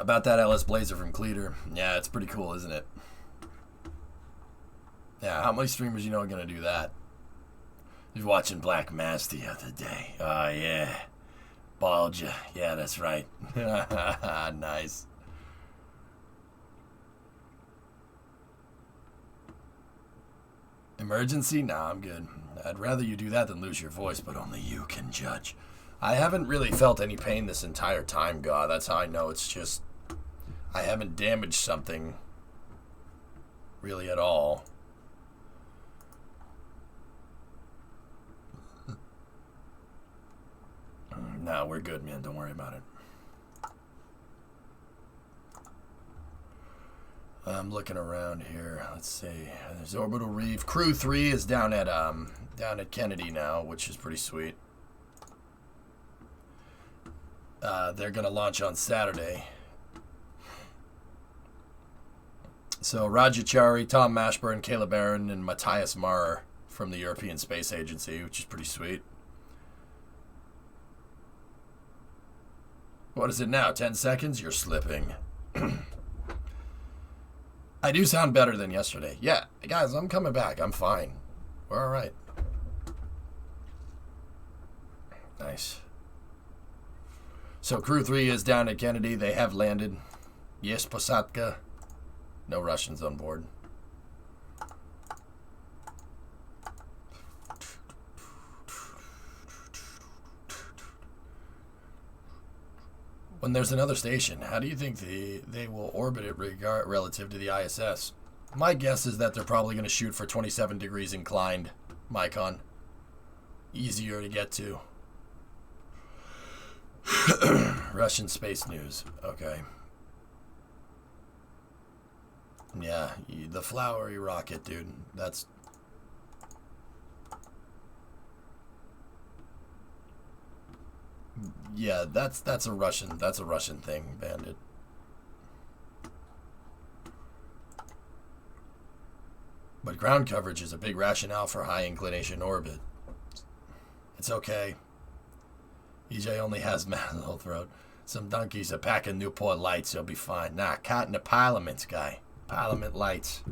About that LS Blazer from Cleater. Yeah, it's pretty cool, isn't it? Yeah, how many streamers you know are going to do that? He was watching Black Mass the other day. Oh, yeah. Balled ya. Yeah, that's right. Nice. Emergency? Nah, I'm good. I'd rather you do that than lose your voice, but only you can judge. I haven't really felt any pain this entire time, God. That's how I know it's just... I haven't damaged something really at all. No, we're good, man. Don't worry about it. I'm looking around here. Let's see. There's Orbital Reef. Crew 3 is down at Kennedy now, which is pretty sweet. They're gonna launch on Saturday. So Rajachari, Tom Mashburn, Caleb Aaron, and Matthias Marr from the European Space Agency, which is pretty sweet. What is it now? 10 seconds? You're slipping. I do sound better than yesterday. Yeah, guys, I'm coming back. I'm fine. We're all right. Nice. So Crew 3 is down at Kennedy. They have landed. Yes, Posadka. No Russians on board. When there's another station, how do you think they will orbit it relative to the ISS? My guess is that they're probably going to shoot for 27 degrees inclined, Micon. Easier to get to. Russian space news. Okay. Yeah, the flowery rocket, dude. That's... Yeah, that's a Russian thing, Bandit. But ground coverage is a big rationale for high inclination orbit. It's okay. EJ only has manhole throat. Some donkeys are packing Newport Lights, you'll be fine. Nah, caught in the Parliament, guy. Parliament Lights.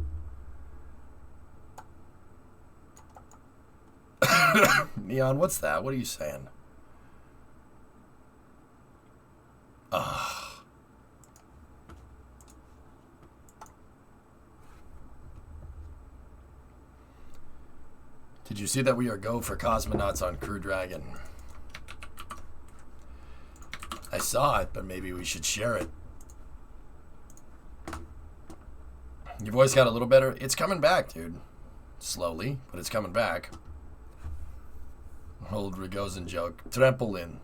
Neon, what's that? What are you saying? Ugh. Did you see that we are go for cosmonauts on Crew Dragon? I saw it, but maybe we should share it. Your voice got a little better. It's coming back, dude. Slowly, but it's coming back. Old Rogozin joke. Trampoline.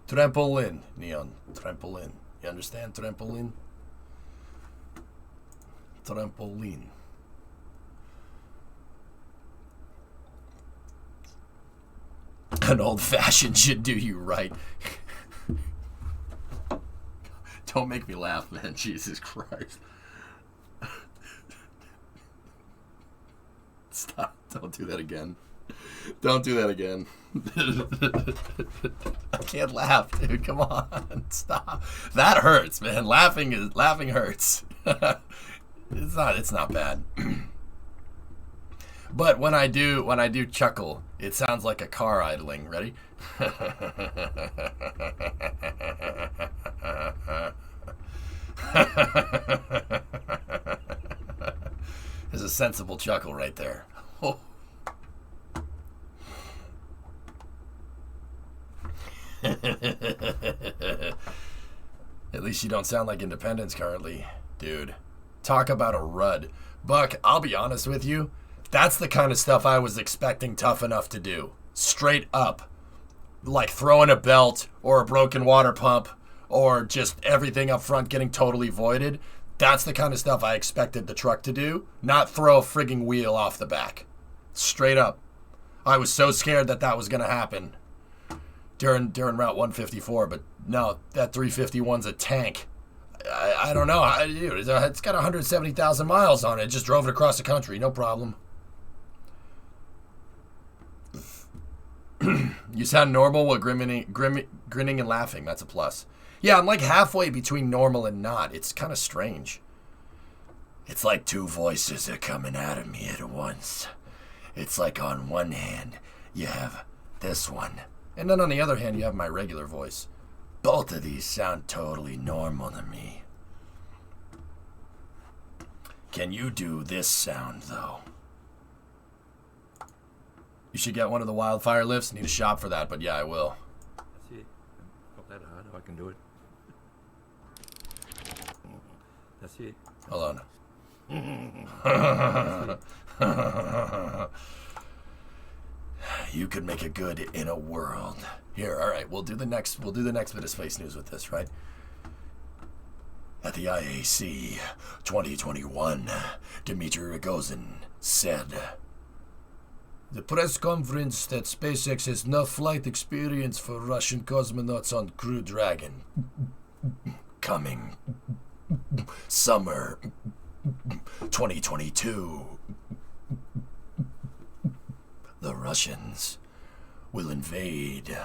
Trampoline, Neon. Trampoline. You understand? Trampoline? Trampoline. An old-fashioned should do you right. Don't make me laugh, man. Jesus Christ. Stop. Don't do that again. Don't do that again. I can't laugh, dude. Come on. Stop. That hurts, man. Laughing hurts. It's not bad. But when I do chuckle, it sounds like a car idling. Ready? There's a sensible chuckle right there. Oh. At least you don't sound like Independence currently, dude. Talk about a rud. Buck, I'll be honest with you. That's the kind of stuff I was expecting Tough Enough to do. Straight up. Like throwing a belt or a broken water pump or just everything up front getting totally voided. That's the kind of stuff I expected the truck to do. Not throw a frigging wheel off the back. Straight up. I was so scared that was going to happen during Route 154, but no, that 351's a tank. I don't know. Dude, it's got 170,000 miles on it. Just drove it across the country. No problem. You sound normal while grinning and laughing. That's a plus. Yeah, I'm like halfway between normal and not. It's kind of strange. It's like two voices are coming out of me at once. It's like on one hand, you have this one. And then on the other hand, you have my regular voice. Both of these sound totally normal to me. Can you do this sound, though? You should get one of the wildfire lifts. Need a shop for that, but yeah, I will. That's it. Not that hard. I can do it. That's it. Hold on. You could make it good in a world. Here, all right. We'll do the next bit of space news with this, right? At the IAC 2021, Dmitry Rogozin said, "The press conference that SpaceX has no flight experience for Russian cosmonauts on Crew Dragon. Coming summer 2022. The Russians will invade.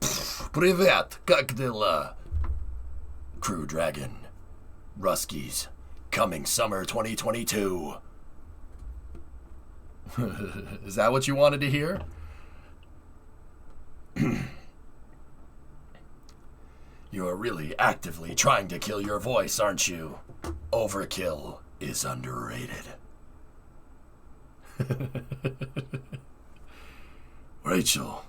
Привет, как дела? Crew Dragon. Ruskies. Coming summer 2022. Is that what you wanted to hear? You are really actively trying to kill your voice, aren't you? Overkill is underrated. Rachel.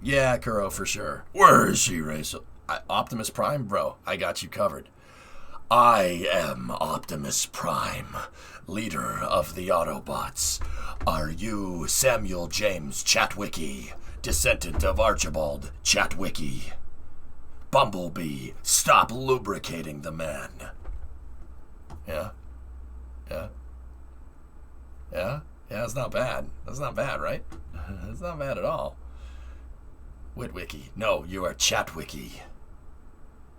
Yeah, Kuro, for sure. Where is she, Rachel? Optimus Prime? Bro, I got you covered. I am Optimus Prime, leader of the Autobots. Are you Samuel James Chatwicki, descendant of Archibald Chatwicki? Bumblebee, stop lubricating the man. Yeah? Yeah? Yeah? Yeah, that's not bad. That's not bad, right? That's not bad at all. Witwicky. No, you are Chatwicki.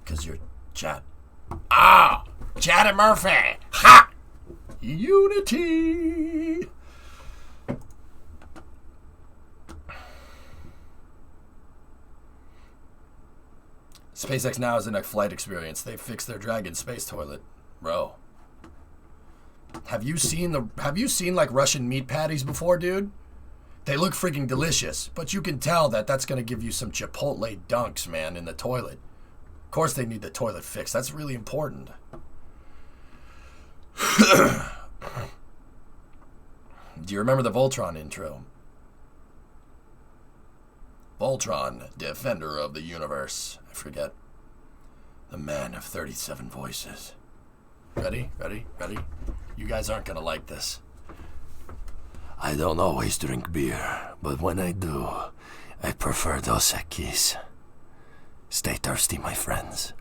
Because you're Chat. Ah! Chat and Murphy! Ha! Unity! SpaceX now has a flight experience. They fixed their Dragon space toilet. Bro. Have you seen like Russian meat patties before, dude? They look freaking delicious, but you can tell that that's going to give you some Chipotle dunks, man, in the toilet. Of course they need the toilet fixed. That's really important. Do you remember the Voltron intro? Voltron, defender of the universe. I forget. The man of 37 voices. Ready? Ready? Ready? You guys aren't going to like this. I don't always drink beer, but when I do, I prefer Dos Equis. Stay thirsty, my friends.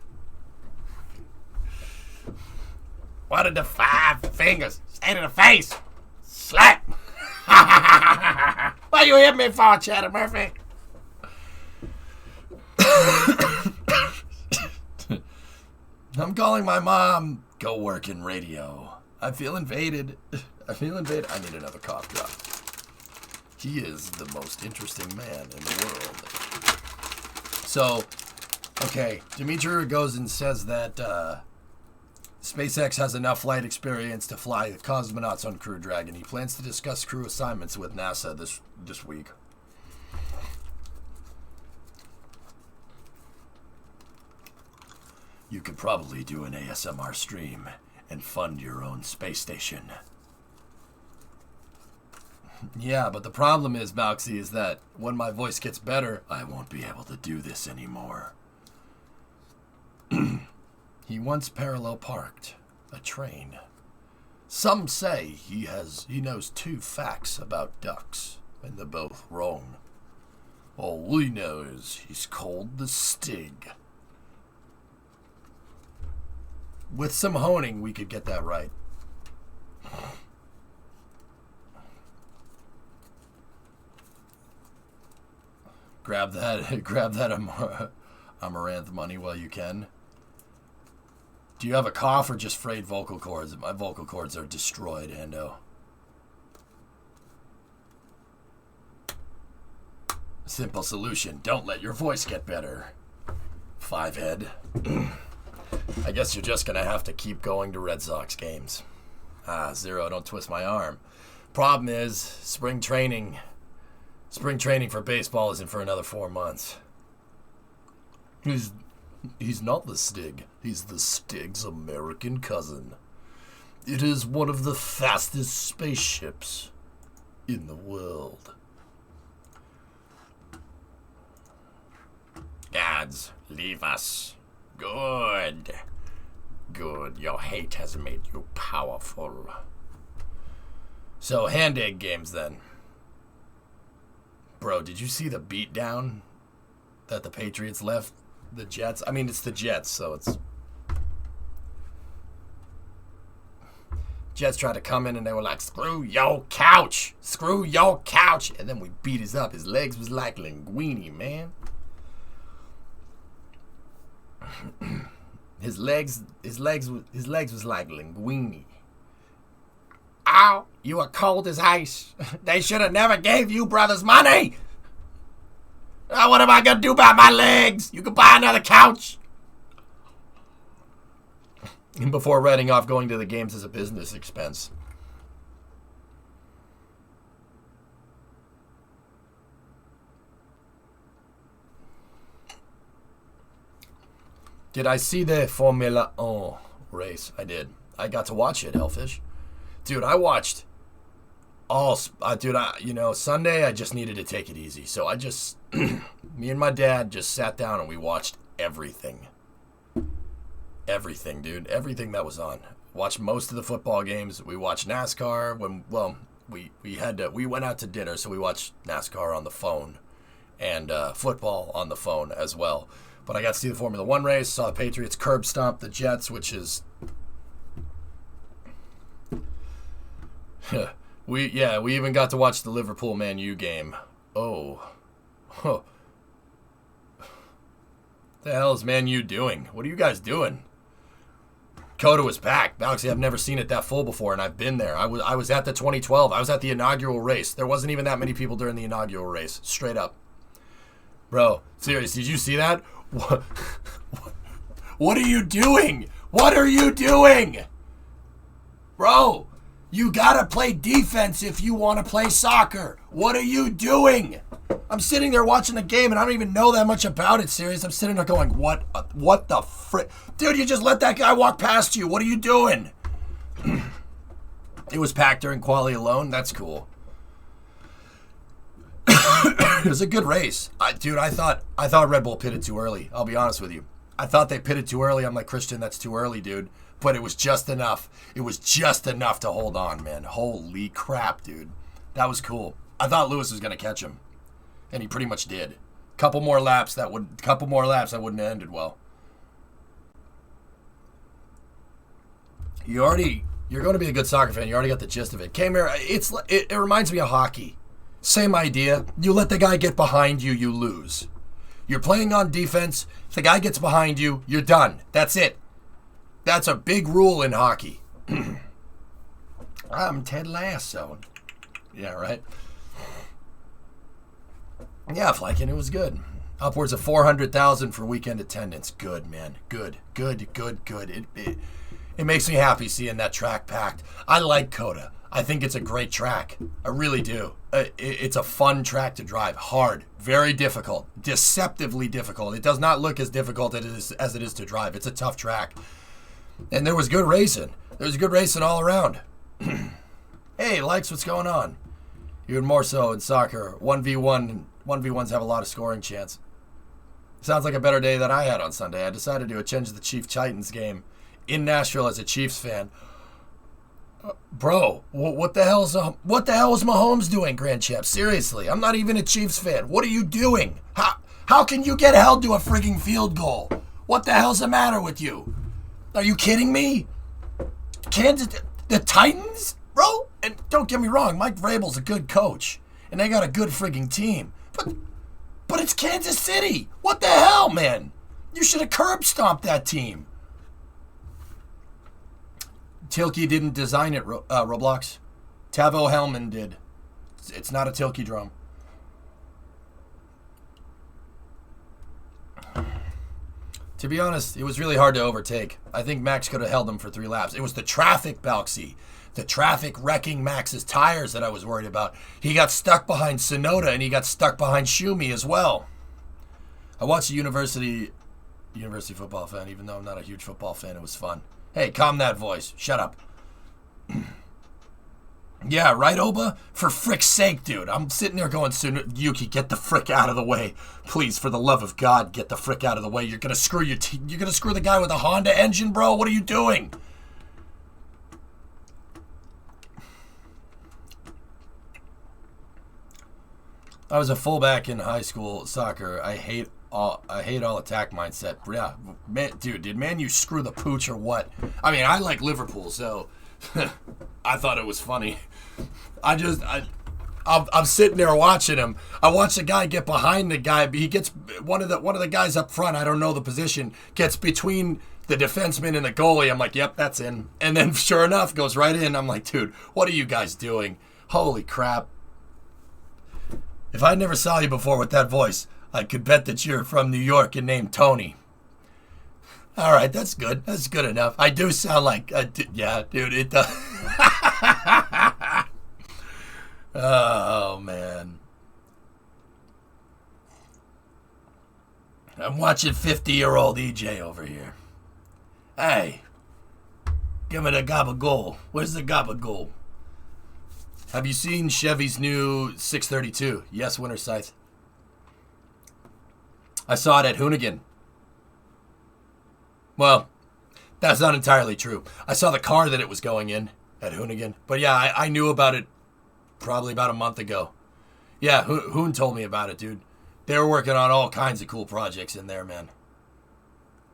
What did the 5 fingers say to the face? Slap! What you hit me for, Cheddar Murphy? I'm calling my mom. Go work in radio. I feel invaded. I feel invaded. I need another cough drop. He is the most interesting man in the world. So, okay, Dmitry Rogozin says that SpaceX has enough flight experience to fly the cosmonauts on Crew Dragon. He plans to discuss crew assignments with NASA this week. You could probably do an ASMR stream and fund your own space station. Yeah, but the problem is, Balxy, is that when my voice gets better, I won't be able to do this anymore. He once parallel parked a train. Some say he knows 2 facts about ducks, and they're both wrong. All we know is he's called the Stig. With some honing, we could get that right. Grab that, grab that Amaranth money while you can. Do you have a cough or just frayed vocal cords? My vocal cords are destroyed, Ando. Simple solution. Don't let your voice get better. 5-head. I guess you're just going to have to keep going to Red Sox games. Zero, don't twist my arm. Problem is, spring training for baseball isn't for another 4 months. He's not the Stig. He's the Stig's American cousin. It is one of the fastest spaceships in the world. Gods, leave us. Good. Good. Your hate has made you powerful. So, hand egg games then. Bro, did you see the beatdown that the Patriots left the Jets? I mean, it's the Jets, so it's... Jets tried to come in and they were like, screw your couch. Screw your couch. And then we beat his up. His legs was like linguine, man. His legs was like linguine. Ow, you are cold as ice. They should have never gave you brothers money. What am I going to do about my legs? You can buy another couch. And before writing off going to the games as a business expense. Did I see the Formula 1 race? I did. I got to watch it, Hellfish. Dude, I watched all... Sunday I just needed to take it easy. So I just... me and my dad just sat down and we watched everything. Everything, dude. Everything that was on. Watched most of the football games. We watched NASCAR. We went out to dinner, so we watched NASCAR on the phone. And football on the phone as well. But I got to see the Formula 1 race, saw the Patriots curb stomp the Jets, which is... we even got to watch the Liverpool Man U game. Oh. Huh. The hell is Man U doing? What are you guys doing? Coda was packed. Actually, I've never seen it that full before, and I've been there. I was at the 2012. I was at the inaugural race. There wasn't even that many people during the inaugural race. Straight up. Bro, serious, did you see that? What are you doing? What are you doing? Bro, you gotta play defense if you want to play soccer. What are you doing? I'm sitting there watching the game and I don't even know that much about it, serious. I'm sitting there going, what the frick? Dude, you just let that guy walk past you. What are you doing? It was packed during quali alone. That's cool. It was a good race. I thought Red Bull pitted too early. I'll be honest with you. I thought they pitted too early. I'm like, Christian, that's too early, dude. But it was just enough. It was just enough to hold on, man. Holy crap, dude. That was cool. I thought Lewis was going to catch him. And he pretty much did. Couple more laps that wouldn't have ended well. You're going to be a good soccer fan. You already got the gist of it. K-Mir, it reminds me of hockey. Same idea. You let the guy get behind you, you lose. You're playing on defense. If the guy gets behind you, you're done. That's it. That's a big rule in hockey. I'm Ted Lasso. Yeah, right? Yeah, Flykin, it was good. Upwards of 400,000 for weekend attendance. Good, man. Good. It makes me happy seeing that track packed. I like Coda. I think it's a great track. I really do. It's a fun track to drive. Hard. Very difficult. Deceptively difficult. It does not look as difficult as it is to drive. It's a tough track. And there was good racing. There was good racing all around. Hey, Likes, what's going on? Even more so in soccer. 1v1s have a lot of scoring chance. Sounds like a better day than I had on Sunday. I decided to attend the Chiefs-Titans game in Nashville as a Chiefs fan. Bro, what the hell is Mahomes doing, Grand Champ? Seriously, I'm not even a Chiefs fan. What are you doing? How can you get held to a frigging field goal? What the hell's the matter with you? Are you kidding me? The Titans, bro? And don't get me wrong, Mike Vrabel's a good coach, and they got a good frigging team. But But it's Kansas City. What the hell, man? You should have curb stomped that team. Tilke didn't design it, Roblox. Tavo Hellman did. It's not a Tilke drum. To be honest, it was really hard to overtake. I think Max could have held him for 3 laps. It was the traffic, Balksy. The traffic wrecking Max's tires that I was worried about. He got stuck behind Sonoda, and he got stuck behind Schumi as well. I watched a university football fan, even though I'm not a huge football fan. It was fun. Hey, calm that voice. Shut up. Yeah, right, Oba? For frick's sake, dude. I'm sitting there going, Yuki, get the frick out of the way. Please, for the love of God, get the frick out of the way. You're gonna screw you're gonna screw the guy with the Honda engine, bro? What are you doing? I was a fullback in high school soccer. I hate all attack mindset. Yeah, man, dude, did Man U screw the pooch or what? I mean, I like Liverpool, so I thought it was funny. I'm sitting there watching him. I watch the guy get behind the guy. He gets one of the guys up front. I don't know the position. Gets between the defenseman and the goalie. I'm like, yep, that's in. And then sure enough, goes right in. I'm like, dude, what are you guys doing? Holy crap! If I never saw you before with that voice, I could bet that you're from New York and named Tony. All right, that's good. That's good enough. I do sound like, yeah, dude, it does. Oh, man. I'm watching 50-year-old EJ over here. Hey, give me the gabagool. Where's the gabagool? Have you seen Chevy's new 632? Yes, Winter Scythe. I saw it at Hoonigan. Well, that's not entirely true. I saw the car that it was going in at Hoonigan. But yeah, I knew about it probably about a month ago. Yeah, Hoon told me about it, dude. They were working on all kinds of cool projects in there, man.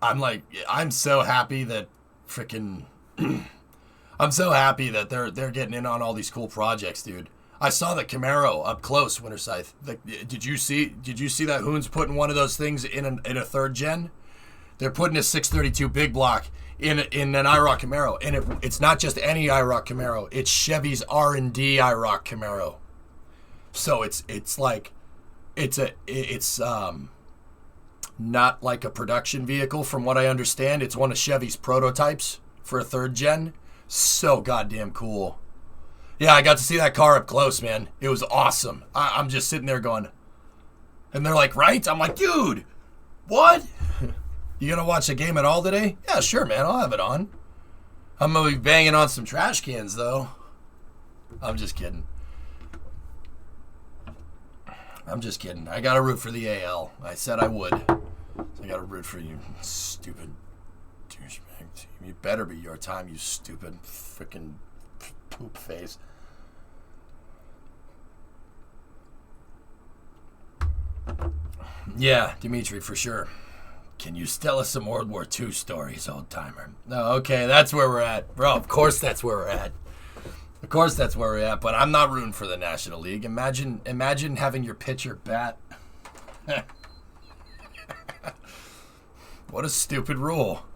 I'm so happy that freaking... I'm so happy that they're getting in on all these cool projects, dude. I saw the Camaro up close, Winter Scythe. Did you see that Hoon's putting one of those things in a third gen? They're putting a 632 big block in an IROC Camaro, and it's not just any IROC Camaro. It's Chevy's R&D IROC Camaro. So it's not like a production vehicle from what I understand. It's one of Chevy's prototypes for a third gen. So goddamn cool. Yeah, I got to see that car up close, man. It was awesome. I'm just sitting there going, and they're like, right? I'm like, dude, what? You gonna watch the game at all today? Yeah, sure, man. I'll have it on. I'm gonna be banging on some trash cans, though. I'm just kidding. I gotta root for the AL. I said I would. So I gotta root for you, stupid douchebag team. You better be your time, you stupid freaking poop face. Yeah, Dimitri, for sure. Can you tell us some World War II stories, old timer? No, okay, that's where we're at. Bro, of course that's where we're at. Of course that's where we're at, but I'm not rooting for the National League. Imagine having your pitcher bat. What a stupid rule.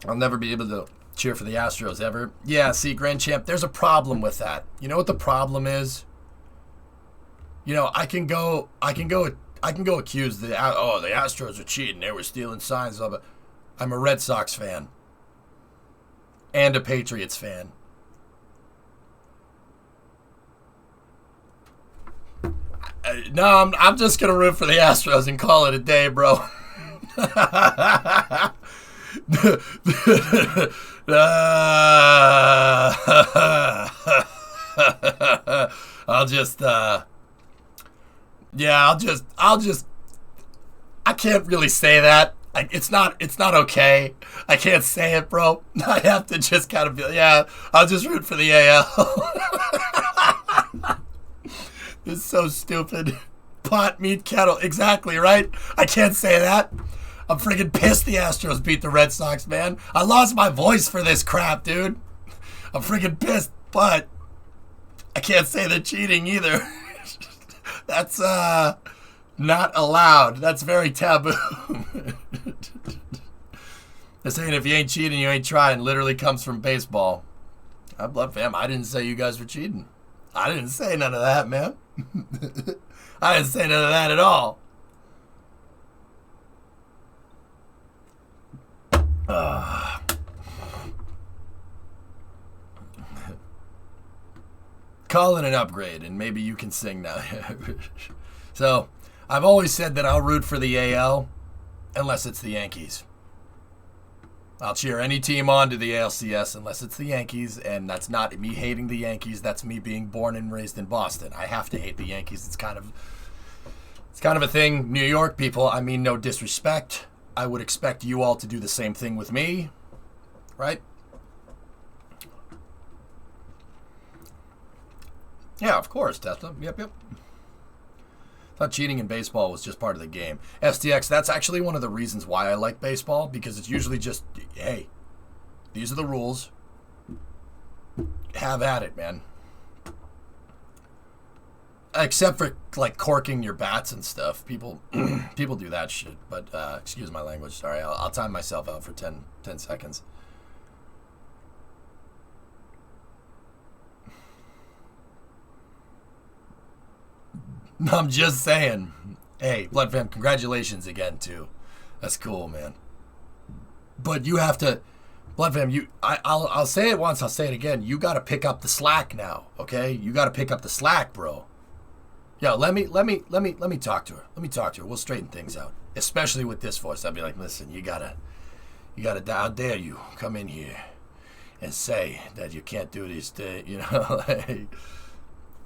I'll never be able to cheer for the Astros ever. Yeah, see, Grand Champ, there's a problem with that. You know what the problem is? You know, I can go accuse the Astros are cheating. They were stealing signs. Blah, blah. I'm a Red Sox fan and a Patriots fan. No, I'm just gonna root for the Astros and call it a day, bro. I can't really say that. It's not okay. I can't say it, bro. I have to just kind of be, yeah, I'll just root for the AL. It's so stupid. Pot, meat, kettle. Exactly, right? I can't say that. I'm freaking pissed the Astros beat the Red Sox, man. I lost my voice for this crap, dude. I'm freaking pissed, but I can't say they're cheating either. That's not allowed. That's very taboo. They're saying if you ain't cheating, you ain't trying. Literally comes from baseball. I love fam. I didn't say you guys were cheating. I didn't say none of that, man. I didn't say none of that at all. Call it an upgrade, and maybe you can sing now. So, I've always said that I'll root for the AL unless it's the Yankees. I'll cheer any team on to the ALCS unless it's the Yankees, and that's not me hating the Yankees. That's me being born and raised in Boston. I have to hate the Yankees. It's kind of a thing. New York people, I mean no disrespect. I would expect you all to do the same thing with me, right? Yeah, of course, Tesla. Yep. Thought cheating in baseball was just part of the game. STX, that's actually one of the reasons why I like baseball, because it's usually just, hey, these are the rules. Have at it, man. Except for, like, corking your bats and stuff. People do that shit. But, excuse my language. Sorry, I'll time myself out for 10 seconds. I'm just saying. Hey, Blood Fam, congratulations again, too. That's cool, man. But you have to, Blood Fam, I'll say it once, I'll say it again. You got to pick up the slack now, okay? You got to pick up the slack, bro. Yo, let me talk to her. Let me talk to her. We'll straighten things out. Especially with this voice. I'll be like, listen, you gotta, how dare you come in here and say that you can't do these things, you know, like,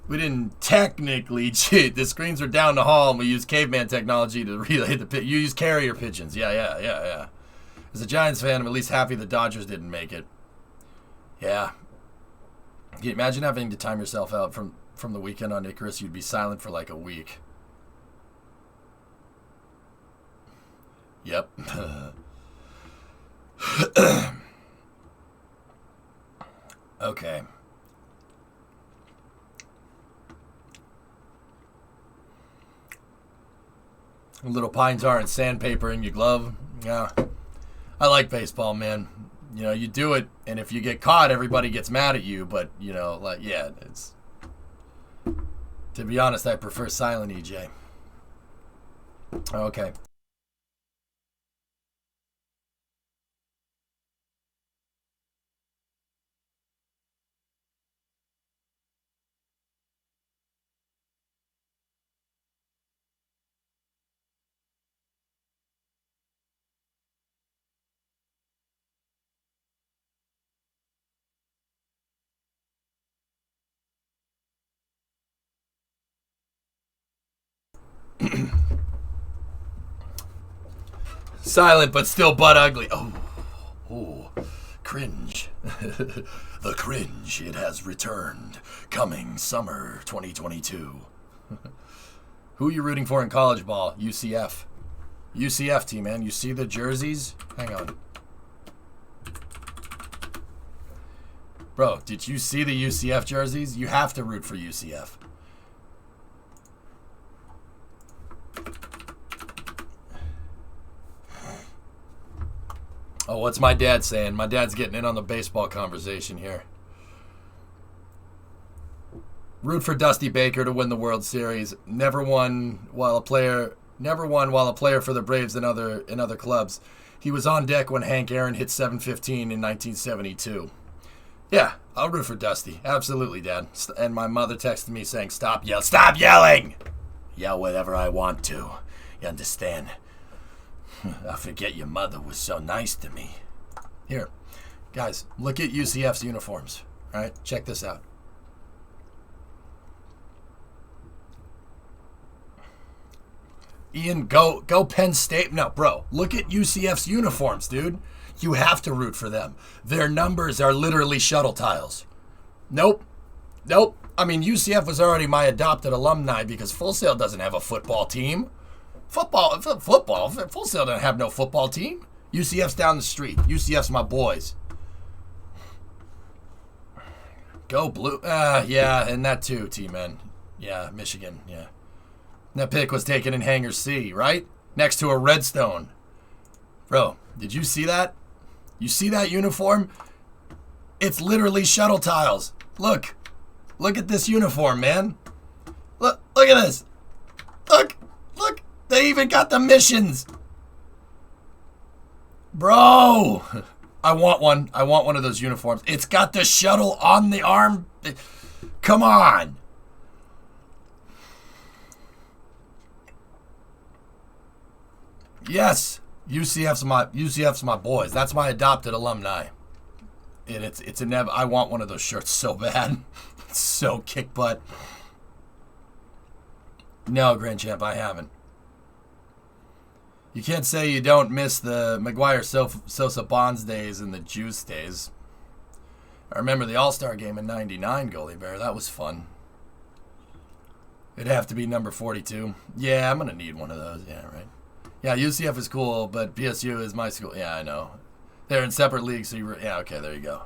we didn't technically cheat. The screens were down the hall, and we used caveman technology to relay the pitch. You used carrier pigeons. Yeah. As a Giants fan, I'm at least happy the Dodgers didn't make it. Yeah. Can you imagine having to time yourself out from the weekend on Icarus? You'd be silent for like a week. Yep. Okay. A little pine tar and sandpaper in your glove. Yeah. I like baseball, man. You know, you do it, and if you get caught, everybody gets mad at you. But, you know, like, yeah, it's... To be honest, I prefer silent EJ. Okay. Silent, but still butt ugly. Oh, cringe. The cringe, it has returned. Coming summer 2022. Who are you rooting for in college ball? UCF. UCF team, man. You see the jerseys? Hang on. Bro, did you see the UCF jerseys? You have to root for UCF. Oh, what's my dad saying? My dad's getting in on the baseball conversation here. Root for Dusty Baker to win the World Series. Never won while a player for the Braves and other clubs. He was on deck when Hank Aaron hit 715 in 1972. Yeah, I'll root for Dusty. Absolutely, Dad. And my mother texted me saying, Stop yelling! Yell whatever I want to. You understand? I forget your mother was so nice to me. Here, guys, look at UCF's uniforms. All right, check this out. Ian, go Penn State. No, bro, look at UCF's uniforms, dude. You have to root for them. Their numbers are literally shuttle tiles. Nope. I mean, UCF was already my adopted alumni because Full Sail doesn't have a football team. Full Sail doesn't have no football team. UCF's down the street. UCF's my boys. Go Blue. Yeah, and that too, T-Man. Yeah, Michigan, yeah. That pic was taken in Hangar C, right? Next to a redstone. Bro, did you see that? You see that uniform? It's literally shuttle tiles. Look. Look at this uniform, man. Look at this. Look. They even got the missions. Bro. I want one. I want one of those uniforms. It's got the shuttle on the arm. Come on. Yes. UCF's my boys. That's my adopted alumni. And it's I want one of those shirts so bad. It's so kick butt. No, Grand Champ, I haven't. You can't say you don't miss the Maguire Sosa Bonds days and the Juice days. I remember the All-Star game in '99, Goalie Bear. That was fun. It'd have to be number 42. Yeah, I'm going to need one of those. Yeah, right. Yeah, UCF is cool, but PSU is my school. Yeah, I know. They're in separate leagues, so yeah, okay, there you go.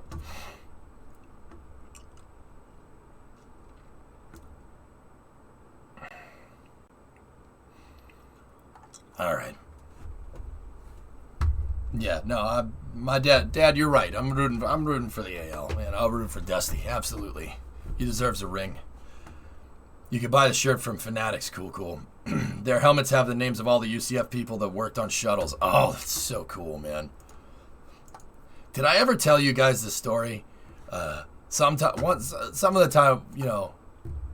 All right. Yeah, no, my dad, you're right. I'm rooting for the AL, man. I'll root for Dusty, absolutely. He deserves a ring. You could buy the shirt from Fanatics. Cool. Their helmets have the names of all the UCF people that worked on shuttles. Oh, that's so cool, man. Did I ever tell you guys the story? Some of the time, you know,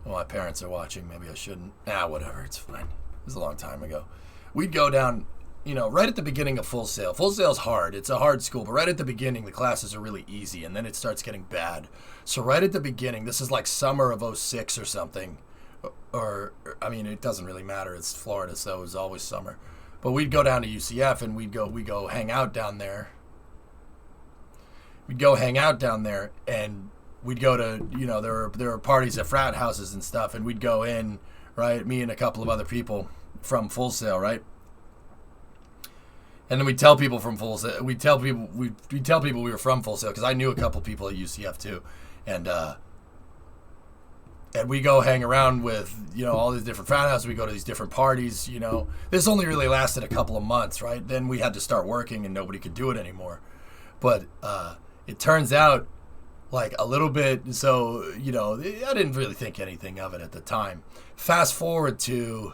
well, my parents are watching. Maybe I shouldn't. Whatever. It's fine. It was a long time ago. We'd go down, you know, right at the beginning of Full Sail. Full Sail's hard. It's a hard school, but right at the beginning, the classes are really easy, and then it starts getting bad. So right at the beginning, this is like summer of '06 or something. Or, I mean, it doesn't really matter. It's Florida, so it's always summer. But we'd go down to UCF, and we'd go hang out down there. We'd go hang out down there, and we'd go to, you know, there were parties at frat houses and stuff, and we'd go in, right, me and a couple of other people from Full Sail, right? And then we'd tell people from Full Sail, we'd tell people we were from Full Sail, because I knew a couple people at UCF too, and we go hang around with, you know, all these different frat houses. We go to these different parties, you know. This only really lasted a couple of months, right? Then we had to start working, and nobody could do it anymore. But it turns out, like, a little bit, so, you know, I didn't really think anything of it at the time. Fast forward to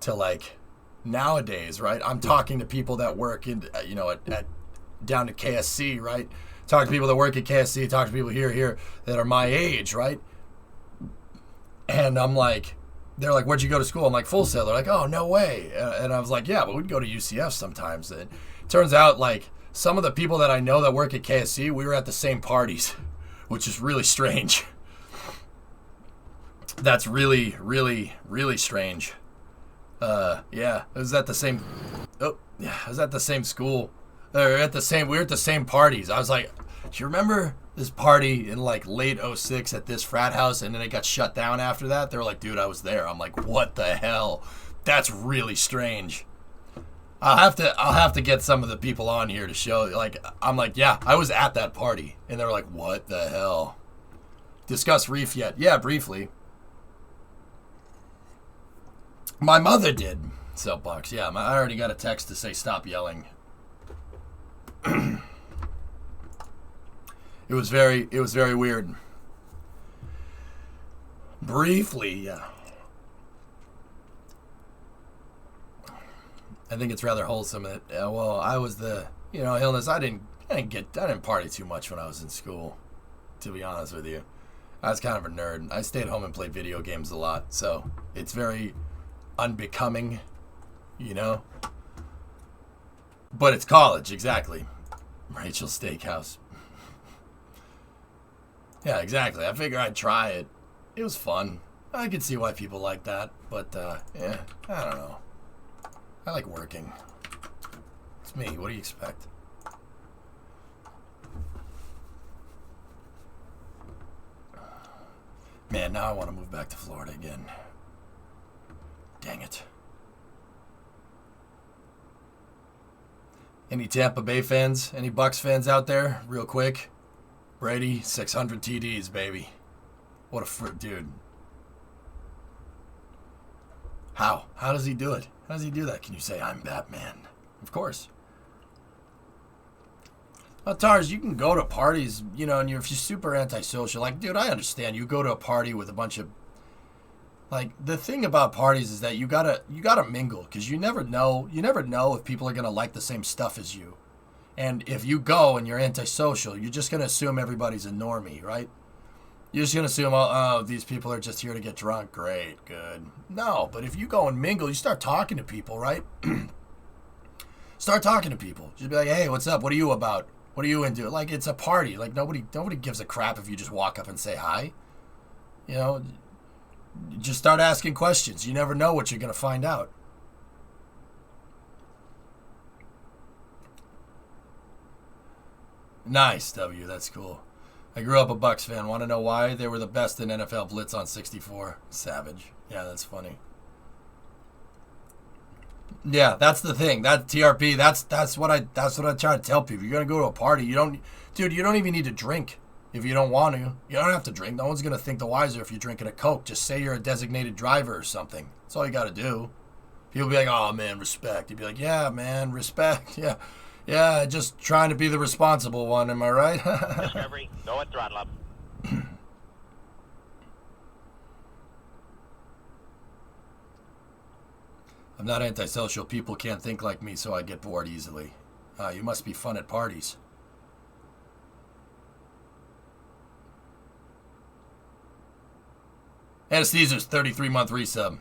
like, nowadays, right? I'm talking to people that work in, you know, at down to KSC, right? Talk to people that work at KSC, talk to people here that are my age, right? And I'm like, they're like, where'd you go to school? I'm like, Full Sail. They're like, oh, no way. And I was like, yeah, but we'd go to UCF sometimes. And it turns out, like, some of the people that I know that work at KSC, we were at the same parties, which is really strange. That's really, really, really strange. Yeah, it was at the same. Oh, yeah, I was at the same school. We were at the same parties. I was like, do you remember this party in like late '06 at this frat house, and then it got shut down after that? They were like, dude, I was there. I'm like, what the hell? That's really strange. I'll have to get some of the people on here to show. Like, I'm like, yeah, I was at that party, and they're like, what the hell? Discuss Reef yet? Yeah, briefly. My mother did. Soapbox. Yeah, I already got a text to say stop yelling. It was very weird. Briefly, yeah. I think it's rather wholesome that, well, I was the, you know, illness. I didn't party too much when I was in school, to be honest with you. I was kind of a nerd. I stayed home and played video games a lot, so it's very unbecoming, you know? But it's college, exactly. Rachel's Steakhouse. Yeah, exactly. I figure I'd try it. It was fun. I could see why people like that, but, yeah, I don't know. I like working. It's me. What do you expect? Man, now I want to move back to Florida again. Dang it. Any Tampa Bay fans? Any Bucks fans out there? Real quick. Brady, 600 TDs, baby. What a dude. How? How does he do it? How does he do that? Can you say, I'm Batman? Of course. Well, Tars, you can go to parties, you know, and if you're super antisocial, like, dude, I understand. You go to a party with a bunch of, like, the thing about parties is that you gotta mingle, because you never know if people are gonna like the same stuff as you. And if you go and you're antisocial, you're just gonna assume everybody's a normie, right? You're just going to assume, oh, these people are just here to get drunk. Great, good. No, but if you go and mingle, you start talking to people, right? Start talking to people. Just be like, hey, what's up? What are you about? What are you into? Like, it's a party. Like, nobody gives a crap if you just walk up and say hi. You know, just start asking questions. You never know what you're going to find out. Nice, W. That's cool. I grew up a Bucks fan. Want to know why? They were the best in NFL Blitz on 64. Savage. Yeah, that's funny. Yeah, that's the thing. That TRP. That's what I try to tell people. You're gonna go to a party. You don't even need to drink if you don't want to. You don't have to drink. No one's gonna think the wiser if you're drinking a Coke. Just say you're a designated driver or something. That's all you got to do. People be like, oh man, respect. You'd be like, yeah, man, respect. Yeah. Yeah, just trying to be the responsible one, am I right? Discovery, go at throttle up. I'm not antisocial. People can't think like me, so I get bored easily. You must be fun at parties. Anesthesia's 33-month resub.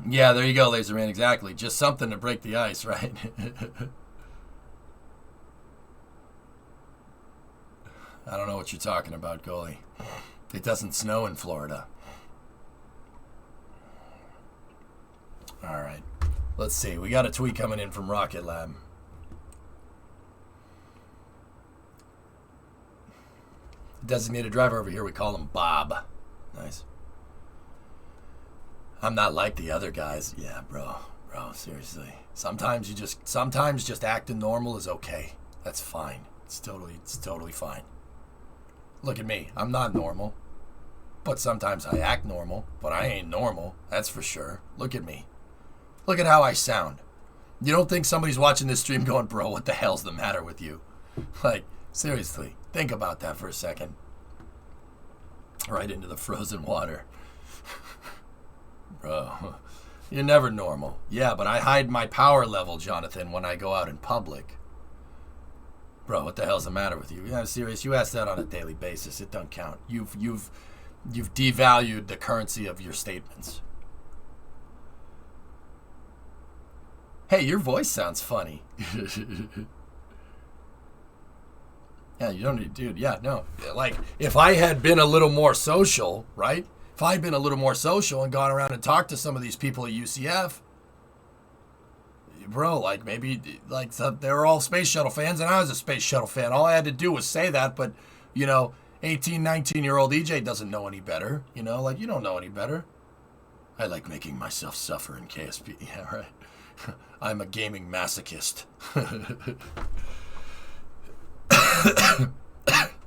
Yeah, there you go, Laser Man. Exactly. Just something to break the ice, right? I don't know what you're talking about, goalie. It doesn't snow in Florida. All right. Let's see. We got a tweet coming in from Rocket Lab. Designated driver over here, we call him Bob. Nice. I'm not like the other guys. Yeah, bro, seriously. Sometimes just acting normal is okay. That's fine. It's totally fine. Look at me. I'm not normal. But sometimes I act normal, but I ain't normal. That's for sure. Look at me. Look at how I sound. You don't think somebody's watching this stream going, bro, what the hell's the matter with you? Like, seriously, think about that for a second. Right into the frozen water. Bro, you're never normal. Yeah, but I hide my power level, Jonathan, when I go out in public. Bro, what the hell's the matter with you? Yeah, serious. You ask that on a daily basis. It don't count. You've devalued the currency of your statements. Hey, your voice sounds funny. Yeah, you don't need, dude. Yeah, no. Like, if I had been a little more social, right? If I'd been a little more social and gone around and talked to some of these people at UCF, bro, like maybe, like they were all space shuttle fans and I was a space shuttle fan. All I had to do was say that, but, 18, 19-year-old EJ doesn't know any better. Like, you don't know any better. I like making myself suffer in KSP. Yeah, right. I'm a gaming masochist.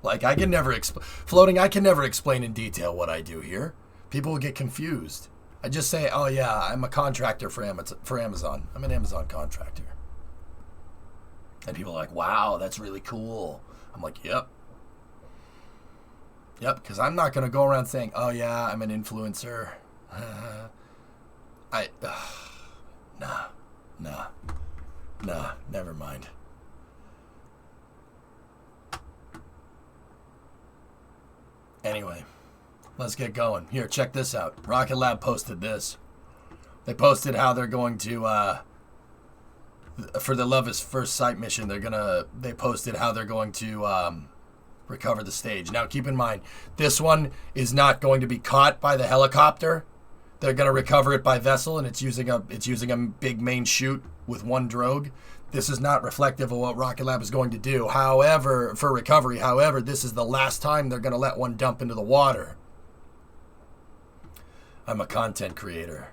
Like, I can never explain in detail what I do here. People will get confused. I just say, oh yeah, I'm a contractor for Amazon. I'm an Amazon contractor. And people are like, wow, that's really cool. I'm like, yep. Yep, because I'm not going to go around saying, oh yeah, I'm an influencer. Nah, never mind. Anyway, let's get going. Here, check this out. Rocket Lab posted this. They posted how they're going to, for the Love is First Sight mission, they posted how they're going to recover the stage. Now, keep in mind, this one is not going to be caught by the helicopter. They're going to recover it by vessel, and it's using a big main chute with one drogue. This is not reflective of what Rocket Lab is going to do. However, for recovery, this is the last time they're going to let one dump into the water. I'm a content creator.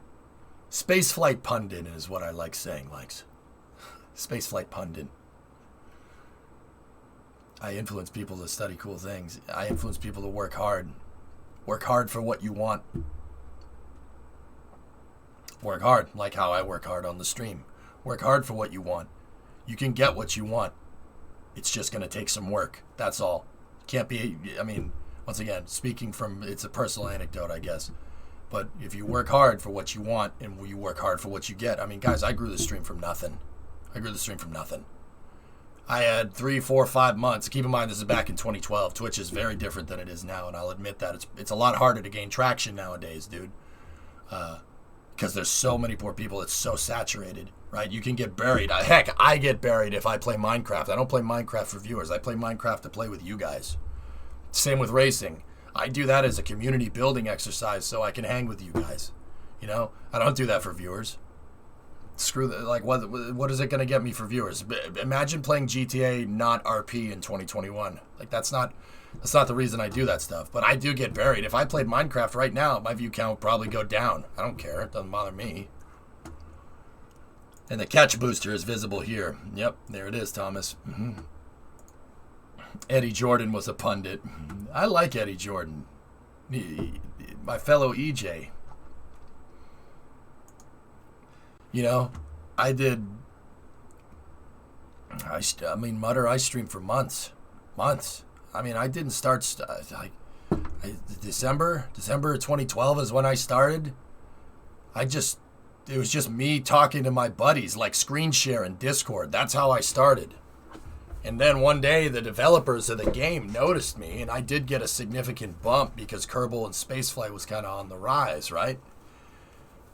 Spaceflight pundit is what I like saying, likes. Spaceflight pundit. I influence people to study cool things. I influence people to work hard. Work hard for what you want. Work hard, like how I work hard on the stream. Work hard for what you want. You can get what you want. It's just going to take some work. That's all. Can't be, I mean, once again, speaking from, it's a personal anecdote, I guess. But if you work hard for what you want and you work hard for what you get, I mean, guys, I grew the stream from nothing. I had 3, 4, 5 months. Keep in mind, this is back in 2012. Twitch is very different than it is now, and I'll admit that. It's a lot harder to gain traction nowadays, dude. Because there's so many poor people. It's so saturated, right? You can get buried. Heck, I get buried if I play Minecraft. I don't play Minecraft for viewers. I play Minecraft to play with you guys. Same with racing. I do that as a community building exercise so I can hang with you guys. You know, I don't do that for viewers. Screw that. Like, what is it going to get me for viewers? Imagine playing GTA not RP in 2021. Like, that's not the reason I do that stuff. But I do get buried. If I played Minecraft right now, my view count would probably go down. I don't care. It doesn't bother me. And the catch booster is visible here. Yep, there it is, Thomas. Mm-hmm. Eddie Jordan was a pundit. I like Eddie Jordan. My fellow EJ. You know, I Mutter, I streamed for months. I mean, I didn't start, December of 2012 is when I started. It was just me talking to my buddies, like screen share in Discord. That's how I started. And then one day, the developers of the game noticed me, and I did get a significant bump because Kerbal and Spaceflight was kind of on the rise, right?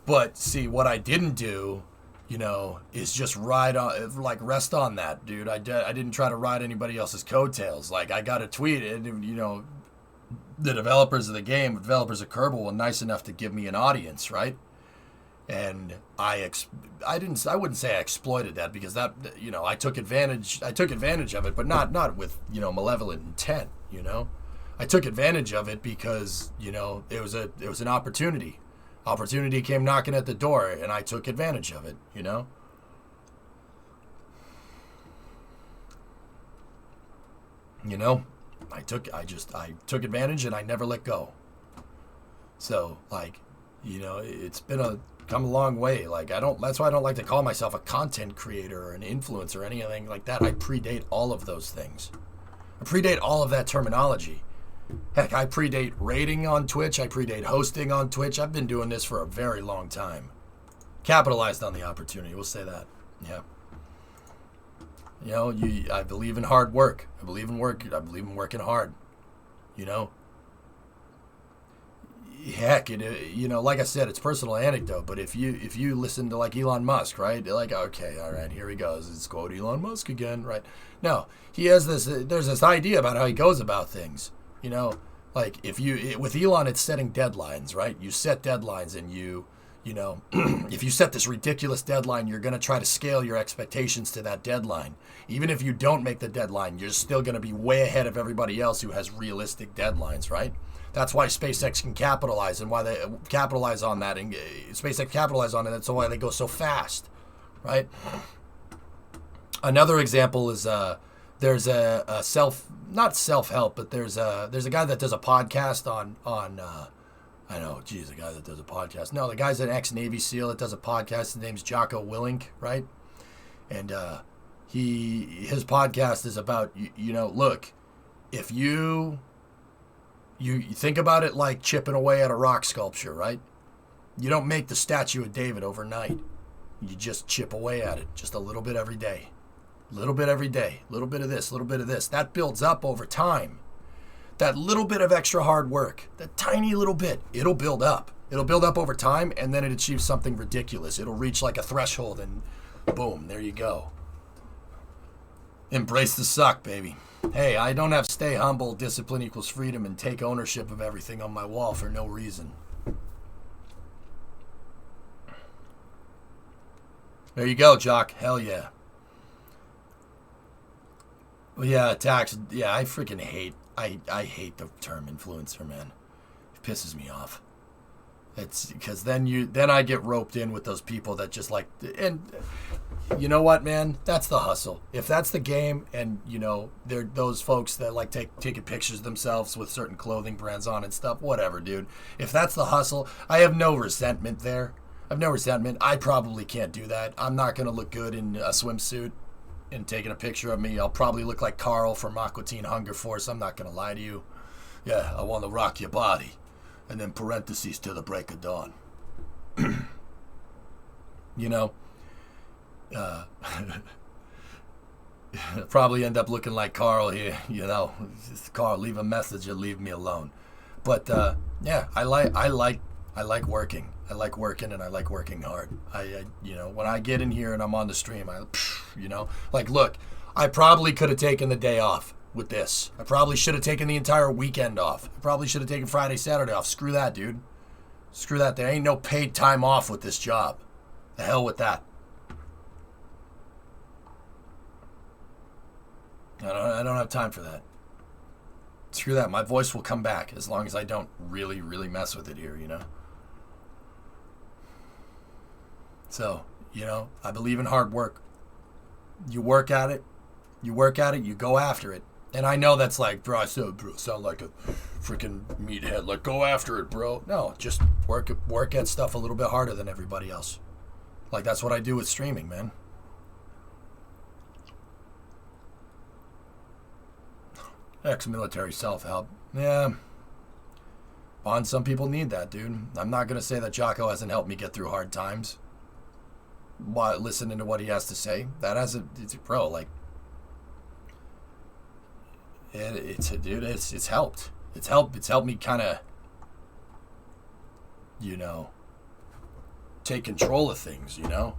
But see, what I didn't do, you know, is just rest on that, dude. I didn't try to ride anybody else's coattails. Like, I got a tweet, and, you know, the developers of the game, developers of Kerbal, were nice enough to give me an audience, right? And I wouldn't say I exploited that because that, you know, I took advantage of it, but not with, you know, malevolent intent, you know. I took advantage of it because, you know, it was an opportunity. Opportunity came knocking at the door, and I took advantage of it, you know? You know, I took advantage, and I never let go. So, like, you know, it's come a long way. Like, that's why I don't like to call myself a content creator or an influencer or anything like that. I predate all of those things. I predate all of that terminology. Heck, I predate rating on Twitch. I predate hosting on Twitch. I've been doing this for a very long time. Capitalized on the opportunity. We'll say that. Yeah. You know, I believe in hard work. I believe in working hard. You know. Heck, you know, like I said, it's personal anecdote. But if you listen to like Elon Musk, right? They're like, okay, all right, here he goes. It's quote Elon Musk again, right? No, he has this. There's this idea about how he goes about things. You know, like with Elon, it's setting deadlines, right? You set deadlines, and you know, if you set this ridiculous deadline, you're going to try to scale your expectations to that deadline. Even if you don't make the deadline, you're still going to be way ahead of everybody else who has realistic deadlines, right? That's why SpaceX can capitalize, and why they capitalize on that, and SpaceX capitalize on it. That's why they go so fast, right? Another example is there's a not self-help, but there's a guy that does a podcast on I know, geez, a guy that does a podcast. No, the guy's an ex-Navy SEAL that does a podcast. His name's Jocko Willink, right? And his podcast is about, you know, look, if you think about it like chipping away at a rock sculpture, right? You don't make the statue of David overnight. You just chip away at it just a little bit every day. Little bit every day, little bit of this, little bit of this. That builds up over time. That little bit of extra hard work, that tiny little bit, it'll build up. It'll build up over time, and then it achieves something ridiculous. It'll reach like a threshold, and boom, there you go. Embrace the suck, baby. Hey, I don't have stay humble, discipline equals freedom, and take ownership of everything on my wall for no reason. There you go, Jock. Hell yeah. Well, yeah, tax. Yeah, I freaking hate. I hate the term influencer, man. It pisses me off. It's because then I get roped in with those people that just like, and you know what, man? That's the hustle. If that's the game, and you know, they're those folks that like taking pictures of themselves with certain clothing brands on and stuff, whatever, dude. If that's the hustle, I have no resentment there. I have no resentment. I probably can't do that. I'm not gonna look good in a swimsuit and taking a picture of me. I'll probably look like Carl from Aqua Teen Hunger Force. I'm not gonna lie to you. Yeah, I want to rock your body, and then parentheses till the break of dawn. You know. Probably end up looking like Carl here, you know. Just, Carl, leave a message or leave me alone. But yeah, I like working. I like working, and I like working hard. I you know, when I get in here and I'm on the stream, you know, like, look, I probably could have taken the day off with this. I probably should have taken the entire weekend off. I probably should have taken Friday, Saturday off. Screw that, dude. Screw that. There ain't no paid time off with this job. The hell with that. I don't have time for that. Screw that. My voice will come back as long as I don't really, really mess with it here, you know? So, you know, I believe in hard work. You work at it. You go after it. And I know that's like, bro, sound like a freaking meathead. Like, go after it, bro. No, just work at stuff a little bit harder than everybody else. Like, that's what I do with streaming, man. Ex-military self-help. Yeah. Bond, some people need that, dude. I'm not going to say that Jocko hasn't helped me get through hard times. But listening to what he has to say, that hasn't, bro, like, it's helped. It's helped me kind of, you know, take control of things, you know?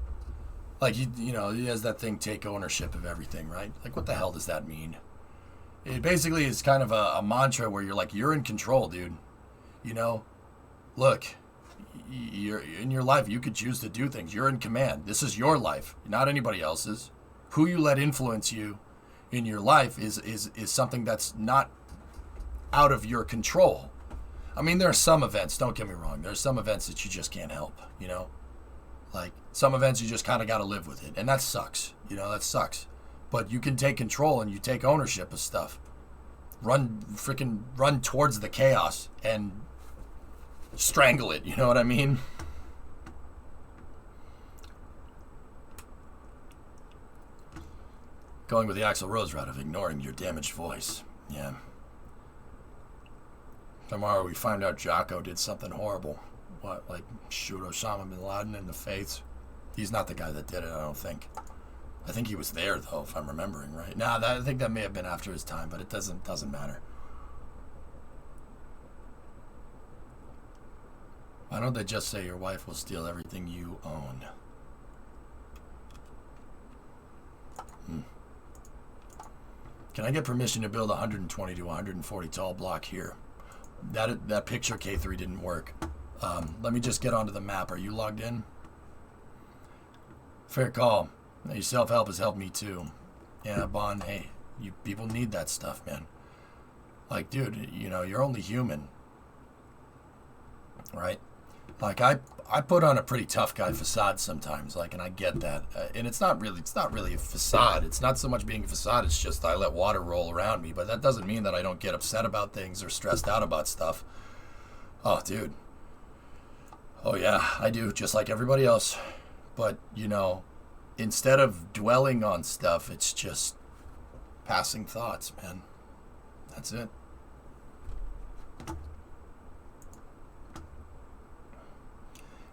Like, you know, he has that thing, take ownership of everything, right? Like, what the hell does that mean? It basically is kind of a mantra where you're like, you're in control, dude. You know, look, you're in your life. You could choose to do things. You're in command. This is your life, not anybody else's. Who you let influence you in your life is something that's not out of your control. I mean, there are some events, don't get me wrong. There are some events that you just can't help, you know? Like, some events you just kind of got to live with it. And that sucks, you know, that sucks. But you can take control and you take ownership of stuff. Run towards the chaos and strangle it, you know what I mean? Going with the Axl Rose route of ignoring your damaged voice. Yeah. Tomorrow we find out Jocko did something horrible. What, like shoot Osama bin Laden in the face? He's not the guy that did it, I don't think. I think he was there, though, if I'm remembering right. Nah, I think that may have been after his time, but it doesn't matter. Why don't they just say your wife will steal everything you own? Can I get permission to build a 120 to 140 tall block here? That picture K3 didn't work. Let me just get onto the map. Are you logged in? Fair call. Your self-help has helped me too. Yeah, Bond, hey, you people need that stuff, man. Like, dude, you know, you're only human. Right? Like, I put on a pretty tough guy facade sometimes, like, and I get that. And it's not really a facade. It's not so much being a facade, it's just I let water roll around me. But that doesn't mean that I don't get upset about things or stressed out about stuff. Oh, dude. Oh, yeah, I do, just like everybody else. But, you know, instead of dwelling on stuff, it's just passing thoughts, man. That's it.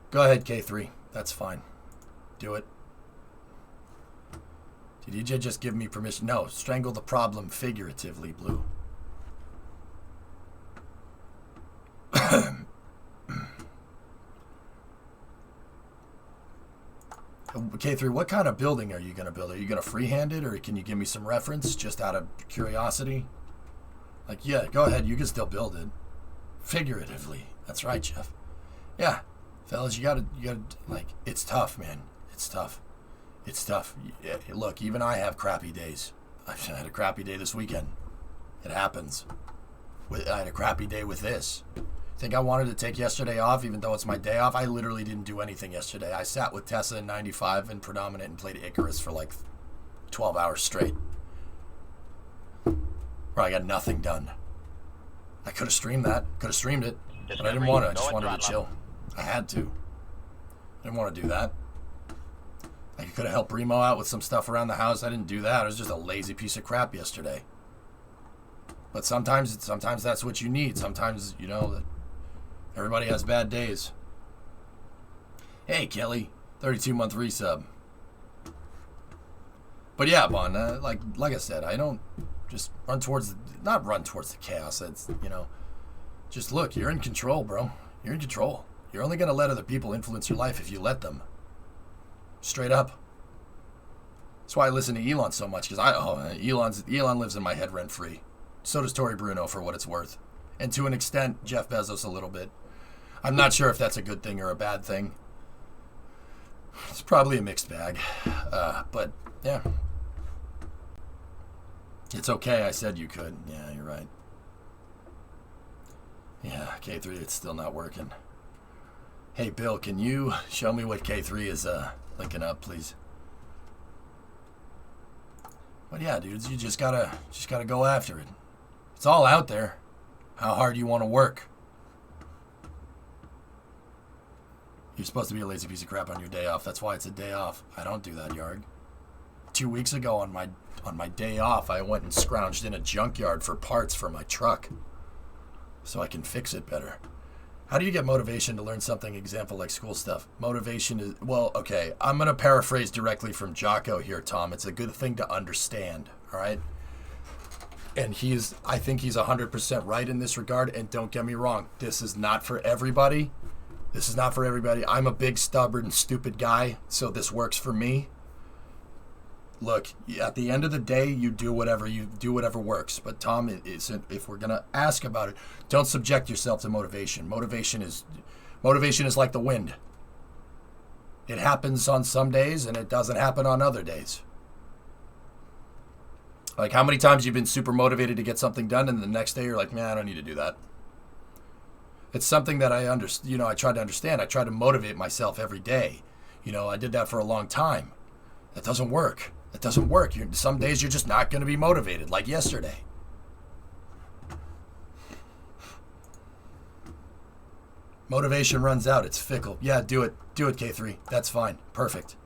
Go ahead, K3. That's fine. Do it. Did EJ just give me permission? No, strangle the problem figuratively, Blue. K3, what kind of building are you going to build? Are you going to freehand it, or can you give me some reference just out of curiosity? Like, yeah, go ahead. You can still build it. Figuratively. That's right, Jeff. Yeah. Fellas, you gotta, like, it's tough, man. It's tough. It's tough. Yeah, look, even I have crappy days. I had a crappy day this weekend. It happens. I had a crappy day with this. Think I wanted to take yesterday off, even though it's my day off? I literally didn't do anything yesterday. I sat with Tessa in 95 and Predominant and played Icarus for like 12 hours straight. Bro, I got nothing done. I could have streamed that. Could have streamed it. But I didn't want to. I just wanted to chill. I had to. I didn't want to do that. I could have helped Remo out with some stuff around the house. I didn't do that. I was just a lazy piece of crap yesterday. But sometimes that's what you need. Sometimes, you know, everybody has bad days. Hey, Kelly. 32-month resub. But yeah, Bon, like I said, I don't just not run towards the chaos. It's, you know, just look, you're in control, bro. You're in control. You're only going to let other people influence your life if you let them. Straight up. That's why I listen to Elon so much, because Elon lives in my head rent-free. So does Tori Bruno, for what it's worth. And to an extent, Jeff Bezos a little bit. I'm not sure if that's a good thing or a bad thing. It's probably a mixed bag. But, yeah. It's okay, I said you could. Yeah, you're right. Yeah, K3, it's still not working. Hey, Bill, can you show me what K3 is linking up, please? But yeah, dudes, you just gotta go after it. It's all out there. How hard you want to work. You're supposed to be a lazy piece of crap on your day off. That's why it's a day off. I don't do that, Yarg. 2 weeks ago on my day off, I went and scrounged in a junkyard for parts for my truck so I can fix it better. How do you get motivation to learn something, example, like school stuff? Motivation is, well, okay, I'm going to paraphrase directly from Jocko here, Tom. It's a good thing to understand, all right? And I think he's 100% right in this regard, and don't get me wrong, this is not for everybody. This is not for everybody. I'm a big, stubborn, stupid guy, so this works for me. Look, at the end of the day, you do whatever works. But Tom, if we're gonna ask about it, don't subject yourself to motivation. Motivation is like the wind. It happens on some days, and it doesn't happen on other days. Like, how many times you've been super motivated to get something done, and the next day you're like, man, I don't need to do that. It's something that I try to understand. I try to motivate myself every day. You know, I did that for a long time. That doesn't work. It doesn't work. Some days you're just not going to be motivated, like yesterday. Motivation runs out. It's fickle. Yeah, do it. Do it, K3. That's fine. Perfect.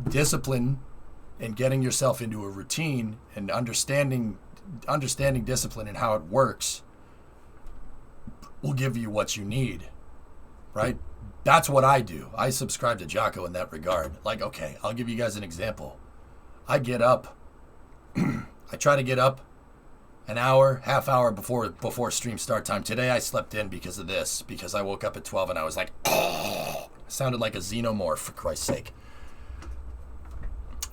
Discipline and getting yourself into a routine and understanding discipline and how it works will give you what you need, right? That's what I do. I subscribe to Jocko in that regard. Like, okay, I'll give you guys an example. I get up. I try to get up an hour, half hour before stream start time. Today I slept in because of this, because I woke up at 12 and I was like, oh, sounded like a xenomorph, for Christ's sake.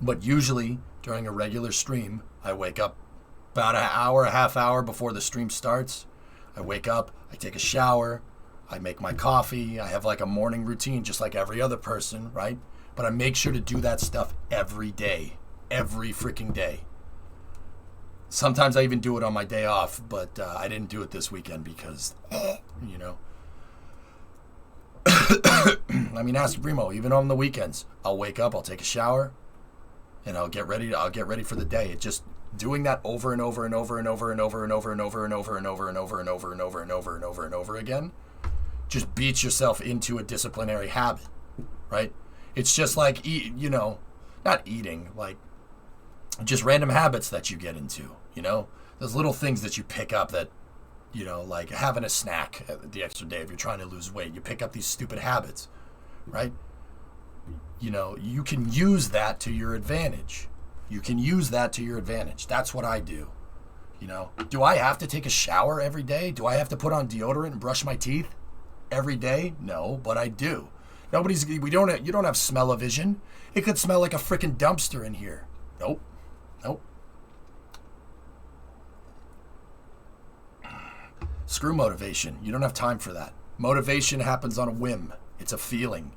But usually during a regular stream, I wake up about an hour, a half hour before the stream starts. I wake up, I take a shower, I make my coffee, I have like a morning routine just like every other person, right? But I make sure to do that stuff every day, every freaking day. Sometimes I even do it on my day off, but I didn't do it this weekend because, you know. I mean, ask Primo, even on the weekends, I'll wake up, I'll take a shower, and I'll get ready for the day. It just doing that over and over and over and over and over and over and over and over and over and over and over and over and over and over and over again just beats yourself into a disciplinary habit, right? It's just like, not eating, like just random habits that you get into, those little things that you pick up that, like having a snack the extra day if you're trying to lose weight. You pick up these stupid habits, right? You can use that to your advantage. That's what I do. Do I have to take a shower every day? Do I have to put on deodorant and brush my teeth every day? No, but I do. You don't have smell-o-vision. It could smell like a freaking dumpster in here. Nope. Screw motivation. You don't have time for that. Motivation happens on a whim. It's a feeling.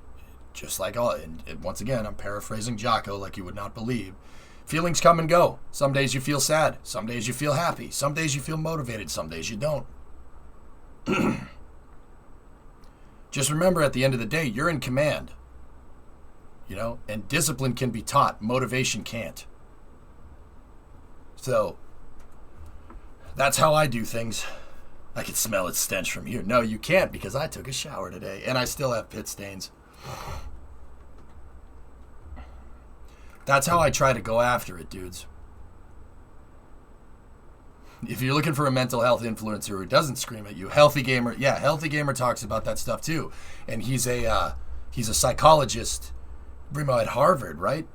Just like and once again, I'm paraphrasing Jocko like you would not believe. Feelings come and go. Some days you feel sad. Some days you feel happy. Some days you feel motivated. Some days you don't. Just remember, at the end of the day, you're in command. You know, and discipline can be taught. Motivation can't. So, that's how I do things. I can smell its stench from here. No, you can't, because I took a shower today, and I still have pit stains. That's how I try to go after it, dudes. If you're looking for a mental health influencer who doesn't scream at you, Healthy Gamer, yeah, Healthy Gamer talks about that stuff too. And he's a psychologist, Brimo, at Harvard, right?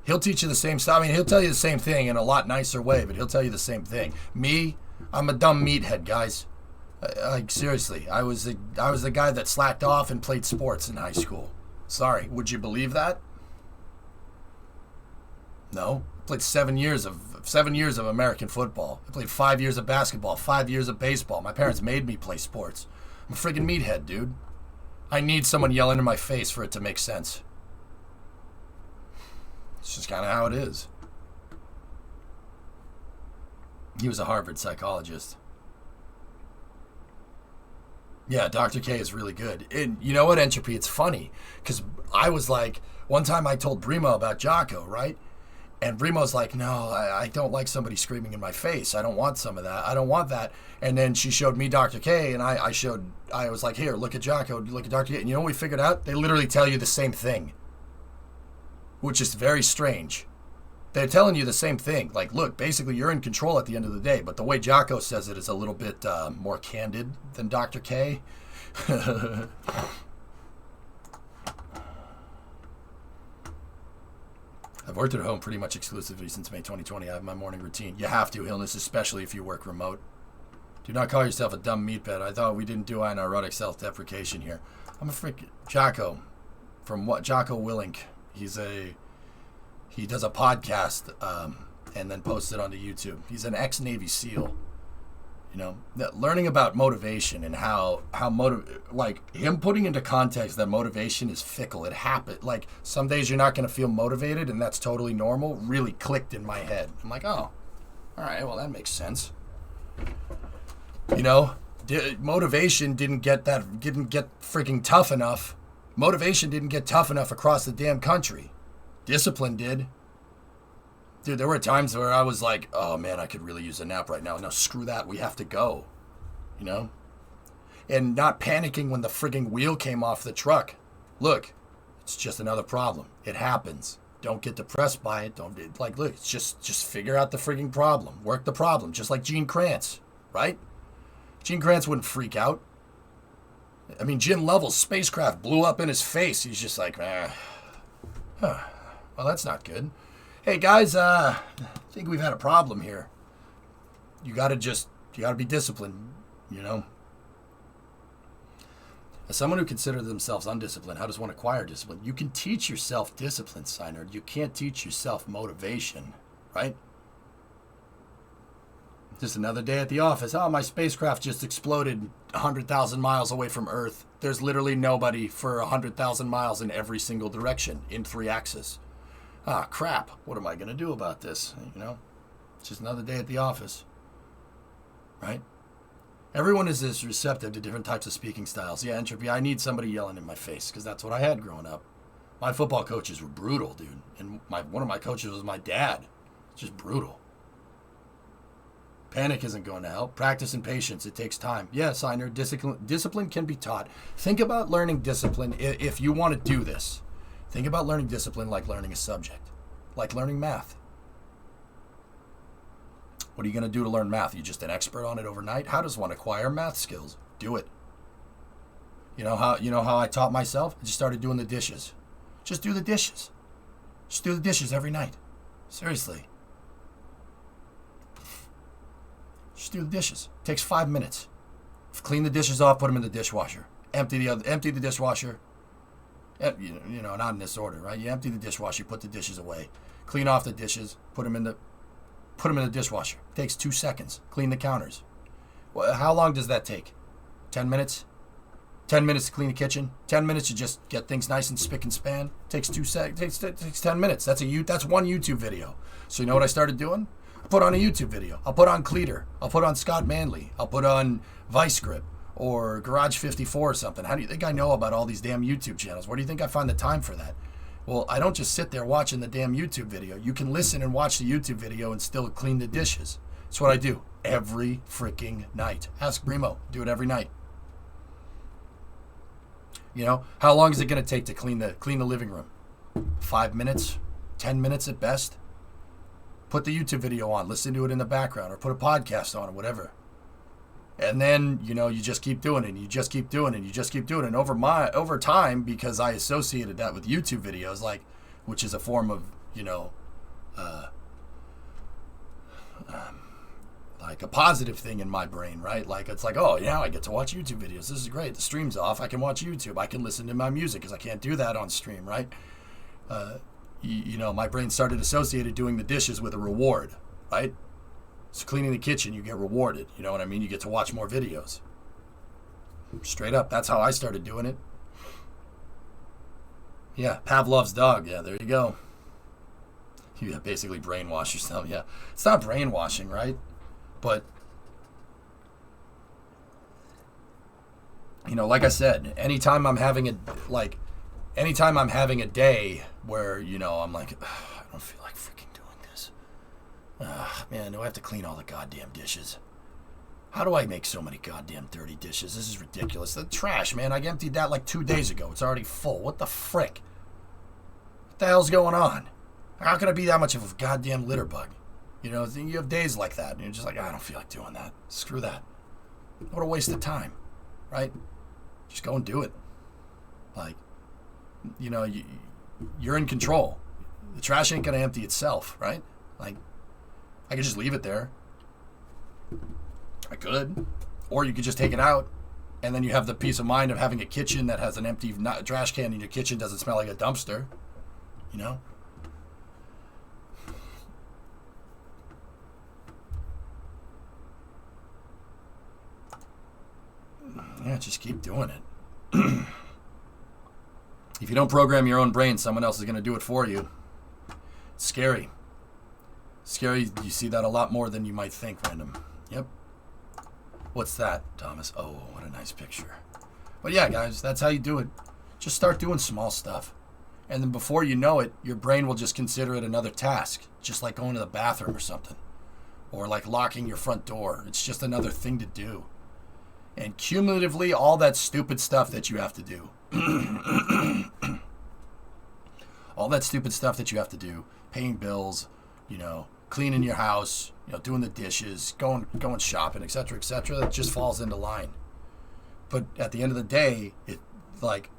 He'll teach you the same stuff. I mean, he'll tell you the same thing in a lot nicer way, but he'll tell you the same thing. Me, I'm a dumb meathead, guys. Like, seriously, I was the guy that slacked off and played sports in high school. Sorry, would you believe that? No. I played 7 years of American football. I played 5 years of basketball, 5 years of baseball. My parents made me play sports. I'm a friggin' meathead, dude. I need someone yelling in my face for it to make sense. It's just kind of how it is. He was a Harvard psychologist. Yeah, Dr. K is really good. And you know what, Entropy? It's funny, because I was like, one time I told Brimo about Jocko, right? And Brimo's like, no, I don't like somebody screaming in my face. I don't want some of that. I don't want that. And then she showed me Dr. K, and I was like, here, look at Jocko, look at Dr. K. And you know what we figured out? They literally tell you the same thing, which is very strange. They're telling you the same thing. Like, look, basically you're in control at the end of the day, but the way Jocko says it is a little bit more candid than Dr. K. I've worked at home pretty much exclusively since May 2020. I have my morning routine. You have to, Illness, especially if you work remote. Do not call yourself a dumb meatbed. I thought we didn't do anaerotic self-deprecation here. I'm a freaking Jocko from what Jocko Willink. He does a podcast and then posts it onto YouTube. He's an ex-Navy SEAL. You know, learning about motivation and how like him putting into context that motivation is fickle. It happens. Like, some days you're not going to feel motivated, and that's totally normal. Really clicked in my head. I'm like, oh, all right, well, that makes sense. You know, motivation didn't get freaking tough enough. Motivation didn't get tough enough across the damn country. Discipline did. Dude, there were times where I was like, oh man, I could really use a nap right now. No, screw that. We have to go. You know? And not panicking when the frigging wheel came off the truck. Look, it's just another problem. It happens. Don't get depressed by it. Look, it's just figure out the frigging problem. Work the problem. Just like Gene Kranz, right? Gene Kranz wouldn't freak out. I mean, Jim Lovell's spacecraft blew up in his face. He's just like, well, that's not good. Hey guys, I think we've had a problem here. You gotta be disciplined, you know? As someone who considers themselves undisciplined, how does one acquire discipline? You can teach yourself discipline, Seinerd. You can't teach yourself motivation, right? Just another day at the office. Oh, my spacecraft just exploded 100,000 miles away from Earth. There's literally nobody for 100,000 miles in every single direction in 3 axis. Ah, crap. What am I going to do about this? You know, it's just another day at the office, right? Everyone is as receptive to different types of speaking styles. Yeah, Entropy, I need somebody yelling in my face because that's what I had growing up. My football coaches were brutal, dude. And one of my coaches was my dad. Just brutal. Panic isn't going to help. Practice and patience. It takes time. Yes, I know. Discipline can be taught. Think about learning discipline if you want to do this. Think about learning discipline like learning a subject, like learning math. What are you going to do to learn math? You just an expert on it overnight? How does one acquire math skills? Do it. You know how I taught myself? I just started doing the dishes. Just do the dishes. Just do the dishes every night. Seriously. Just do the dishes. It takes 5 minutes. Clean the dishes off, put them in the dishwasher. Empty the dishwasher. You know, not in this order, right? You empty the dishwasher, you put the dishes away. Clean off the dishes, put them in the dishwasher. It takes 2 seconds. Clean the counters. Well, how long does that take? 10 minutes? 10 minutes to clean the kitchen? 10 minutes to just get things nice and spick and span? Takes 2 seconds. Takes 10 minutes. That's one YouTube video. So you know what I started doing? I put on a YouTube video. I'll put on Cleater. I'll put on Scott Manley. I'll put on Vice Grip. or Garage 54 or something. How do you think I know about all these damn YouTube channels? Where do you think I find the time for that? Well, I don't just sit there watching the damn YouTube video. You can listen and watch the YouTube video and still clean the dishes. That's what I do every freaking night. Ask Brimo. Do it every night. You know, how long is it going to take to clean the living room? 5 minutes? 10 minutes at best? Put the YouTube video on. Listen to it in the background, or put a podcast on, or whatever. And then, you know, you just keep doing it, and you just keep doing it, and you just keep doing it. And over time, because I associated that with YouTube videos, like, which is a form of, you know, like a positive thing in my brain, right? Like, it's like, oh, yeah, I get to watch YouTube videos. This is great. The stream's off. I can watch YouTube. I can listen to my music because I can't do that on stream, right? You know, my brain started associated doing the dishes with a reward, right? So cleaning the kitchen, you get rewarded. You know what I mean? You get to watch more videos. Straight up. That's how I started doing it. Yeah, Pavlov's dog. Yeah, there you go. You basically brainwash yourself. Yeah, it's not brainwashing, right? But, you know, like I said, anytime I'm having a day where, you know, I'm like, I don't feel like freaking doing this. Man, do I have to clean all the goddamn dishes? How do I make so many goddamn dirty dishes? This is ridiculous. The trash, man, I emptied that like 2 days ago. It's already full. What the frick? What the hell's going on? How can I be that much of a goddamn litter bug? You know, you have days like that, and you're just like, I don't feel like doing that. Screw that. What a waste of time, right? Just go and do it. Like, you know, you're in control. The trash ain't going to empty itself, right? Like, I could just leave it there. I could. Or you could just take it out, and then you have the peace of mind of having a kitchen that has an empty trash can in your kitchen, doesn't smell like a dumpster, you know? Yeah, just keep doing it. If you don't program your own brain, someone else is going to do it for you. It's scary. Scary, you see that a lot more than you might think, random. Yep. What's that, Thomas? Oh, what a nice picture. But yeah, guys, that's how you do it. Just start doing small stuff. And then before you know it, your brain will just consider it another task. Just like going to the bathroom or something. Or like locking your front door. It's just another thing to do. And cumulatively, all that stupid stuff that you have to do. All that stupid stuff that you have to do. Paying bills, you know, cleaning your house, you know, doing the dishes, going shopping, etc., that just falls into line. But at the end of the day, it, like,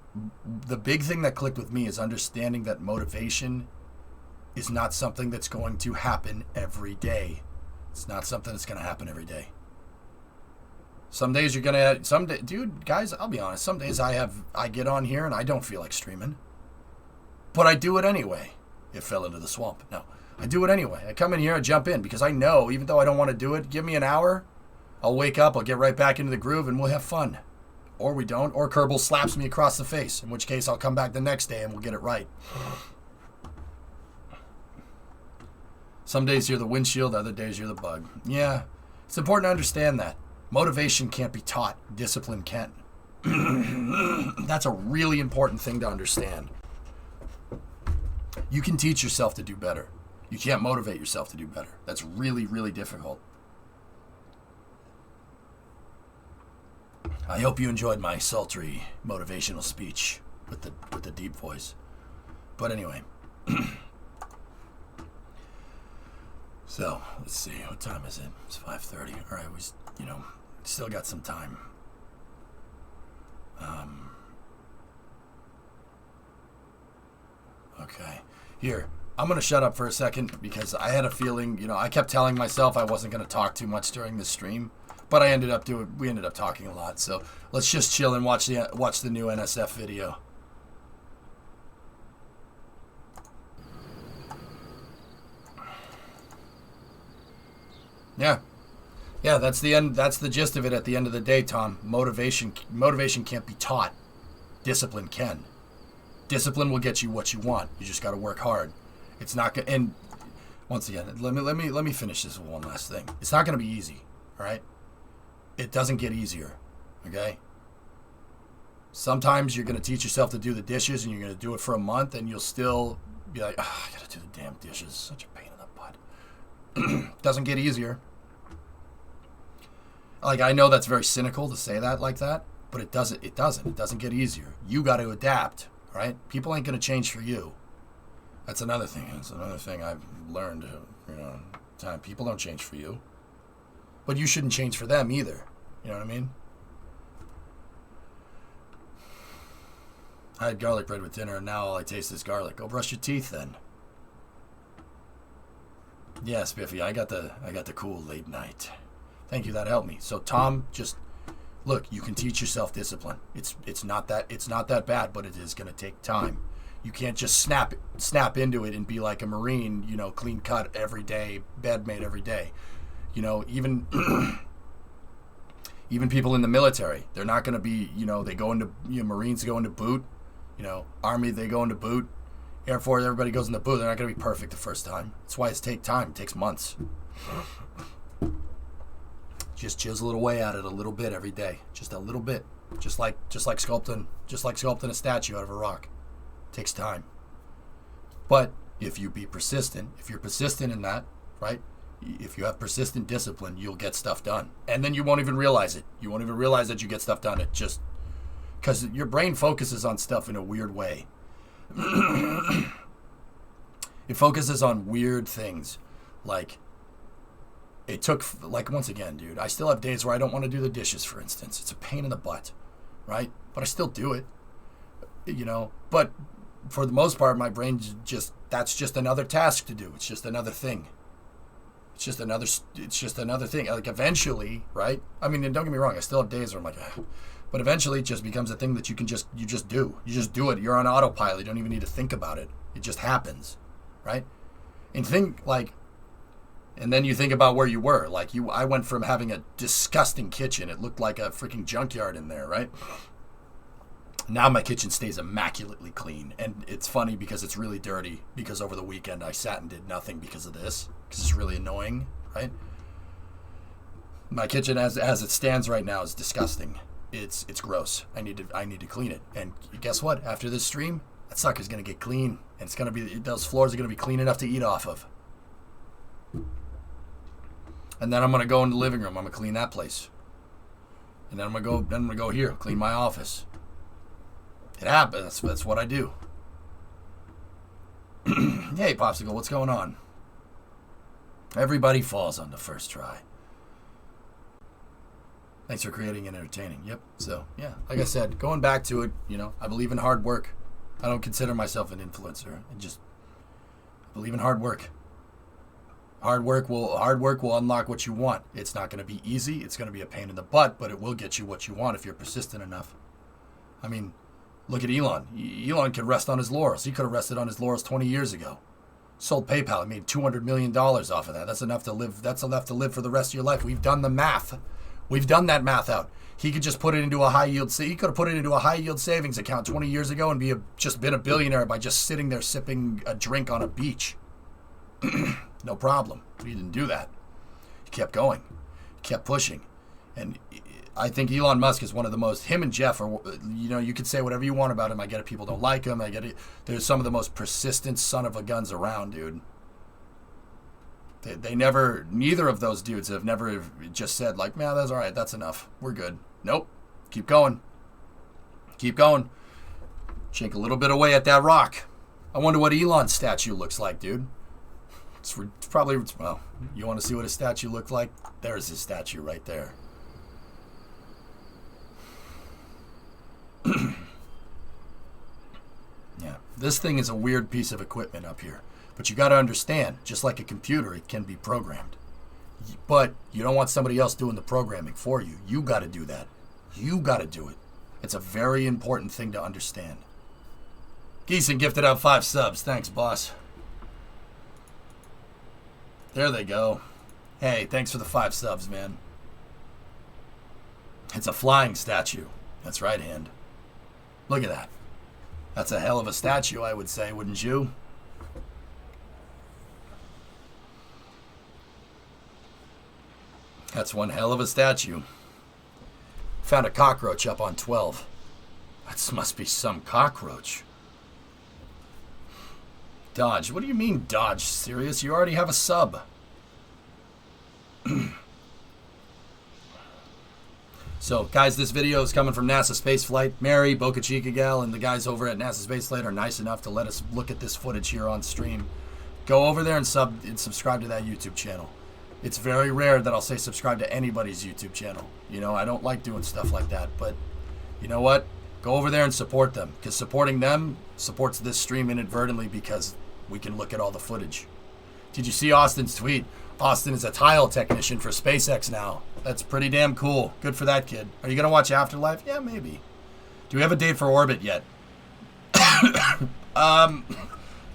the big thing that clicked with me is understanding that motivation is not something that's going to happen every day. It's not something that's going to happen every day. Some days you're going to, dude, guys, I'll be honest, some days I get on here and I don't feel like streaming. But I do it anyway. It fell into the swamp. No, I do it anyway. I come in here and jump in because I know, even though I don't want to do it, give me an hour, I'll wake up, I'll get right back into the groove, and we'll have fun. Or we don't, or Kerbal slaps me across the face, in which case I'll come back the next day and we'll get it right. Some days you're the windshield, other days you're the bug. Yeah, it's important to understand that. Motivation can't be taught. Discipline can. That's a really important thing to understand. You can teach yourself to do better. You can't motivate yourself to do better. That's really, really difficult. I hope you enjoyed my sultry motivational speech with the deep voice. But anyway. So, let's see. What time is it? It's 5:30. All right, we, you know, still got some time. Okay. Here, I'm going to shut up for a second because I had a feeling, you know, I kept telling myself I wasn't going to talk too much during this stream, but we ended up talking a lot. So, let's just chill and watch the new NSF video. Yeah. Yeah, that's the end. That's the gist of it at the end of the day, Tom. Motivation can't be taught. Discipline can. Discipline will get you what you want. You just got to work hard. It's not going. And once again, let me finish this with one last thing. It's not going to be easy. All right. It doesn't get easier. Okay? Sometimes you're going to teach yourself to do the dishes and you're going to do it for a month and you'll still be like, I got to do the damn dishes. Such a pain in the butt. Doesn't get easier. Like, I know that's very cynical to say that like that, but it doesn't. It doesn't get easier. You got to adapt, right? People ain't going to change for you. That's another thing. It's another thing I've learned, time. People don't change for you. But you shouldn't change for them either. You know what I mean? I had garlic bread with dinner, and now all I taste is garlic. Go brush your teeth, then. Yeah, Spiffy, I got the cool late night. Thank you, that helped me. So Tom, just look, you can teach yourself discipline. It's not that bad, but it is going to take time. You can't just snap into it and be like a Marine, clean cut every day, bed made every day. Even even people in the military, they're not going to be, they go into, Marines go into boot, Army, they go into boot, Air Force, everybody goes into boot. They're not going to be perfect the first time. That's why it takes time. It takes months. Just chisel it away at it a little bit every day. Just a little bit. Just like sculpting a statue out of a rock. It takes time. But if you're persistent in that, right? If you have persistent discipline, you'll get stuff done. And then you won't even realize it. You won't even realize that you get stuff done. It just, because your brain focuses on stuff in a weird way. It focuses on weird things. Like, once again, dude, I still have days where I don't want to do the dishes, for instance. It's a pain in the butt, right? But I still do it, But for the most part, my brain that's just another task to do. It's just another thing. It's just another thing. Like, eventually, right? I mean, and don't get me wrong, I still have days where I'm like, but eventually it just becomes a thing that you just do. You just do it. You're on autopilot. You don't even need to think about it. It just happens, right? And then you think about where you were. Like, I went from having a disgusting kitchen. It looked like a freaking junkyard in there, right? Now my kitchen stays immaculately clean. And it's funny because it's really dirty, because over the weekend I sat and did nothing because of this. Because it's really annoying, right? My kitchen as it stands right now is disgusting. It's gross. I need to clean it. And guess what? After this stream, that sucker's gonna get clean, and those floors are gonna be clean enough to eat off of. And then I'm gonna go in the living room. I'm gonna clean that place. And then I'm gonna go here, clean my office. It happens. That's what I do. Hey, Popsicle, what's going on? Everybody falls on the first try. Thanks for creating and entertaining. Yep. So, yeah, like I said, going back to it, I believe in hard work. I don't consider myself an influencer. I believe in hard work. Hard work will unlock what you want. It's not going to be easy. It's going to be a pain in the butt, but it will get you what you want if you're persistent enough. I mean, look at Elon. Elon could rest on his laurels. He could have rested on his laurels 20 years ago. Sold PayPal. He made $200 million off of that. That's enough to live for the rest of your life. We've done the math. We've done that math out. He could just put it into a high yield. He could have put it into a high yield savings account 20 years ago and just been a billionaire by just sitting there sipping a drink on a beach. No problem. He didn't do that. He kept going. He kept pushing. And I think Elon Musk is one of the most, him and Jeff are, you could say whatever you want about him. I get it. People don't like him. I get it. They're some of the most persistent son of a guns around, dude. Neither of those dudes have never just said like, man, that's all right. That's enough. We're good. Nope. Keep going. Keep going. Chink a little bit away at that rock. I wonder what Elon's statue looks like, dude. It's probably, well, you want to see what his statue looked like? There's his statue right there. Yeah. This thing is a weird piece of equipment up here. But you got to understand, just like a computer, it can be programmed. But you don't want somebody else doing the programming for you. You got to do that. You got to do it. It's a very important thing to understand. Geeson gifted out 5 subs. Thanks, boss. There they go. Hey, thanks for the 5 subs, man. It's a flying statue. That's right, hand. Look at that. That's a hell of a statue, I would say, wouldn't you? That's one hell of a statue. Found a cockroach up on 12. That must be some cockroach. Dodge. What do you mean, dodge? Serious? You already have a sub. So, guys, this video is coming from NASA Spaceflight. Mary, Boca Chica Gal, and the guys over at NASA Spaceflight are nice enough to let us look at this footage here on stream. Go over there and subscribe to that YouTube channel. It's very rare that I'll say subscribe to anybody's YouTube channel. You know, I don't like doing stuff like that, but you know what? Go over there and support them, because supporting them supports this stream inadvertently because we can look at all the footage. Did you see Austin's tweet? Austin is a tile technician for SpaceX now. That's pretty damn cool. Good for that kid. Are you going to watch Afterlife? Yeah, maybe. Do we have a date for orbit yet?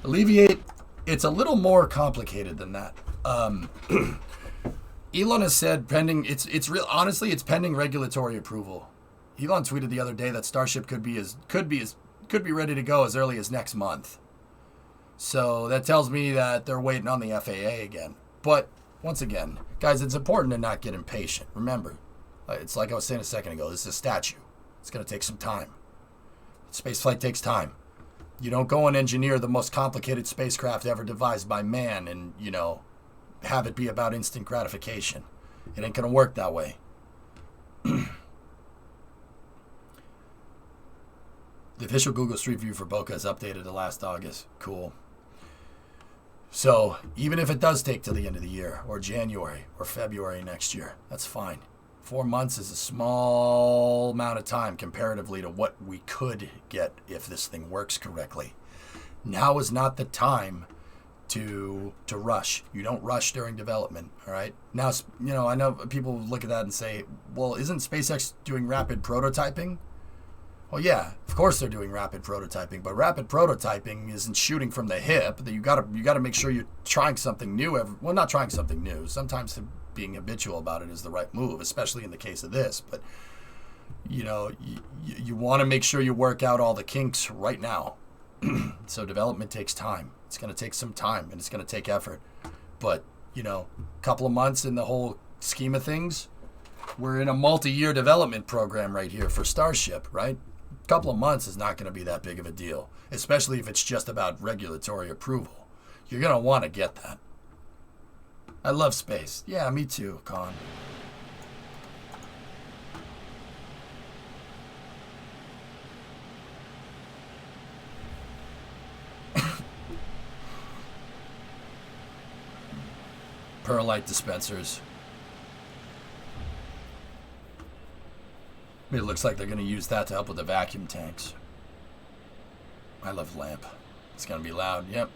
Alleviate. It's a little more complicated than that. Elon has said pending. It's real. Honestly, it's pending regulatory approval. Elon tweeted the other day that Starship could be ready to go as early as next month. So that tells me that they're waiting on the FAA again. But once again, guys, it's important to not get impatient. Remember, it's like I was saying a second ago. This is a statue. It's going to take some time. Spaceflight takes time. You don't go and engineer the most complicated spacecraft ever devised by man and, you know, have it be about instant gratification. It ain't going to work that way. The official Google Street View for Boca is updated to last August. Cool. So even if it does take to the end of the year or January or February next year, that's fine. 4 months is a small amount of time comparatively to what we could get if this thing works correctly. Now is not the time to rush. You don't rush during development, all right? Now, you know, I know people look at that and say, well, isn't SpaceX doing rapid prototyping? Well, yeah, of course they're doing rapid prototyping, but rapid prototyping isn't shooting from the hip. That you gotta make sure you're trying something new. Well, not trying something new. Sometimes being habitual about it is the right move, especially in the case of this. But you know, you want to make sure you work out all the kinks right now. So development takes time. It's going to take some time and it's going to take effort. But you know, a couple of months in the whole scheme of things, we're in a multi-year development program right here for Starship, right? A couple of months is not going to be that big of a deal, especially if it's just about regulatory approval. You're going to want to get that. I love space. Yeah, me too, Con. Perlite dispensers. It looks like they're going to use that to help with the vacuum tanks. I love lamp. It's going to be loud. Yep.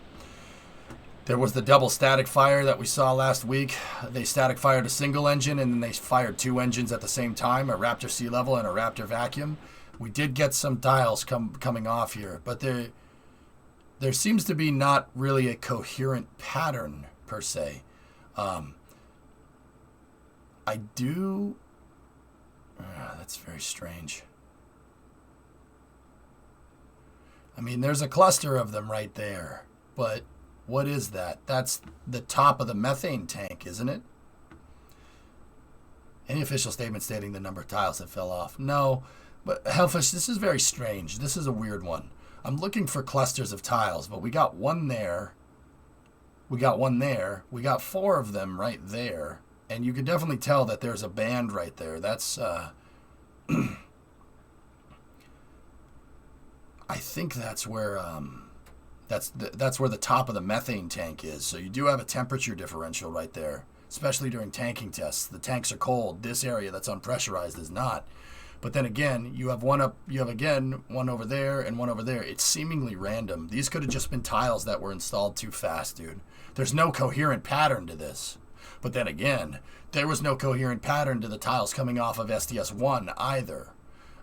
There was the double static fire that we saw last week. They static fired a single engine and then they fired two engines at the same time, a Raptor sea level and a Raptor vacuum. We did get some tiles coming off here, but there seems to be not really a coherent pattern per se. That's very strange. I mean, there's a cluster of them right there, but what is that? That's the top of the methane tank, isn't it? Any official statement stating the number of tiles that fell off? No, but Hellfish, this is very strange. This is a weird one. I'm looking for clusters of tiles, but we got one there. We got one there. We got four of them right there. And you can definitely tell that there's a band right there. That's, I think that's where, that's where the top of the methane tank is. So you do have a temperature differential right there, especially during tanking tests. The tanks are cold. This area that's unpressurized is not. But then again, you have one over there and one over there. It's seemingly random. These could have just been tiles that were installed too fast, dude. There's no coherent pattern to this. But then again, there was no coherent pattern to the tiles coming off of STS-1 either.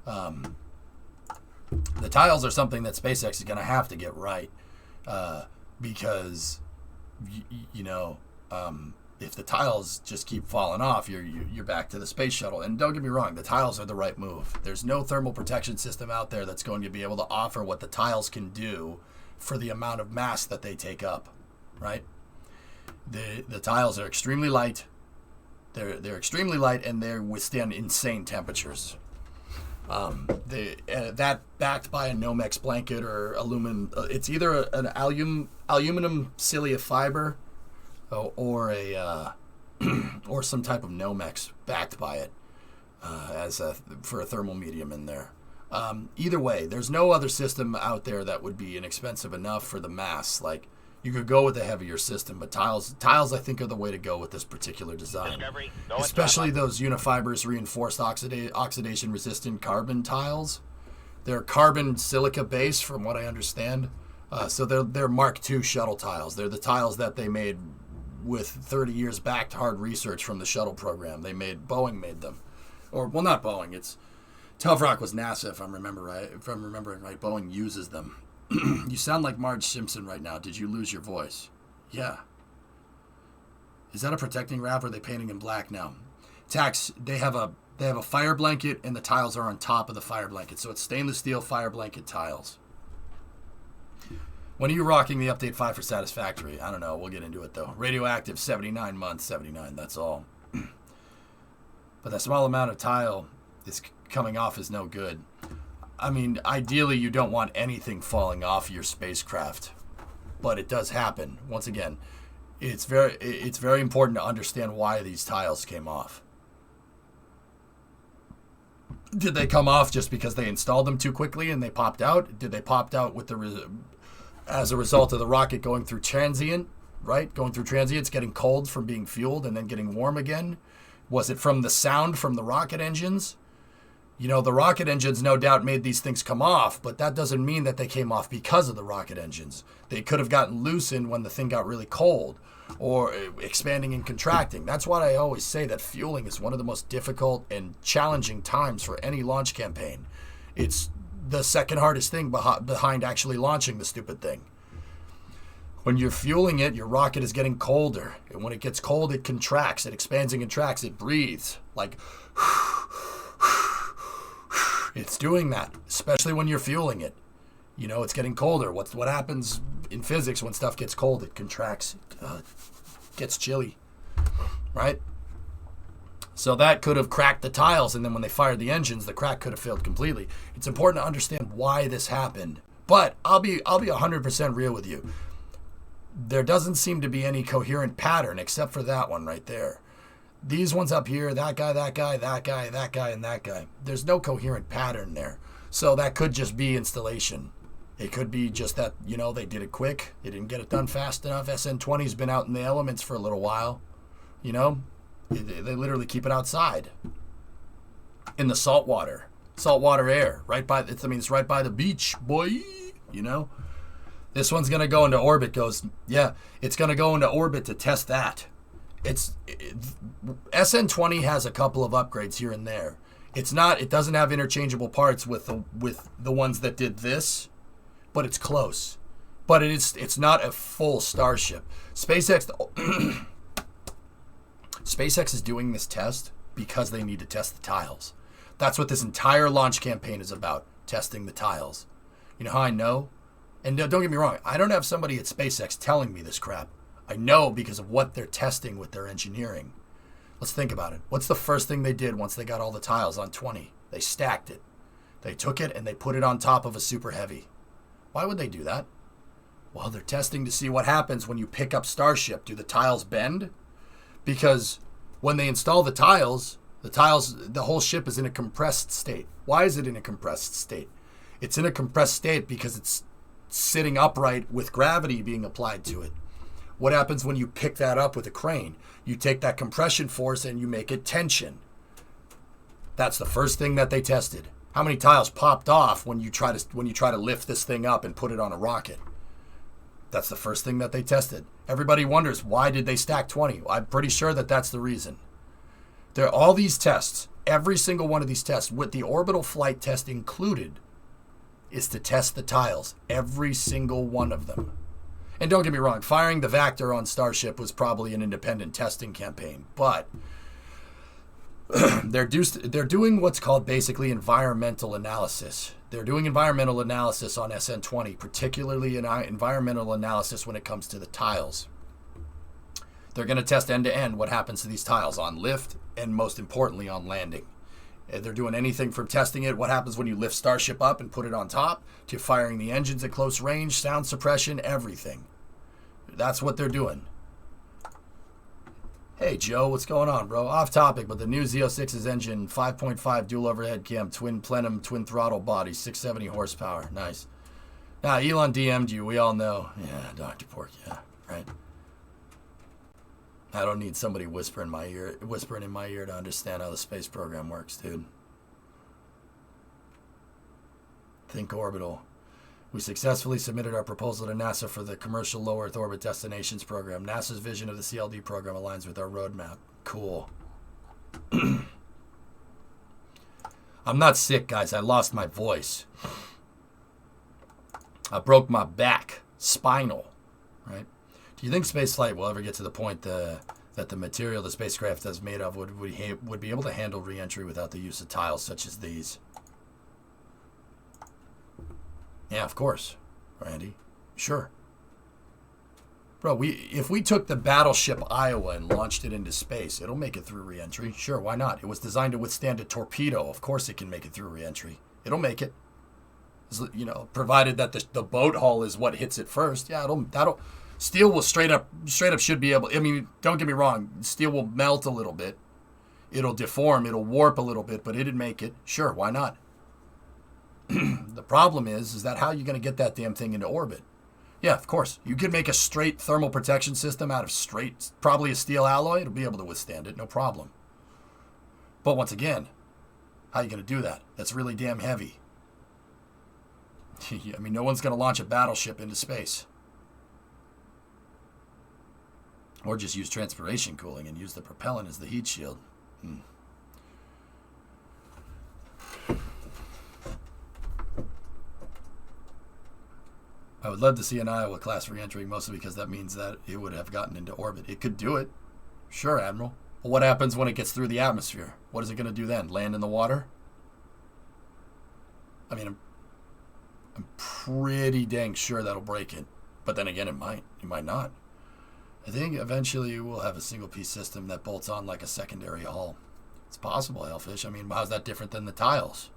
The tiles are something that SpaceX is going to have to get right because, if the tiles just keep falling off, you're back to the space shuttle. And don't get me wrong, the tiles are the right move. There's no thermal protection system out there that's going to be able to offer what the tiles can do for the amount of mass that they take up, right? The tiles are extremely light. They're extremely light and they withstand insane temperatures. That backed by a Nomex blanket or aluminum. It's either an aluminum cilia fiber or a or some type of Nomex backed by it for a thermal medium in there. Either way, there's no other system out there that would be inexpensive enough for the mass. Like, you could go with a heavier system, but tiles I think are the way to go with this particular design. Discovery, Especially those unifibers reinforced oxidation resistant carbon tiles. They're carbon silica base from what I understand. So they're Mark II shuttle tiles. They're the tiles that they made with 30 years backed hard research from the shuttle program. Boeing made them. Or, well, not Boeing. It's Tufrock was NASA, if I'm remembering right. Boeing uses them. You sound like Marge Simpson right now. Did you lose your voice? Yeah. Is that a protecting wrap, or are they painting in black now? Tax, they have a fire blanket, and the tiles are on top of the fire blanket. So it's stainless steel fire blanket tiles. When are you rocking the update 5 for Satisfactory? I don't know. We'll get into it, though. Radioactive, 79 months, 79. That's all. But that small amount of tile is coming off is no good. I mean, ideally, you don't want anything falling off your spacecraft, but it does happen. Once again, it's very important to understand why these tiles came off. Did they come off just because they installed them too quickly and they popped out? Did they popped out as a result of the rocket going through transient, right? Going through transients, getting cold from being fueled and then getting warm again? Was it from the sound from the rocket engines? You know, the rocket engines no doubt made these things come off, but that doesn't mean that they came off because of the rocket engines. They could have gotten loosened when the thing got really cold, or expanding and contracting. That's why I always say that fueling is one of the most difficult and challenging times for any launch campaign. It's the second hardest thing behind actually launching the stupid thing. When you're fueling it, your rocket is getting colder. And when it gets cold, it contracts. It expands and contracts. It breathes. Like, it's doing that, especially when you're fueling it. You know, it's getting colder. What happens in physics when stuff gets cold? It contracts. It gets chilly, right? So that could have cracked the tiles, and then when they fired the engines, the crack could have failed completely. It's important to understand why this happened. But I'll be 100% real with you. There doesn't seem to be any coherent pattern except for that one right there. These ones up here, that guy, that guy, that guy, that guy, and that guy. There's no coherent pattern there. So that could just be installation. It could be just that, you know, they did it quick. They didn't get it done fast enough. SN20's been out in the elements for a little while. You know, they literally keep it outside in the saltwater air, it's right by the beach, boy, you know. This one's going to go into orbit, it's going to go into orbit to test that. SN20 has a couple of upgrades here and there. It doesn't have interchangeable parts with the ones that did this, but it's close. But it's not a full Starship. SpaceX is doing this test because they need to test the tiles. That's what this entire launch campaign is about, testing the tiles. You know how I know? And don't get me wrong, I don't have somebody at SpaceX telling me this crap. I know because of what they're testing with their engineering. Let's think about it. What's the first thing they did once they got all the tiles on 20? They stacked it. They took it and they put it on top of a Super Heavy. Why would they do that? Well, they're testing to see what happens when you pick up Starship. Do the tiles bend? Because when they install the tiles, the whole ship is in a compressed state. Why is it in a compressed state? It's in a compressed state because it's sitting upright with gravity being applied to it. What happens when you pick that up with a crane? You take that compression force and you make it tension. That's the first thing that they tested. How many tiles popped off when you try to lift this thing up and put it on a rocket? That's the first thing that they tested. Everybody wonders, why did they stack 20? I'm pretty sure that that's the reason. There are all these tests, every single one of these tests, with the orbital flight test included, is to test the tiles. Every single one of them. And don't get me wrong, firing the Vector on Starship was probably an independent testing campaign, but they're doing what's called basically environmental analysis. They're doing environmental analysis on SN20, particularly environmental analysis when it comes to the tiles. They're going to test end-to-end what happens to these tiles on lift and most importantly on landing. They're doing anything from testing it, what happens when you lift Starship up and put it on top, to firing the engines at close range, sound suppression, everything. That's what they're doing. Hey, Joe, what's going on, bro? Off topic, but the new Z06's engine, 5.5 dual overhead cam, twin plenum, twin throttle body, 670 horsepower. Nice. Now, Elon DM'd you. We all know. Yeah, Dr. Pork, yeah, right. I don't need somebody whispering in my ear to understand how the space program works, dude. Think orbital. We successfully submitted our proposal to NASA for the Commercial Low Earth Orbit Destinations Program. NASA's vision of the CLD program aligns with our roadmap. Cool. I'm not sick, guys. I lost my voice. I broke my back. Spinal. Right? Do you think spaceflight will ever get to the point that the material the spacecraft is made of would be able to handle re-entry without the use of tiles such as these? Yeah, of course, Randy. Sure. Bro, if we took the battleship Iowa and launched it into space, it'll make it through re-entry. Sure, why not? It was designed to withstand a torpedo. Of course it can make it through re-entry. It'll make it. You know, provided that the boat hull is what hits it first. Yeah, that'll steel will straight up should be able. I mean, don't get me wrong. Steel will melt a little bit. It'll deform. It'll warp a little bit, but it'd make it. Sure, why not? The problem is that how are you going to get that damn thing into orbit? Yeah, of course. You could make a straight thermal protection system out of probably a steel alloy. It'll be able to withstand it, no problem. But once again, how are you going to do that? That's really damn heavy. I mean, no one's going to launch a battleship into space. Or just use transpiration cooling and use the propellant as the heat shield. I would love to see an Iowa class re-entry, mostly because that means that it would have gotten into orbit. It could do it. Sure, Admiral. Well, what happens when it gets through the atmosphere? What is it going to do then? Land in the water? I mean, I'm pretty dang sure that'll break it. But then again, it might. It might not. I think eventually we'll have a single-piece system that bolts on like a secondary hull. It's possible, Hellfish. I mean, how's that different than the tiles?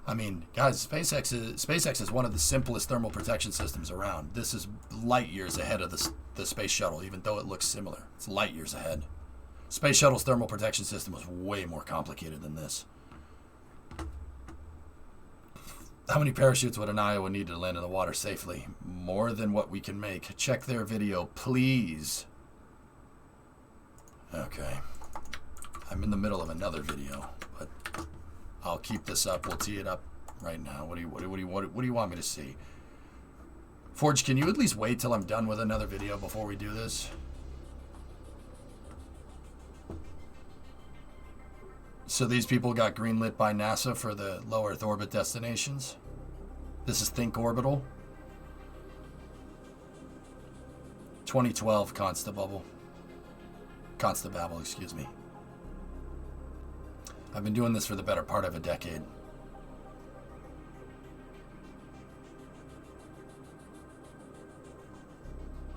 I mean, guys, SpaceX is one of the simplest thermal protection systems around. This is light years ahead of the Space Shuttle, even though it looks similar. It's light years ahead. Space Shuttle's thermal protection system was way more complicated than this. How many parachutes would an Iowa need to land in the water safely? More than what we can make. Check their video, please. Okay. I'm in the middle of another video, but I'll keep this up. We'll tee it up right now. What do you want me to see? Forge, can you at least wait till I'm done with another video before we do this? So these people got greenlit by NASA for the low Earth orbit destinations. This is Think Orbital. 2012 Constababble, excuse me. I've been doing this for the better part of a decade.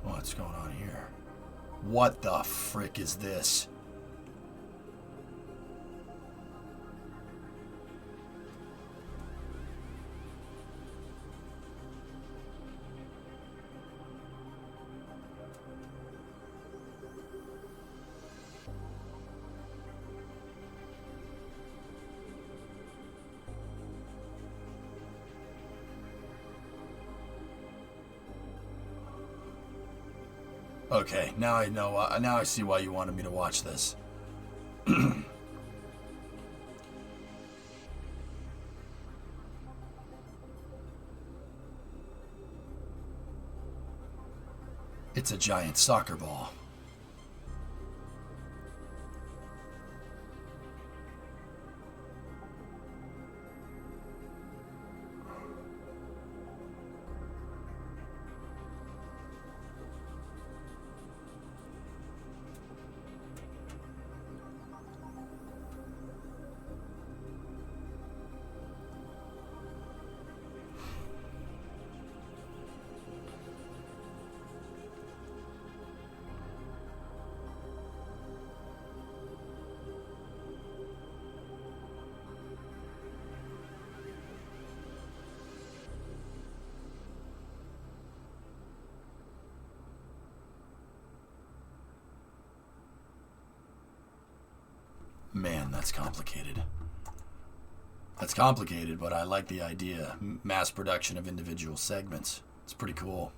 What's going on here? What the frick is this? Okay, now I know. Now I see why you wanted me to watch this. It's a giant soccer ball. that's complicated. That's complicated, but I like the idea. Mass production of individual segments. It's pretty cool.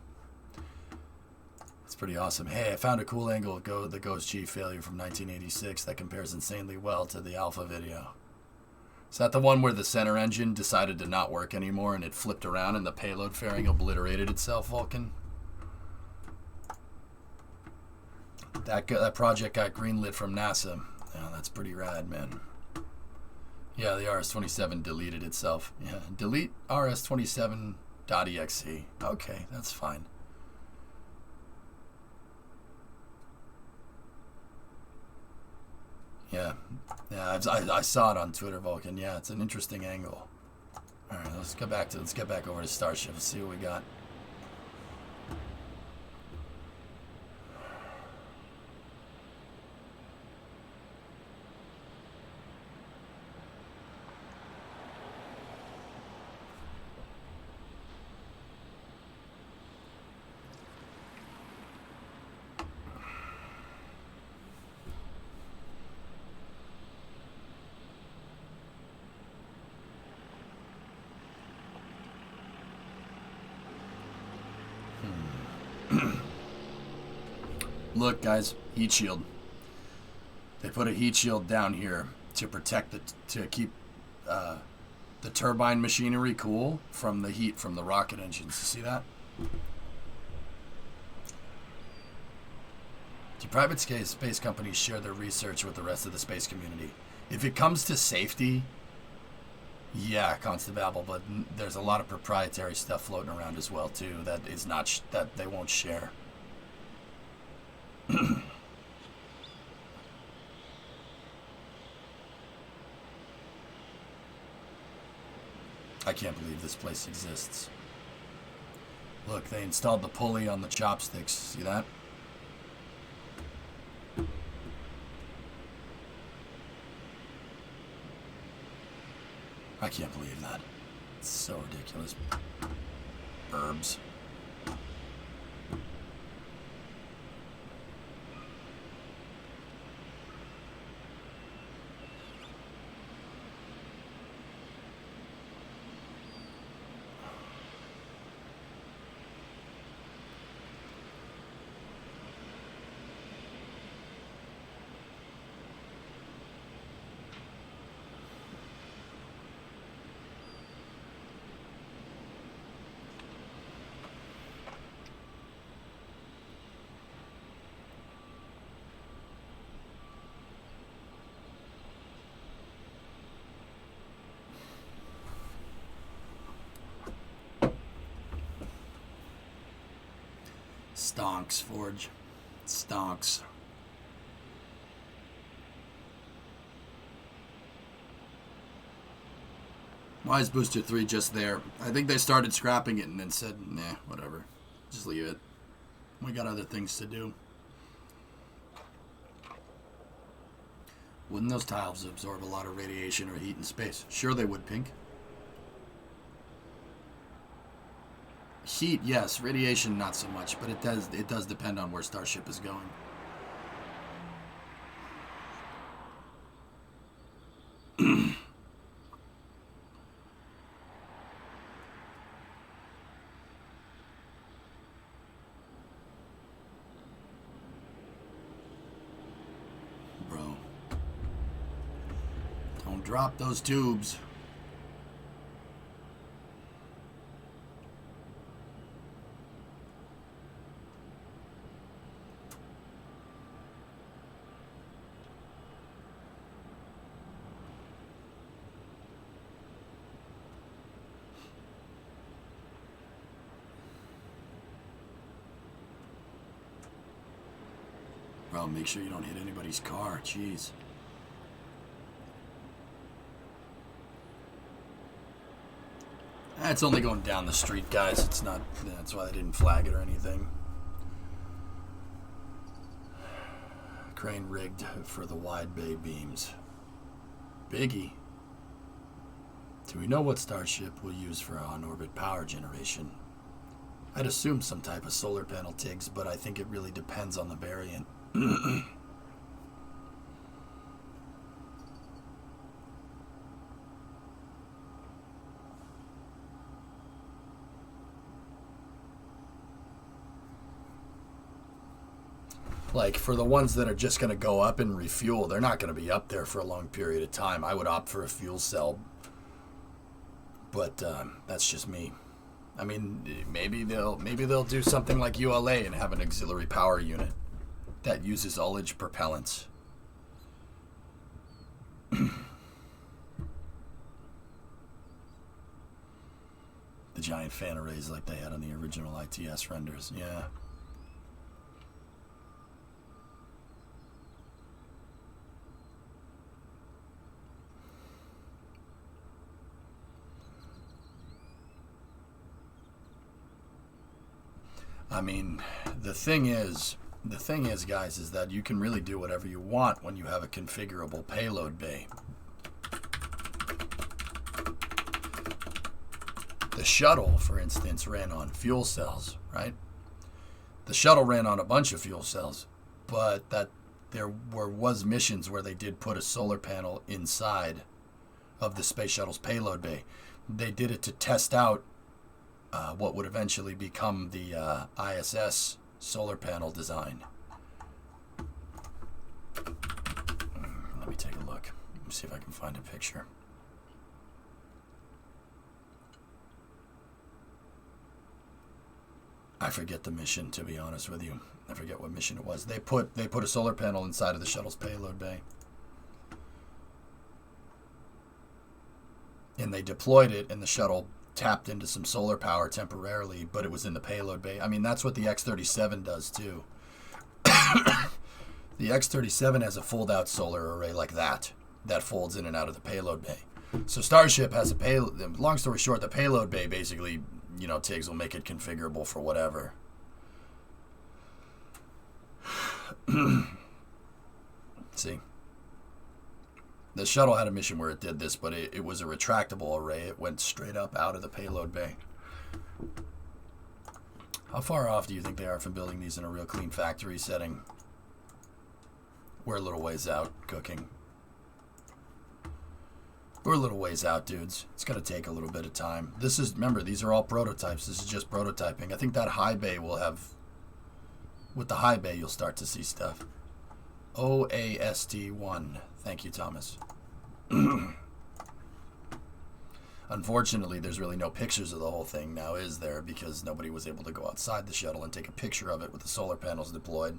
It's pretty awesome. Hey, I found a cool angle of the Ghost G failure from 1986 that compares insanely well to the Alpha video. Is that the one where the center engine decided to not work anymore and it flipped around and the payload fairing obliterated itself, Vulcan? That project got greenlit from NASA. Yeah, that's pretty rad, man. Yeah, the RS-27 deleted itself. Yeah, delete rs27.exe. Okay, that's fine. Yeah, I saw it on Twitter, Vulcan. Yeah, it's an interesting angle. All right, let's get back over to Starship and see what we got. Look, guys, heat shield. They put a heat shield down here to protect to keep the turbine machinery cool from the heat from the rocket engines. You see that? Do private space companies share their research with the rest of the space community? If it comes to safety, yeah, Constable, but there's a lot of proprietary stuff floating around as well too that is not that they won't share. I can't believe this place exists. Look, they installed the pulley on the chopsticks. See that? I can't believe that. It's so ridiculous. Burbs. Stonks, Forge. Stonks. Why is Booster 3 just there? I think they started scrapping it and then said, nah, whatever. Just leave it. We got other things to do. Wouldn't those tiles absorb a lot of radiation or heat in space? Sure they would, Pink. Heat, yes. Radiation, not so much. But it does depend on where Starship is going. Bro. Don't drop those tubes. Bro, make sure you don't hit anybody's car. Jeez. It's only going down the street, guys. It's not... That's why they didn't flag it or anything. Crane rigged for the wide bay beams. Biggie. Do we know what Starship will use for on-orbit power generation? I'd assume some type of solar panel tigs, but I think it really depends on the variant. Like, for the ones that are just going to go up and refuel, they're not going to be up there for a long period of time. I would opt for a fuel cell. But that's just me. I mean, maybe they'll do something like ULA and have an auxiliary power unit that uses ullage propellants. The giant fan arrays like they had on the original ITS renders. Yeah. I mean, the thing is, guys, is that you can really do whatever you want when you have a configurable payload bay. The shuttle, for instance, ran on fuel cells, right? The shuttle ran on a bunch of fuel cells, but that there was missions where they did put a solar panel inside of the space shuttle's payload bay. They did it to test out what would eventually become the ISS solar panel design. Let me take a look. Let me see if I can find a picture. I forget the mission, to be honest with you. I forget what mission it was. They put a solar panel inside of the shuttle's payload bay. And they deployed it, and the shuttle tapped into some solar power temporarily, but it was in the payload bay. I mean, that's what the X-37 does, too. The X-37 has a fold-out solar array like that folds in and out of the payload bay. So Starship has a payload. Long story short, the payload bay basically, you know, Tiggs will make it configurable for whatever. See? The shuttle had a mission where it did this, but it was a retractable array. It went straight up out of the payload bay. How far off do you think they are from building these in a real clean factory setting? We're a little ways out cooking. We're a little ways out, dudes. It's going to take a little bit of time. Remember, these are all prototypes. This is just prototyping. I think that high bay will have, with the high bay, you'll start to see stuff. OAST1. Thank you, Thomas. Unfortunately, there's really no pictures of the whole thing now, is there? Because nobody was able to go outside the shuttle and take a picture of it with the solar panels deployed.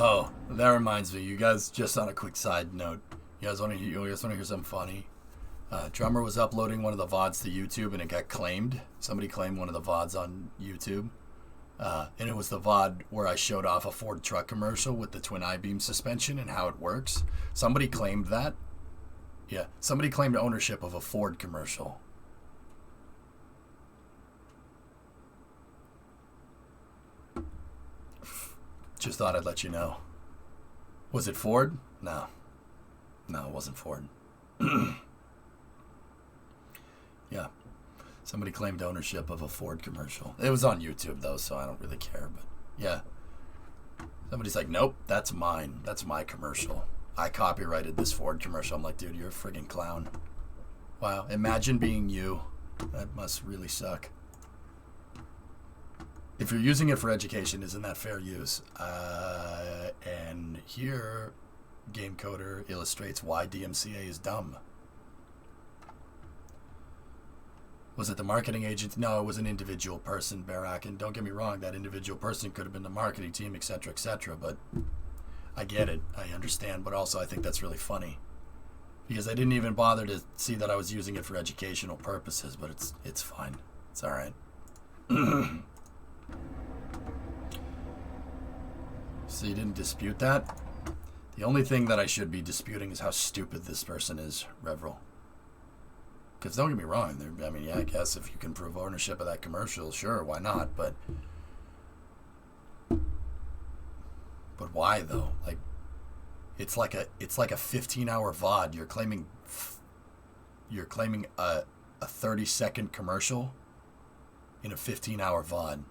Oh, that reminds me. You guys, just on a quick side note, you guys want to hear something funny? Drummer was uploading one of the VODs to YouTube and it got claimed. Somebody claimed one of the VODs on YouTube. And it was the VOD where I showed off a Ford truck commercial with the twin I-beam suspension and how it works. Somebody claimed that. Yeah, somebody claimed ownership of a Ford commercial. Just thought I'd let you know. Was it Ford? No. No, it wasn't Ford. Yeah. Somebody claimed ownership of a Ford commercial. It was on YouTube, though, so I don't really care. But, yeah. Somebody's like, nope, that's mine. That's my commercial. I copyrighted this Ford commercial. I'm like, dude, you're a friggin' clown. Wow. Imagine being you. That must really suck. If you're using it for education, isn't that fair use? And here, Game Coder illustrates why DMCA is dumb. Was it the marketing agent? No, it was an individual person, Barak. And don't get me wrong, that individual person could have been the marketing team, etc., etc. But I get it. I understand. But also, I think that's really funny. Because I didn't even bother to see that I was using it for educational purposes. But it's fine. It's all right. So you didn't dispute that? The only thing that I should be disputing is how stupid this person is, Reveril. Because don't get me wrong, I mean, yeah, I guess if you can prove ownership of that commercial, sure, why not? But why, though? Like, It's like a 15-hour VOD. You're claiming a 30-second commercial in a 15-hour VOD.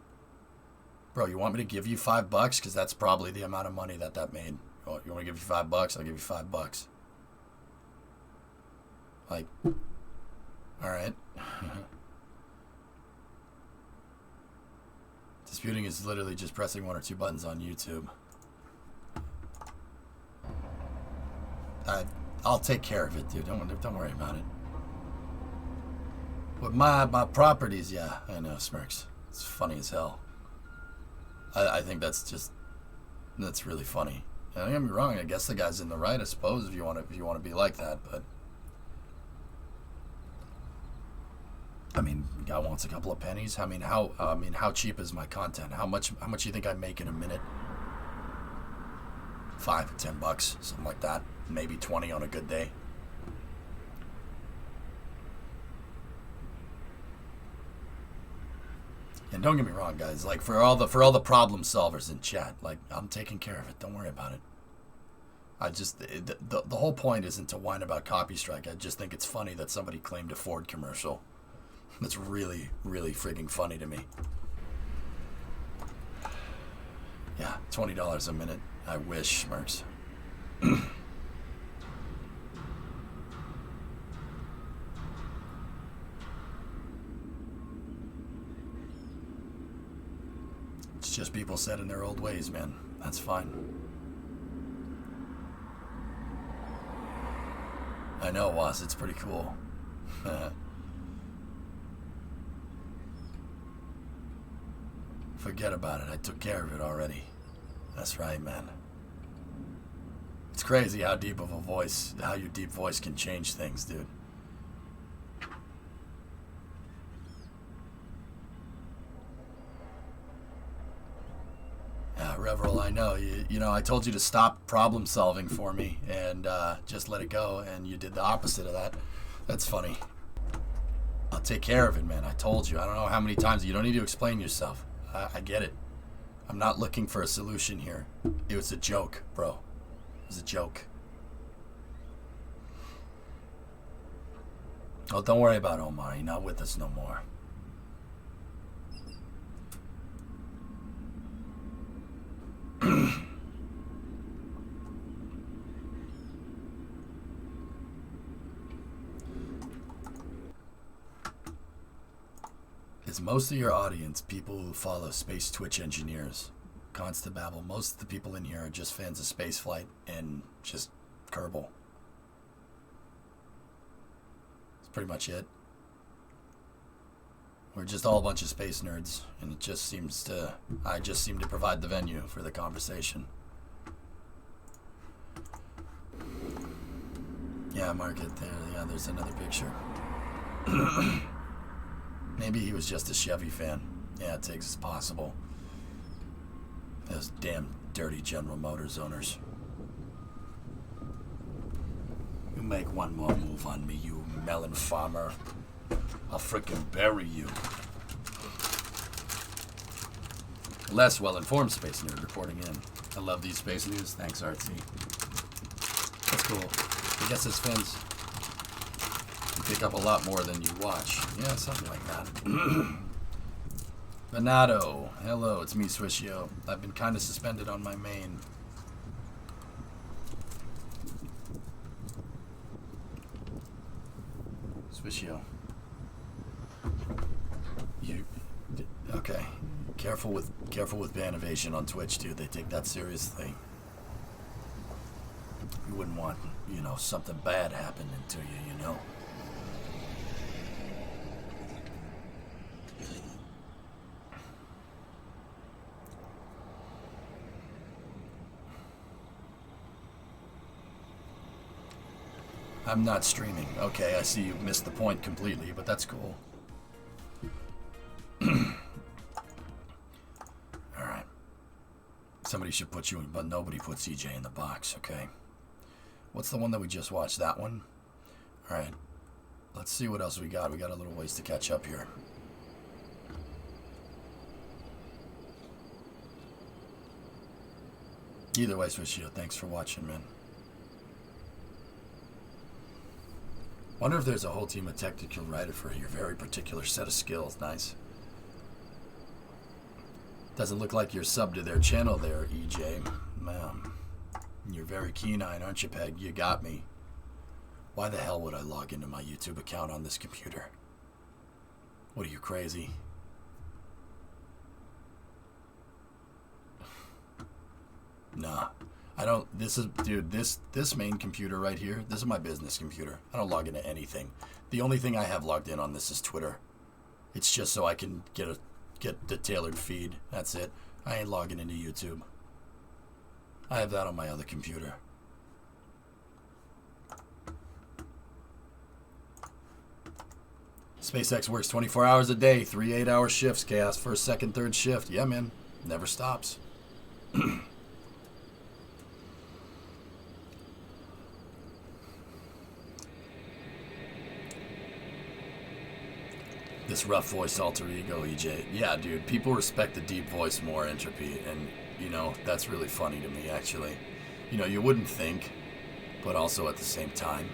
Bro, you want me to give you $5? Because that's probably the amount of money that made. Oh, you want to give you $5? I'll give you $5. Like, all right. Disputing is literally just pressing 1 or 2 buttons on YouTube. I'll take care of it, dude. Don't worry about it. With my properties, yeah, I know, Smirks. It's funny as hell. I think that's really funny. Don't get me wrong. I guess the guy's in the right, I suppose, if you want to be like that. But I mean, guy wants a couple of pennies. I mean, how cheap is my content? How much do you think I make in a minute? $5, $10, something like that. Maybe 20 on a good day. And don't get me wrong, guys. Like for all the problem solvers in chat, like I'm taking care of it. Don't worry about it. The whole point isn't to whine about copy strike. I just think it's funny that somebody claimed a Ford commercial. That's really, really frigging funny to me. Yeah, $20 a minute. I wish, Smirks. It's just people set in their old ways, man. That's fine. I know, Was. It's pretty cool. Forget about it. I took care of it already. That's right, man. It's crazy how deep of a voice, how your deep voice can change things, dude. Yeah, Reveril, I know. You know, I told you to stop problem solving for me and just let it go, and you did the opposite of that. That's funny. I'll take care of it, man. I told you. I don't know how many times. You don't need to explain yourself. I get it. I'm not looking for a solution here. It was a joke, bro. It was a joke. Oh, don't worry about Omar. He's not with us no more. Is most of your audience people who follow space Twitch engineers? Constababble, most of the people in here are just fans of spaceflight and just Kerbal. That's pretty much it. We're just all a bunch of space nerds, and it just seems to, I just seem to provide the venue for the conversation. Yeah, mark it there. Yeah, there's another picture. Maybe he was just a Chevy fan. Yeah, it's possible. Those damn dirty General Motors owners. You make one more move on me, you melon farmer. I'll frickin' bury you. Less well-informed space nerd reporting in. I love these space news. Thanks, RT. That's cool. I guess as fans, you pick up a lot more than you watch. Yeah, something like that. Venado. Hello, it's me, Swishio. I've been kind of suspended on my main. Swishio. Okay. Careful with ban evasion on Twitch, dude. They take that seriously. You wouldn't want, you know, something bad happening to you, you know? I'm not streaming. Okay, I see you missed the point completely, but that's cool. Alright. Somebody should put you in, but nobody puts CJ in the box, okay? What's the one that we just watched? That one? Alright. Let's see what else we got. We got a little ways to catch up here. Either way, Swishio, thanks for watching, man. Wonder if there's a whole team of technical writer for your very particular set of skills. Nice. Doesn't look like you're subbed to their channel there, EJ. You're very keen-eyed, aren't you, Peg? You got me. Why the hell would I log into my YouTube account on this computer? What are you, crazy? Nah. I don't, dude, this main computer right here, this is my business computer. I don't log into anything. The only thing I have logged in on this is Twitter. It's just so I can get the tailored feed. That's it. I ain't logging into YouTube. I have that on my other computer. SpaceX works 24 hours a day, 3 8-hour shifts, Chaos, first, second, third shift. Yeah, man. Never stops. This rough voice alter ego, EJ. Yeah, dude, people respect the deep voice more, Entropy, and, you know, that's really funny to me, actually. You know, you wouldn't think, but also at the same time.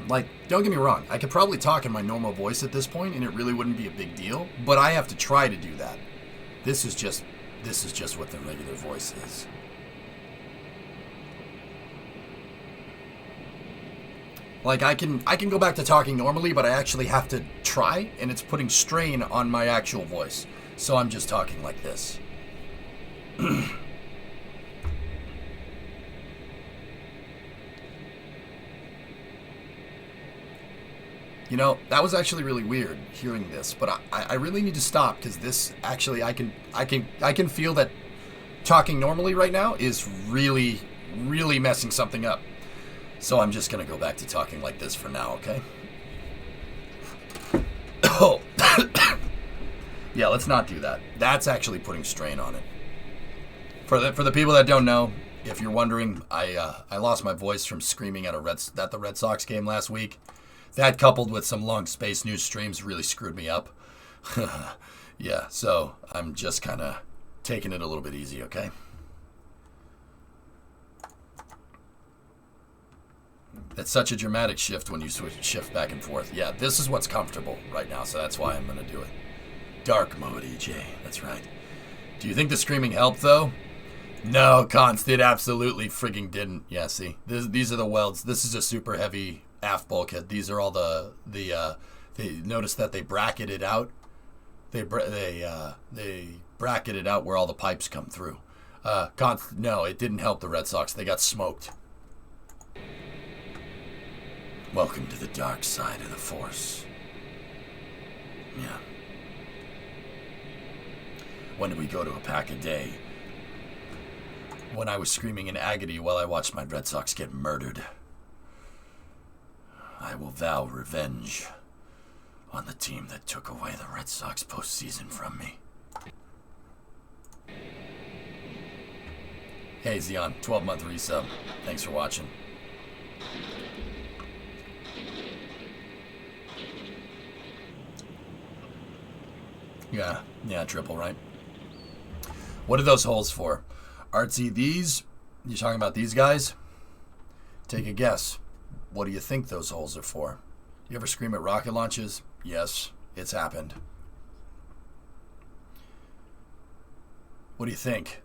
Like, don't get me wrong, I could probably talk in my normal voice at this point, and it really wouldn't be a big deal, but I have to try to do that. This is just what the regular voice is. Like, I can go back to talking normally, but I actually have to try, and it's putting strain on my actual voice. So I'm just talking like this. You know, that was actually really weird hearing this, but I really need to stop, because this actually I can feel that talking normally right now is really, really messing something up. So I'm just going to go back to talking like this for now, okay? Oh. Yeah, let's not do that. That's actually putting strain on it. For the people that don't know, if you're wondering, I lost my voice from screaming at the Red Sox game last week. That, coupled with some long Space News streams, really screwed me up. Yeah, so I'm just kind of taking it a little bit easy, okay? It's such a dramatic shift when you shift back and forth. Yeah, this is what's comfortable right now, so that's why I'm going to do it. Dark mode, EJ. That's right. Do you think the screaming helped, though? No, Const, it absolutely frigging didn't. Yeah, see? These are the welds. This is a super heavy aft bulkhead. These are all they notice that they bracketed out. They bracketed out where all the pipes come through. Const, no, it didn't help the Red Sox. They got smoked. Welcome to the dark side of the Force. Yeah. When did we go to a pack a day? When I was screaming in agony while I watched my Red Sox get murdered. I will vow revenge on the team that took away the Red Sox postseason from me. Hey, Zeon, 12-month resub. Thanks for watching. Yeah, triple, right? What are those holes for? Artsy, these? You talking about these guys? Take a guess. What do you think those holes are for? You ever scream at rocket launches? Yes, it's happened. What do you think?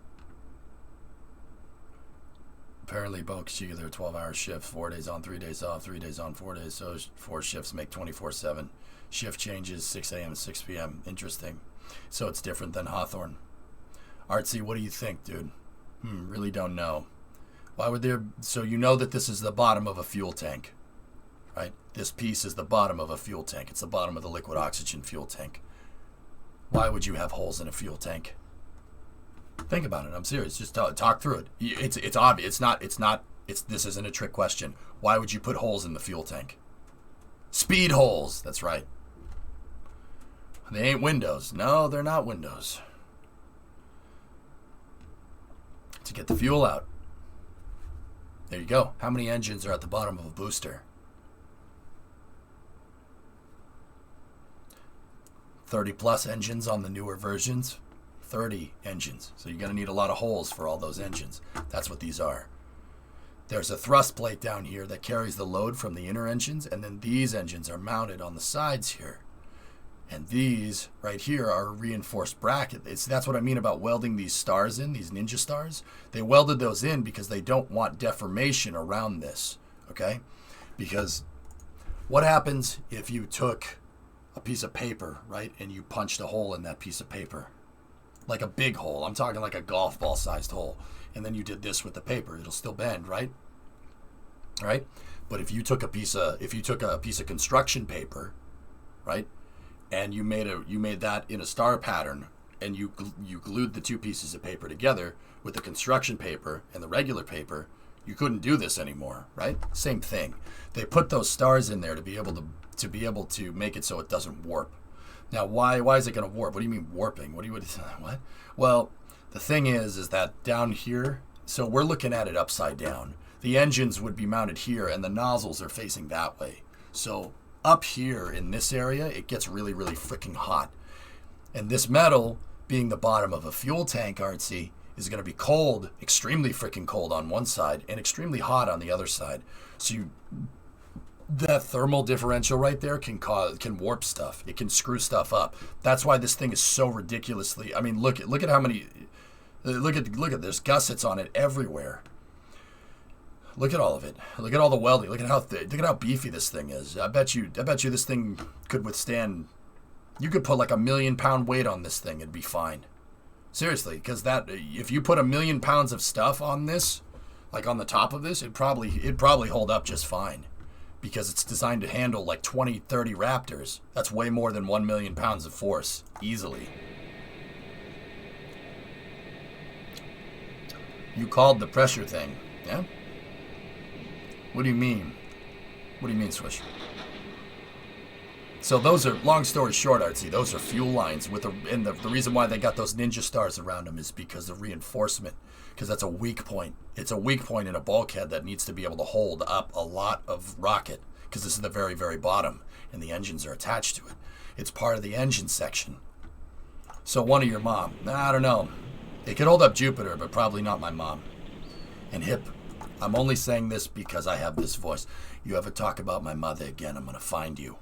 Apparently, both you their 12-hour shifts, 4 days on, 3 days off, 3 days on, 4 days. So 4 shifts make 24/7. Shift changes 6 a.m. to 6 p.m. Interesting. So it's different than Hawthorne. Artsy, what do you think, dude? Really don't know. Why would there... So you know that this is the bottom of a fuel tank, right? This piece is the bottom of a fuel tank. It's the bottom of the liquid oxygen fuel tank. Why would you have holes in a fuel tank? Think about it. I'm serious. Just talk through it. It's obvious. This isn't a trick question. Why would you put holes in the fuel tank? Speed holes. That's right. They ain't windows. No, they're not windows. To get the fuel out. There you go. How many engines are at the bottom of a booster? 30 plus engines on the newer versions. 30 engines. So you're going to need a lot of holes for all those engines. That's what these are. There's a thrust plate down here that carries the load from the inner engines, and then these engines are mounted on the sides here. And these right here are a reinforced bracket. That's what I mean about welding these stars in, these ninja stars. They welded those in because they don't want deformation around this, okay? Because what happens if you took a piece of paper, right, and you punched a hole in that piece of paper? Like a big hole. I'm talking like a golf ball sized hole. And then you did this with the paper. It'll still bend, right? Right? But if you took a piece of construction paper, right, and you made that in a star pattern, and you glued the two pieces of paper together with the construction paper and the regular paper, you couldn't do this anymore, right? Same thing. They put those stars in there to be able to make it so it doesn't warp. Now, why is it going to warp? What do you mean warping? What? Well, the thing is that down here, so we're looking at it upside down. The engines would be mounted here, and the nozzles are facing that way. So up here in this area, it gets really, really freaking hot. And this metal, being the bottom of a fuel tank, Artsy, is going to be cold, extremely freaking cold on one side, and extremely hot on the other side. So that thermal differential right there can warp stuff. It can screw stuff up. That's why this thing is so ridiculously. I mean, look at how many. Look at there's gussets on it everywhere. Look at all of it. Look at all the welding. Look at how beefy this thing is. I bet you this thing could withstand. You could put like 1 million pound weight on this thing, it'd be fine. Seriously, because if you put 1 million pounds of stuff on this, like on the top of this, it'd probably hold up just fine. Because it's designed to handle like 20, 30 Raptors. That's way more than 1 million pounds of force, easily. You called the pressure thing, yeah? What do you mean? What do you mean, Swish? So those are, long story short, Artsy, those are fuel lines and the reason why they got those ninja stars around them is because of reinforcement. Because that's a weak point. It's a weak point in a bulkhead that needs to be able to hold up a lot of rocket. Because this is the very, very bottom. And the engines are attached to it. It's part of the engine section. So one of your mom. I don't know. It could hold up Jupiter, but probably not my mom. And Hip, I'm only saying this because I have this voice. You ever talk about my mother again, I'm going to find you.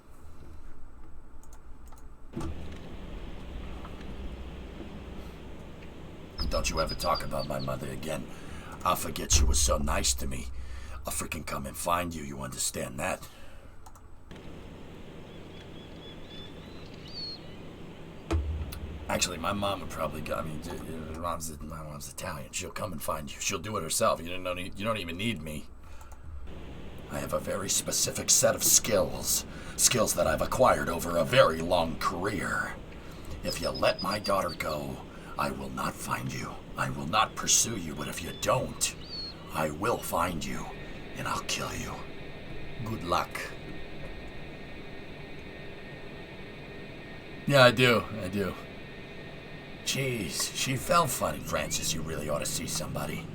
Don't you ever talk about my mother again. I'll forget she was so nice to me. I'll freaking come and find you. You understand that? Actually, my mom would probably go. I mean, my mom's Italian. She'll come and find you. She'll do it herself. You don't even need me. I have a very specific set of skills. Skills that I've acquired over a very long career. If you let my daughter go, I will not find you. I will not pursue you, but if you don't, I will find you, and I'll kill you. Good luck. Yeah, I do. Jeez, she felt funny. Francis, you really ought to see somebody.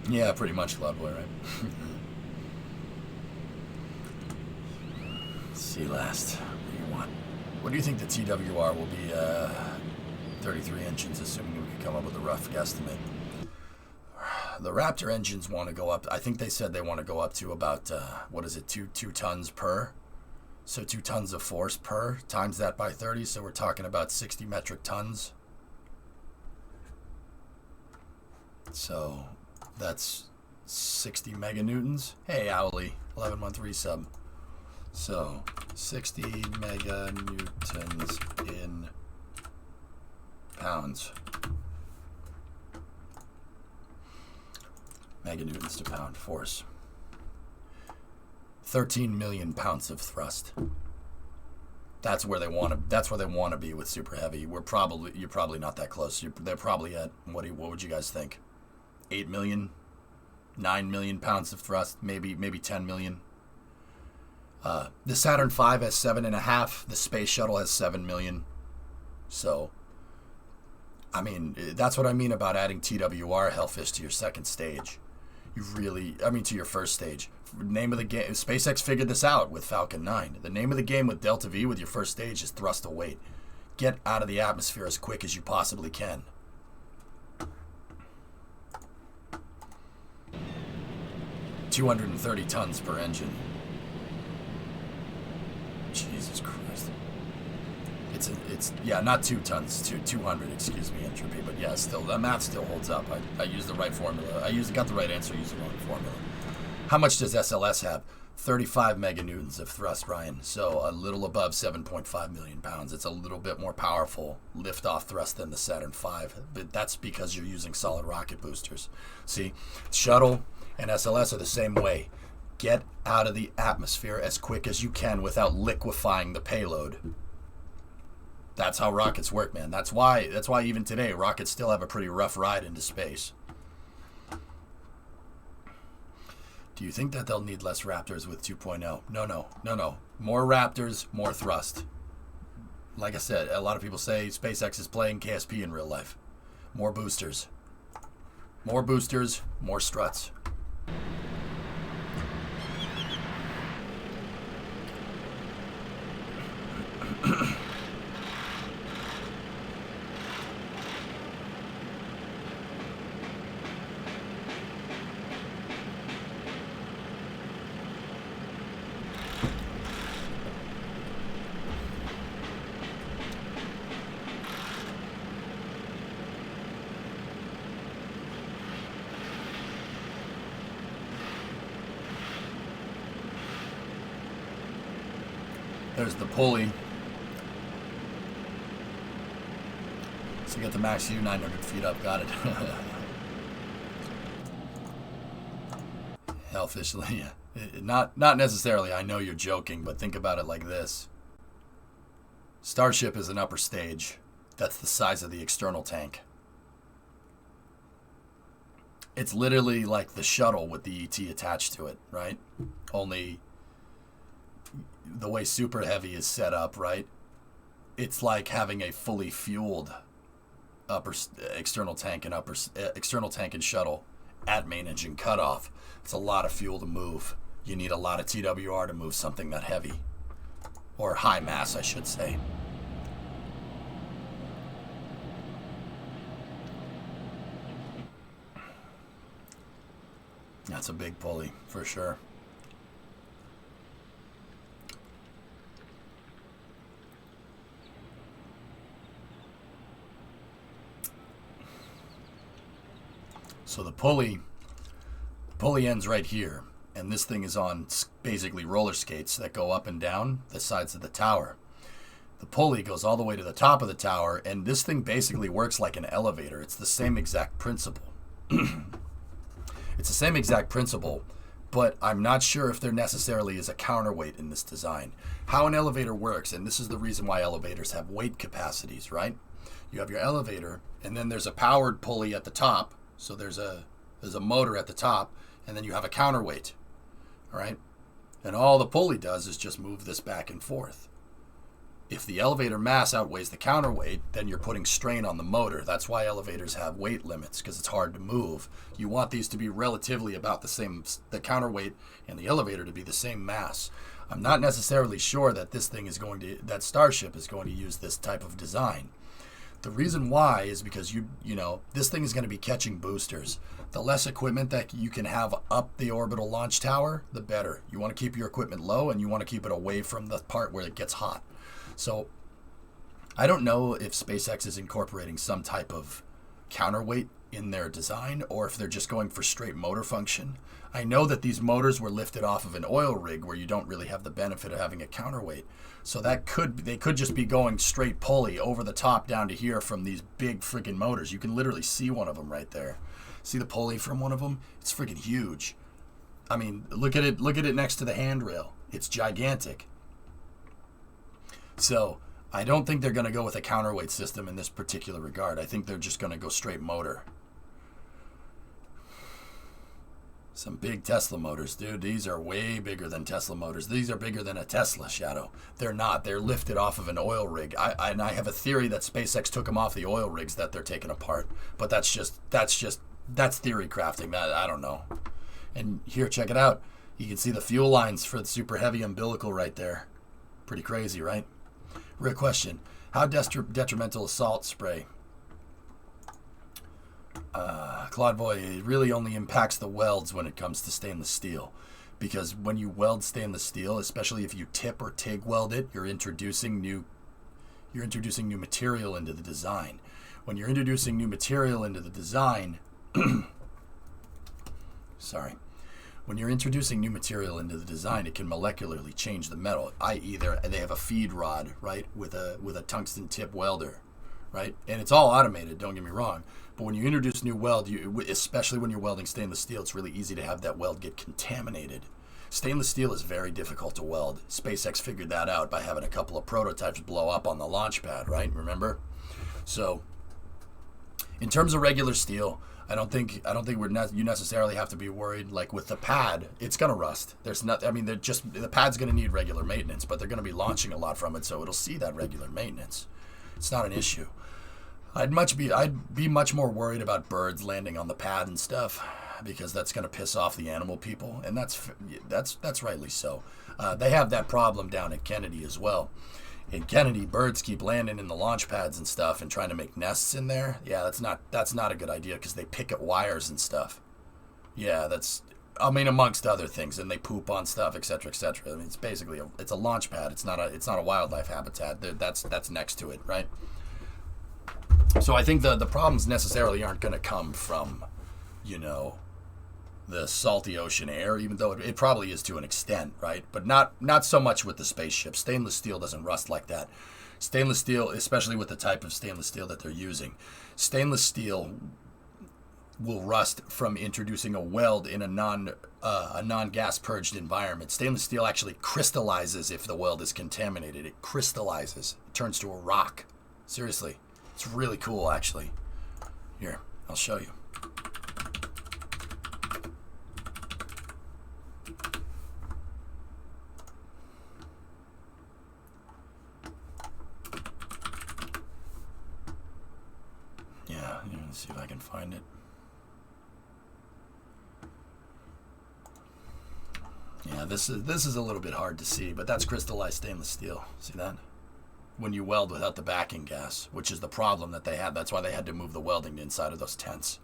Yeah, pretty much, Loveboy, right? See last. What do you want? What do you think the TWR will be? 33 engines, assuming we could come up with a rough guesstimate. The Raptor engines want to go up. I think they said they want to go up to about, 2 tons per? So 2 tons of force per, times that by 30, so we're talking about 60 metric tons. So that's 60 meganewtons. Hey, Owly, 11-month resub. So 60 meganewtons in pounds. Meganewtons to pound force. 13 million pounds of thrust. That's where they want to. That's where they want to be with super heavy. You're probably not that close. They're probably at what would you guys think? 8 million, 9 million pounds of thrust, maybe 10 million. The Saturn V has 7.5. The space shuttle has 7 million. So, I mean, that's what I mean about adding TWR Hellfish to your second stage. To your first stage. Name of the game, SpaceX figured this out with Falcon 9. The name of the game with Delta V with your first stage is thrust to weight. Get out of the atmosphere as quick as you possibly can. $230 tons per engine. Jesus Christ. It's not 2 tons, 200, excuse me, entropy, but yeah, still, that math still holds up. I used the right formula. Got the right answer, used the wrong formula. How much does SLS have? 35 meganewtons of thrust, Ryan. So a little above 7.5 million pounds. It's a little bit more powerful lift-off thrust than the Saturn V, but that's because you're using solid rocket boosters. See, shuttle and SLS are the same way. Get out of the atmosphere as quick as you can without liquefying the payload. That's how rockets work, man. That's why even today rockets still have a pretty rough ride into space. Do you think that they'll need less Raptors with 2.0? No. More Raptors, more thrust. Like I said, a lot of people say SpaceX is playing KSP in real life. More boosters. More boosters, more struts. There's the pulley. So get the max U 900 feet up. Got it. Hellfishly, yeah. Not necessarily. I know you're joking, but think about it like this. Starship is an upper stage. That's the size of the external tank. It's literally like the shuttle with the ET attached to it, right? Only the way Super Heavy is set up, right? It's like having a fully fueled external tank and shuttle at main engine cutoff. It's a lot of fuel to move. You need a lot of TWR to move something that heavy, or high mass, I should say. That's a big pulley for sure. So the pulley ends right here, and this thing is on basically roller skates that go up and down the sides of the tower. The pulley goes all the way to the top of the tower, and this thing basically works like an elevator. It's the same exact principle. It's the same exact principle, but I'm not sure if there necessarily is a counterweight in this design. How an elevator works, and this is the reason why elevators have weight capacities, right? You have your elevator, and then there's a powered pulley at the top. So there's a motor at the top, and then you have a counterweight, all right? And all the pulley does is just move this back and forth. If the elevator mass outweighs the counterweight, then you're putting strain on the motor. That's why elevators have weight limits, because it's hard to move. You want these to be relatively about the same, the counterweight and the elevator to be the same mass. I'm not necessarily sure that that Starship is going to use this type of design. The reason why is because this thing is going to be catching boosters. The less equipment that you can have up the orbital launch tower, the better. You want to keep your equipment low, and you want to keep it away from the part where it gets hot. So I don't know if SpaceX is incorporating some type of counterweight in their design, or if they're just going for straight motor function. I know that these motors were lifted off of an oil rig where you don't really have the benefit of having a counterweight. So they could just be going straight pulley over the top down to here from these big freaking motors. You can literally see one of them right there. See the pulley from one of them? It's freaking huge. I mean, look at it next to the handrail. It's gigantic. So I don't think they're going to go with a counterweight system in this particular regard. I think they're just going to go straight motor. Some big Tesla motors, dude. These are way bigger than Tesla motors. These are bigger than a Tesla, Shadow. They're not. They're lifted off of an oil rig. I have a theory that SpaceX took them off the oil rigs that they're taking apart. But that's theory crafting. I don't know. And here, check it out. You can see the fuel lines for the super heavy umbilical right there. Pretty crazy, right? Real question. How detrimental is salt spray? Claude Voy, it really only impacts the welds when it comes to stainless steel. Because when you weld stainless steel, especially if you tip or TIG weld it, you're introducing new material into the design. When you're introducing new material into the design, when you're introducing new material into the design, it can molecularly change the metal, i.e. they have a feed rod, right, with a tungsten tip welder, right? And it's all automated, don't get me wrong. But when you introduce new weld, especially when you're welding stainless steel, it's really easy to have that weld get contaminated. Stainless steel is very difficult to weld. SpaceX figured that out by having a couple of prototypes blow up on the launch pad, right? Remember? So, in terms of regular steel, I don't think you necessarily have to be worried. Like with the pad, it's gonna rust. The pad's gonna need regular maintenance, but they're gonna be launching a lot from it, so it'll see that regular maintenance. It's not an issue. I'd be much more worried about birds landing on the pad and stuff, because that's gonna piss off the animal people, and that's rightly so. They have that problem down at Kennedy as well. In Kennedy, birds keep landing in the launch pads and stuff and trying to make nests in there. Yeah, that's not a good idea because they pick at wires and stuff. Yeah, amongst other things, and they poop on stuff, etc., etc. I mean, it's basically it's a launch pad. It's not a wildlife habitat. That's next to it, right? So I think the problems necessarily aren't going to come from, the salty ocean air, even though it probably is to an extent, right? But not so much with the spaceship. Stainless steel doesn't rust like that. Stainless steel, especially with the type of stainless steel that they're using, stainless steel will rust from introducing a weld in a non-gas purged environment. Stainless steel actually crystallizes if the weld is contaminated. It crystallizes. It turns to a rock. Seriously. It's really cool, actually. Here, I'll show you. Let's see if I can find it. Yeah, this is a little bit hard to see, but that's crystallized stainless steel. See that? When you weld without the backing gas, which is the problem that they had. That's why they had to move the welding inside of those tents.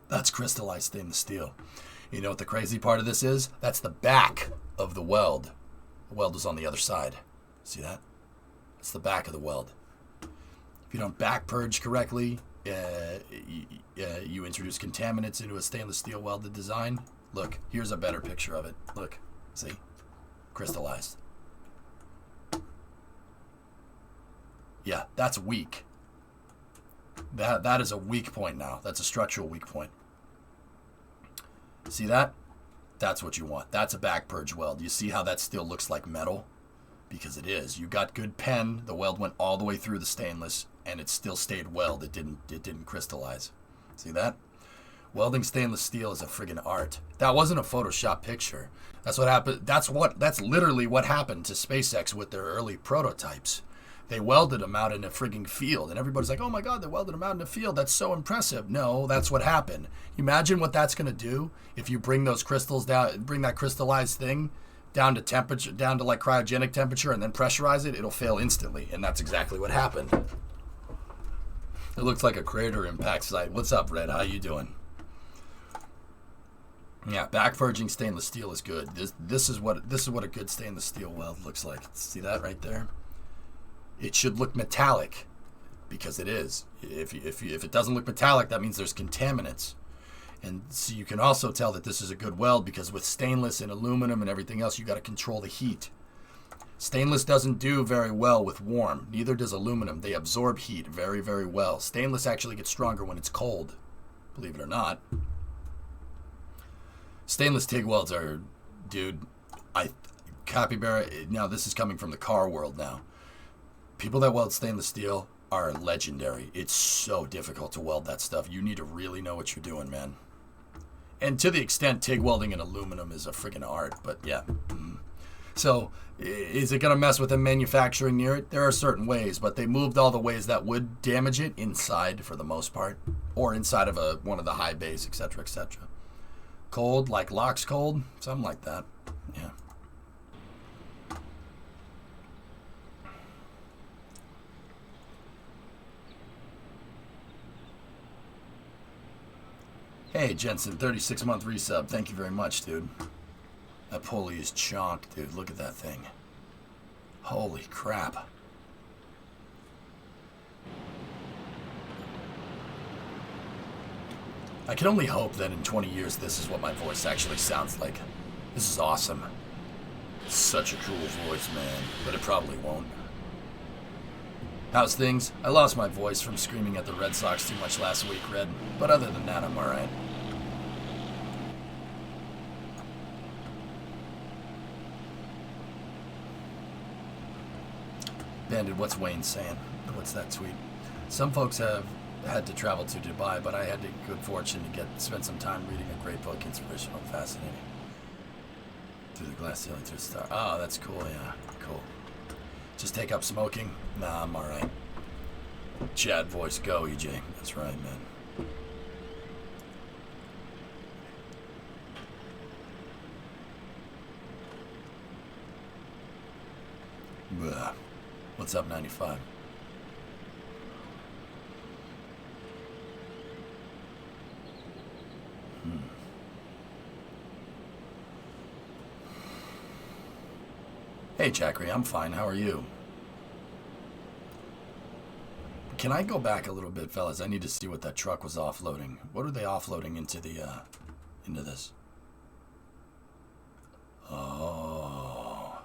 That's crystallized stainless steel. You know what the crazy part of this is? That's the back of the weld. The weld is on the other side. See that? It's the back of the weld. If you don't back purge correctly, you introduce contaminants into a stainless steel welded design. Look, here's a better picture of it. Look, see? Crystallized. Yeah, that's weak. That is a weak point now. That's a structural weak point. See that? That's what you want. That's a back purge weld. You see how that still looks like metal? Because it is. You got good pen. The weld went all the way through the stainless, and it still stayed weld. It didn't crystallize. See that? Welding stainless steel is a friggin' art. That wasn't a Photoshop picture. That's what happened. That's literally what happened to SpaceX with their early prototypes. They welded them out in a friggin' field, and everybody's like, "Oh my God, they welded them out in a field. That's so impressive." No, that's what happened. Imagine what that's gonna do if you bring those crystals down, bring that crystallized thing down to temperature, down to like cryogenic temperature, and then pressurize it. It'll fail instantly, and that's exactly what happened. It looks like a crater impact site. What's up, Red? How you doing? Yeah, back purging stainless steel is good. This is what a good stainless steel weld looks like. See that right there? It should look metallic, because it is. If it doesn't look metallic, that means there's contaminants. And so you can also tell that this is a good weld, because with stainless and aluminum and everything else, you got to control the heat. Stainless doesn't do very well with warm. Neither does aluminum. They absorb heat very, very well. Stainless actually gets stronger when it's cold, believe it or not. Stainless TIG welds are, dude, capybara, now this is coming from the car world now. People that weld stainless steel are legendary. It's so difficult to weld that stuff. You need to really know what you're doing, man. And to the extent TIG welding in aluminum is a freaking art, but yeah. So, is it going to mess with them manufacturing near it? There are certain ways, but they moved all the ways that would damage it inside for the most part, or inside of one of the high bays, etc., etc. Cold, like locks cold? Something like that. Yeah. Hey, Jensen, 36-month resub. Thank you very much, dude. That pulley is chonked, dude. Look at that thing. Holy crap. I can only hope that in 20 years this is what my voice actually sounds like. This is awesome. Such a cool voice, man. But it probably won't. How's things? I lost my voice from screaming at the Red Sox too much last week, Red. But other than that, I'm alright. Bandit, what's Wayne saying? What's that tweet? Some folks have had to travel to Dubai, but I had the good fortune to spend some time reading a great book, inspirational, fascinating. Through the glass ceiling to a star. Oh, that's cool, yeah. Cool. Just take up smoking? Nah, I'm alright. Chad voice, go, EJ. That's right, man. Ugh. What's up, 95? Hey, Jackery, I'm fine. How are you? Can I go back a little bit, fellas? I need to see what that truck was offloading. What are they offloading into the, into this? Oh.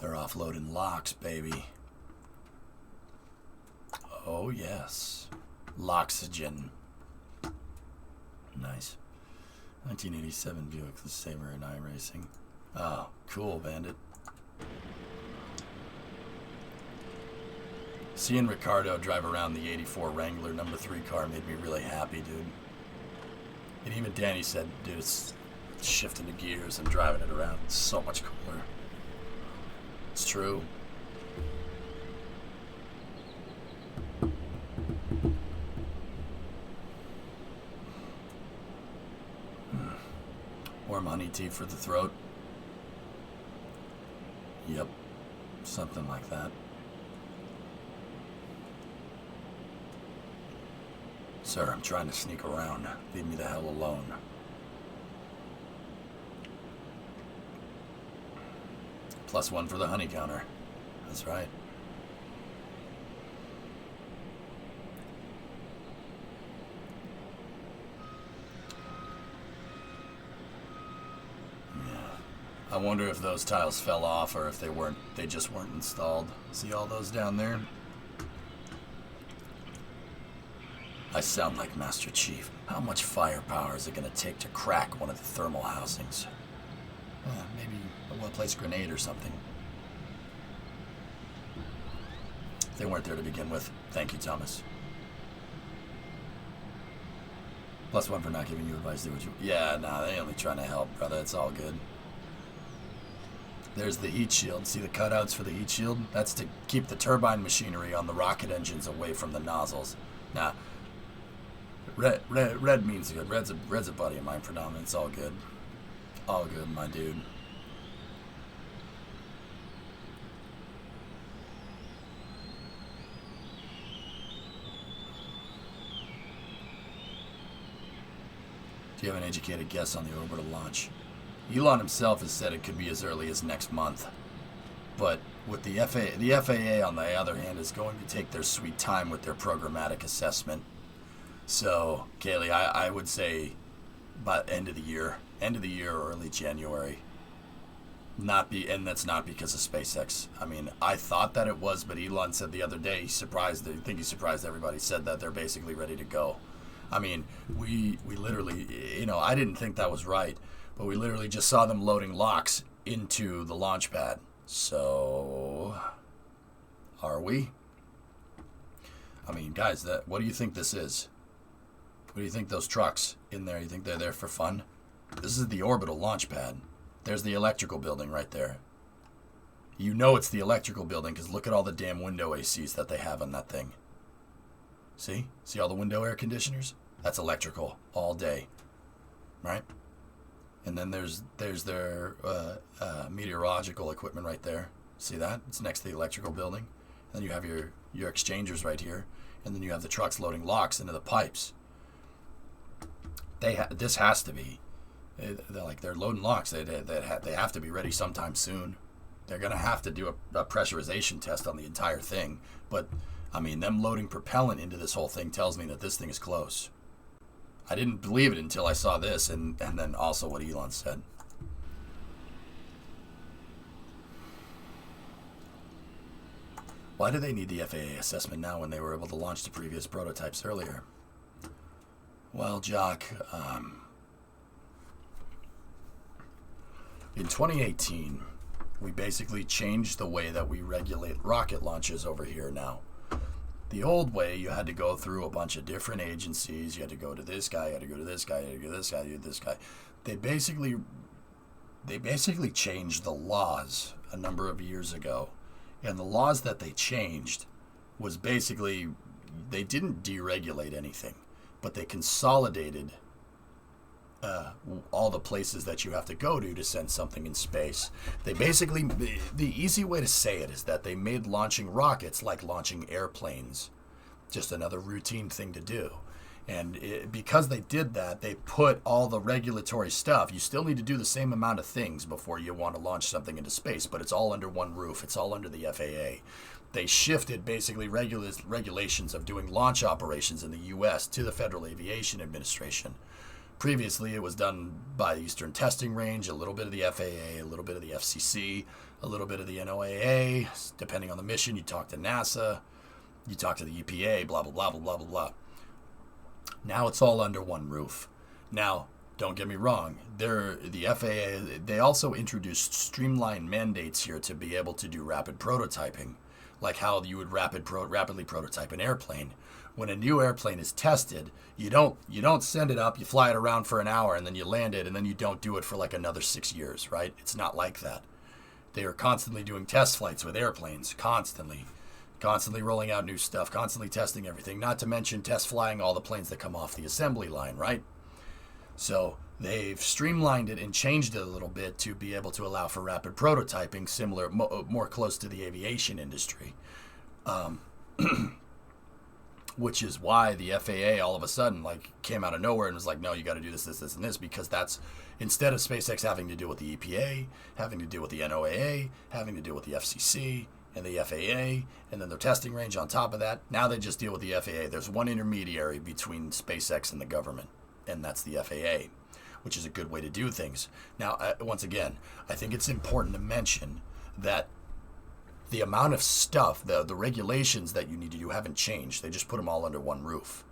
They're offloading locks, baby. Oh, yes. Loxygen. Nice. 1987 Buick LeSabre and iRacing. Oh, cool, Bandit. Seeing Ricardo drive around the 84 Wrangler number 3 car made me really happy, dude. And even Danny said, dude, it's shifting the gears and driving it around. It's so much cooler. It's true. Warm honey tea for the throat. Yep. Something like that. Sir, I'm trying to sneak around. Leave me the hell alone. +1 for the honey counter. That's right. I wonder if those tiles fell off or if they just weren't installed. See all those down there? I sound like Master Chief. How much firepower is it going to take to crack one of the thermal housings? Maybe a well-placed grenade or something. They weren't there to begin with. Thank you, Thomas. +1 for not giving you advice. Do what you... Yeah, nah, they only trying to help, brother. It's all good. There's the heat shield. See the cutouts for the heat shield? That's to keep the turbine machinery on the rocket engines away from the nozzles. Now, red means good. Red's a buddy of mine, predominant. It's all good. All good, my dude. Do you have an educated guess on the orbital launch? Elon himself has said it could be as early as next month. But with the FAA, on the other hand, is going to take their sweet time with their programmatic assessment. So, Kaylee, I would say by end of the year or early January. And that's not because of SpaceX. I mean, I thought that it was, but Elon said the other day, he surprised everybody, said that they're basically ready to go. I mean, we literally, I didn't think that was right, but we literally just saw them loading locks into the launch pad. So, are we? I mean, guys, what do you think this is? What do you think those trucks in there, you think they're there for fun? This is the orbital launch pad. There's the electrical building right there. You know it's the electrical building because look at all the damn window ACs that they have on that thing. See? See all the window air conditioners? That's electrical all day, right? And then there's their meteorological equipment right there. See that? It's next to the electrical building. And then you have your exchangers right here. And then you have the trucks loading locks into the pipes. This has to be, they're loading locks. They have to be ready sometime soon. They're going to have to do a pressurization test on the entire thing. But, I mean, them loading propellant into this whole thing tells me that this thing is close. I didn't believe it until I saw this and then also what Elon said. Why do they need the FAA assessment now when they were able to launch the previous prototypes earlier? Well, Jock, in 2018, we basically changed the way that we regulate rocket launches over here now. The old way, you had to go through a bunch of different agencies. You had to go to this guy, you had to go to this guy, you had to go to this guy, you had to this guy. They basically changed the laws a number of years ago. And the laws that they changed was basically, they didn't deregulate anything, but they consolidated all the places that you have to go to send something in space. They basically, the easy way to say it is that they made launching rockets like launching airplanes, just another routine thing to do. And because they did that, they put all the regulatory stuff. You still need to do the same amount of things before you want to launch something into space, but it's all under one roof. It's all under the FAA. They shifted basically regulations of doing launch operations in the U.S. to the Federal Aviation Administration. Previously, it was done by the Eastern Testing Range, a little bit of the FAA, a little bit of the FCC, a little bit of the NOAA. Depending on the mission, you talk to NASA, you talk to the EPA, blah, blah, blah, blah, blah, blah, blah. Now it's all under one roof. Now, don't get me wrong, the FAA, they also introduced streamlined mandates here to be able to do rapid prototyping, like how you would rapidly prototype an airplane. When a new airplane is tested, you don't send it up, you fly it around for an hour, and then you land it, and then you don't do it for like another 6 years, right? It's not like that. They are constantly doing test flights with airplanes, constantly rolling out new stuff, constantly testing everything, not to mention test flying all the planes that come off the assembly line, right? So they've streamlined it and changed it a little bit to be able to allow for rapid prototyping, similar, more close to the aviation industry. Which is why the FAA all of a sudden came out of nowhere and was like, no, you got to do this, this, this, and this, because that's, instead of SpaceX having to deal with the EPA, having to deal with the NOAA, having to deal with the FCC, and the FAA, and then their testing range on top of that. Now they just deal with the FAA. There's one intermediary between SpaceX and the government, and that's the FAA, which is a good way to do things. Now, once again, I think it's important to mention that the amount of stuff, the regulations that you need to do haven't changed. They just put them all under one roof.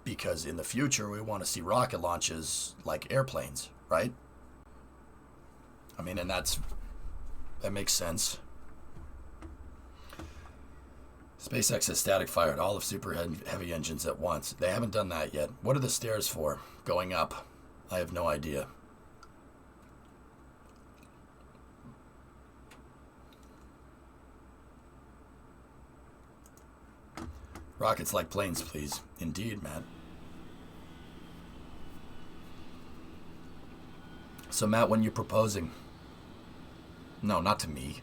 Because in the future, we want to see rocket launches like airplanes, right? I mean, and that makes sense. SpaceX has static fired all of super heavy engines at once. They haven't done that yet. What are the stairs for? Going up? I have no idea. Rockets like planes, please. Indeed, Matt. So, Matt, when you're proposing? No, not to me.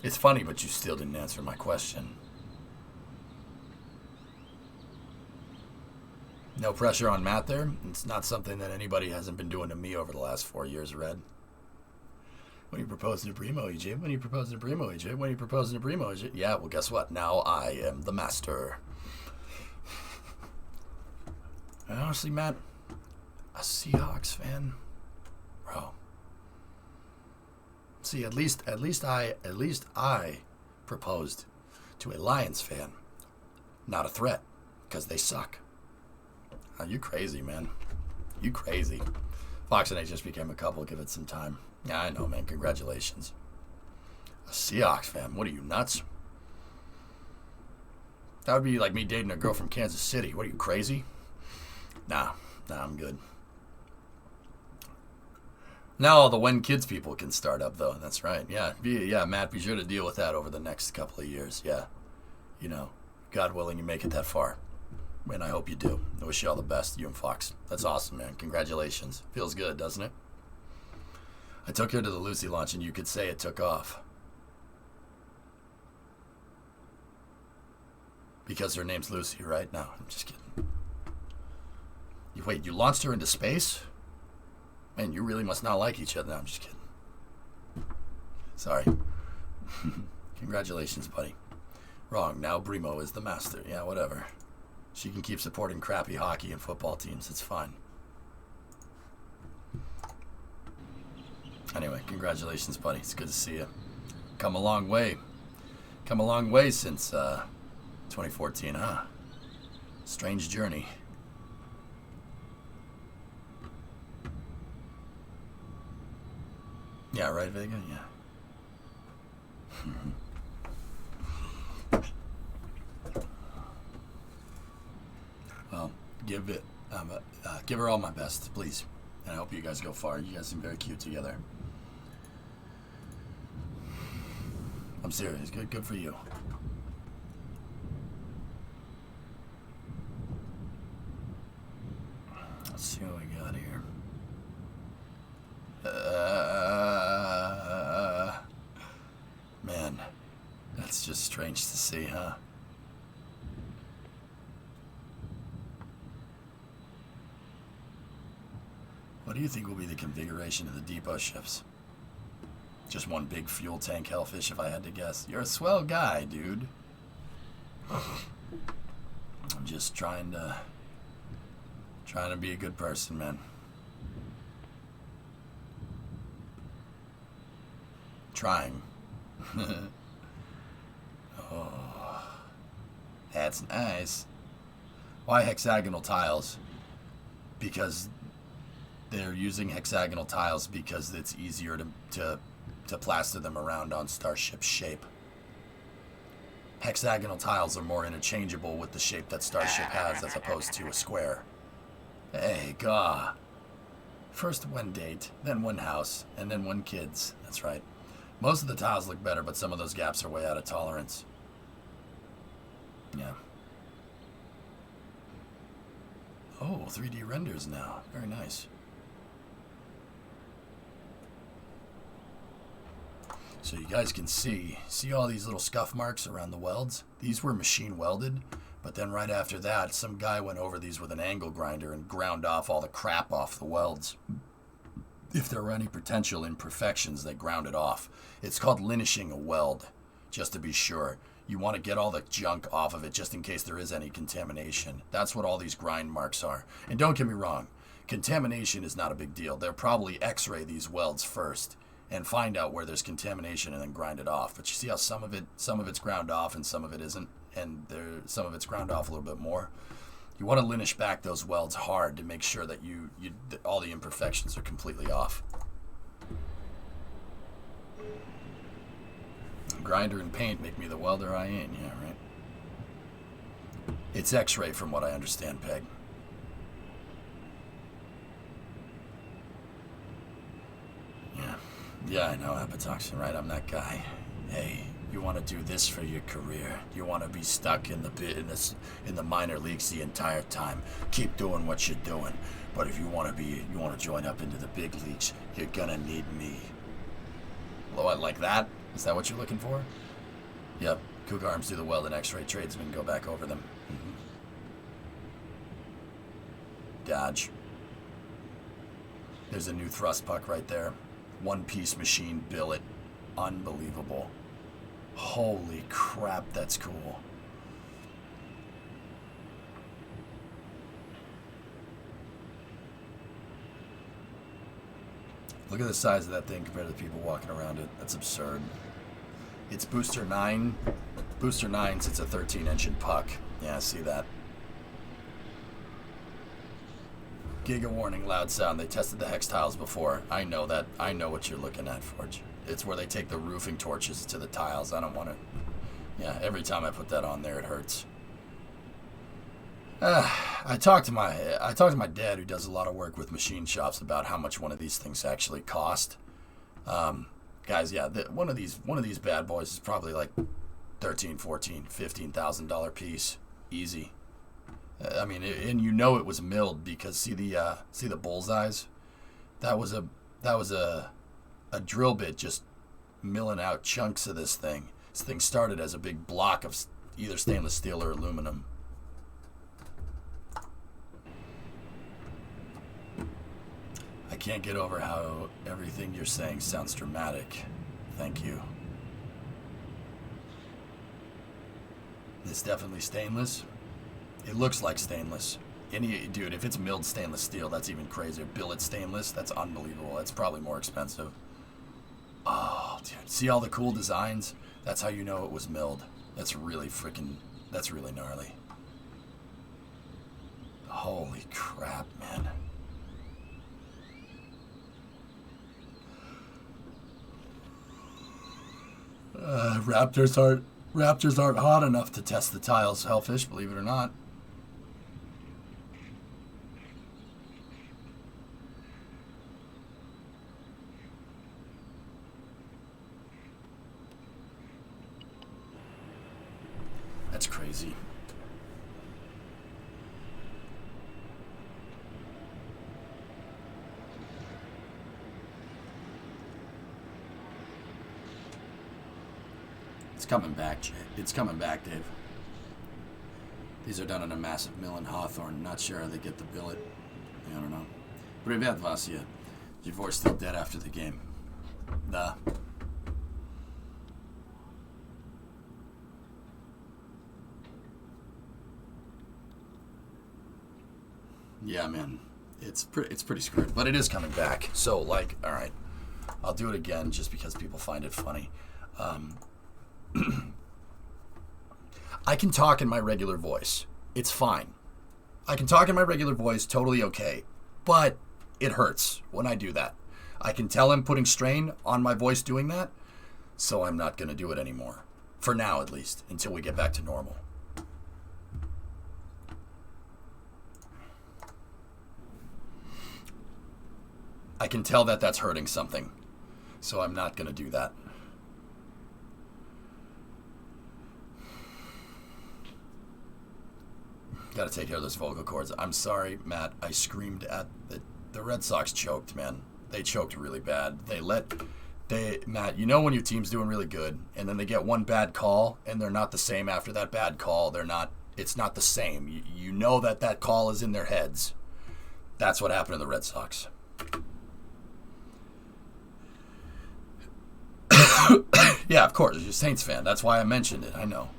It's funny, but you still didn't answer my question. No pressure on Matt there. It's not something that anybody hasn't been doing to me over the last 4 years, Red. When you propose to Primo, EJ? When you propose to Primo, EJ? When you propose to Primo, EJ? Yeah, well, guess what? Now I am the master. And honestly, Matt, a Seahawks fan, bro. See, at least I proposed to a Lions fan, not a threat, because they suck. Oh, you crazy, man. You crazy. Fox and I just became a couple. Give it some time. Yeah, I know, man. Congratulations. A Seahawks fan. What are you, nuts? That would be like me dating a girl from Kansas City. What are you, crazy? Nah, I'm good. Now all the when kids people can start up, though. That's right. Yeah, Matt, be sure to deal with that over the next couple of years. Yeah. You know, God willing, you make it that far. And I hope you do. I wish you all the best, you and Fox. That's awesome, man. Congratulations. Feels good, doesn't it? I took her to the Lucy launch, and you could say it took off. Because her name's Lucy, right? No, I'm just kidding. Wait, you launched her into space? Man, you really must not like each other. No, I'm just kidding. Sorry. Congratulations, buddy. Wrong. Now Brimo is the master. Yeah, whatever. She can keep supporting crappy hockey and football teams. It's fine. Anyway, congratulations, buddy. It's good to see you. Come a long way. Come a long way since 2014, huh? Strange journey. Yeah, right, Vega? Yeah. Well, give her all my best, please. And I hope you guys go far. You guys seem very cute together. I'm serious. Good for you. Let's see what we got here. Man, that's just strange to see, huh? What do you think will be the configuration of the depot ships? Just one big fuel tank hellfish, if I had to guess. You're a swell guy, dude. I'm just trying to be a good person, man. Trying. Oh, that's nice. Why hexagonal tiles? Because they're using hexagonal tiles because it's easier to plaster them around on Starship's shape. Hexagonal tiles are more interchangeable with the shape that Starship has as opposed to a square. Hey, gah. First one date, then one house, and then one kids. That's right. Most of the tiles look better, but some of those gaps are way out of tolerance. Yeah. Oh, 3D renders now. Very nice. So you guys can see all these little scuff marks around the welds? These were machine welded, but then right after that, some guy went over these with an angle grinder and ground off all the crap off the welds. If there were any potential imperfections, they ground it off. It's called linishing a weld, just to be sure. You want to get all the junk off of it just in case there is any contamination. That's what all these grind marks are. And don't get me wrong, contamination is not a big deal. They'll probably x-ray these welds first and find out where there's contamination and then grind it off. But you see how some of it's ground off and some of it isn't, and some of it's ground off a little bit more. You want to linish back those welds hard to make sure that that all the imperfections are completely off. Grinder and paint make me the welder I ain't, yeah, right? It's X-ray from what I understand, Peg. Yeah, I know, apatoxin, right? I'm that guy. Hey, you want to do this for your career. You want to be stuck in the minor leagues the entire time. Keep doing what you're doing. But if you want to join up into the big leagues, you're gonna need me. What, like that? Is that what you're looking for? Yep. Cook arms do the weld and X-ray tradesmen go back over them. Mm-hmm. Dodge. There's a new thrust puck right there. One-piece machine billet. Unbelievable. Holy crap, that's cool. Look at the size of that thing compared to the people walking around it. That's absurd. It's Booster 9. Booster 9 sits a 13-engine puck. Yeah, I see that. Giga warning, loud sound. They tested the hex tiles before. I know that. I know what you're looking at, Forge. It's where they take the roofing torches to the tiles. I don't want to... Yeah, every time I put that on there, it hurts. I talked to my dad, who does a lot of work with machine shops, about how much one of these things actually cost. Guys, yeah, one of these bad boys is probably like $13,000, $14,000, $15,000 piece, easy. I mean, and you know it was milled because see the bullseyes. That was a drill bit just milling out chunks of this thing. This thing started as a big block of either stainless steel or aluminum. I can't get over how everything you're saying sounds dramatic. Thank you. It's definitely stainless. It looks like stainless. Dude, if it's milled stainless steel, that's even crazier. Billet stainless, that's unbelievable. That's probably more expensive. Oh, dude. See all the cool designs? That's how you know it was milled. That's really gnarly. Holy crap, man. Raptors aren't hot enough to test the tiles, Hellfish, believe it or not. That's crazy. It's coming back, Jay. It's coming back, Dave. These are done in a massive mill in Hawthorne. Not sure how they get the billet. I don't know. Привет, Vasya. Is your voice still dead after the game? Nah. Yeah, man. It's pretty screwed. But it is coming back. So, like, alright. I'll do it again just because people find it funny. I can talk in my regular voice. It's fine. I can talk in my regular voice, totally okay. But it hurts when I do that. I can tell I'm putting strain on my voice doing that, so I'm not going to do it anymore. For now, at least, until we get back to normal. I can tell that that's hurting something, so I'm not going to do that. Got to take care of those vocal cords. I'm sorry, Matt. I screamed at the Red Sox choked, man. They choked really bad. Matt, you know when your team's doing really good and then they get one bad call and they're not the same after that bad call. It's not the same. You know that call is in their heads. That's what happened to the Red Sox. Yeah, of course. You're a Saints fan. That's why I mentioned it. I know.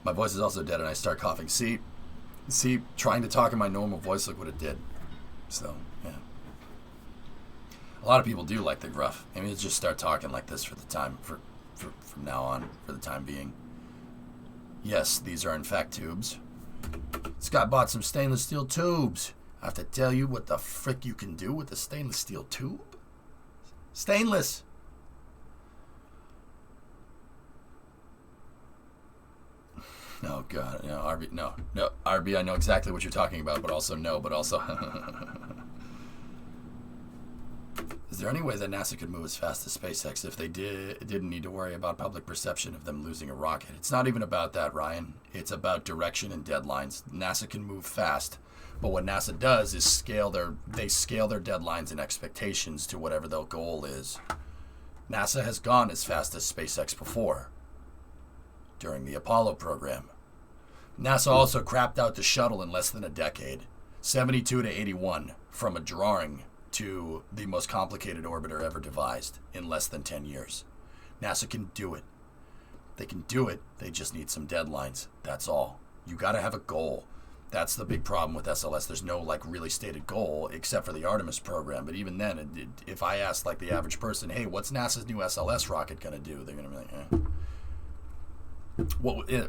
My voice is also dead and I start coughing. See, trying to talk in my normal voice, look what it did. So, yeah. A lot of people do like the gruff. I mean, just start talking like this from now on, for the time being. Yes, these are in fact tubes. Scott bought some stainless steel tubes. I have to tell you what the frick you can do with the stainless steel tube. Stainless. Oh God, no, RB, no, RB. I know exactly what you're talking about, but also no, but also. Is there any way that NASA could move as fast as SpaceX if they didn't need to worry about public perception of them losing a rocket? It's not even about that, Ryan. It's about direction and deadlines. NASA can move fast, but what NASA does is scale their deadlines and expectations to whatever their goal is. NASA has gone as fast as SpaceX before. During the Apollo program. NASA also crapped out the shuttle in less than a decade, 72 to 81, from a drawing to the most complicated orbiter ever devised in less than 10 years. NASA can do it. They can do it. They just need some deadlines. That's all. You got to have a goal. That's the big problem with SLS. There's no really stated goal except for the Artemis program. But even then, if I ask the average person, hey, what's NASA's new SLS rocket going to do? They're going to be like, eh.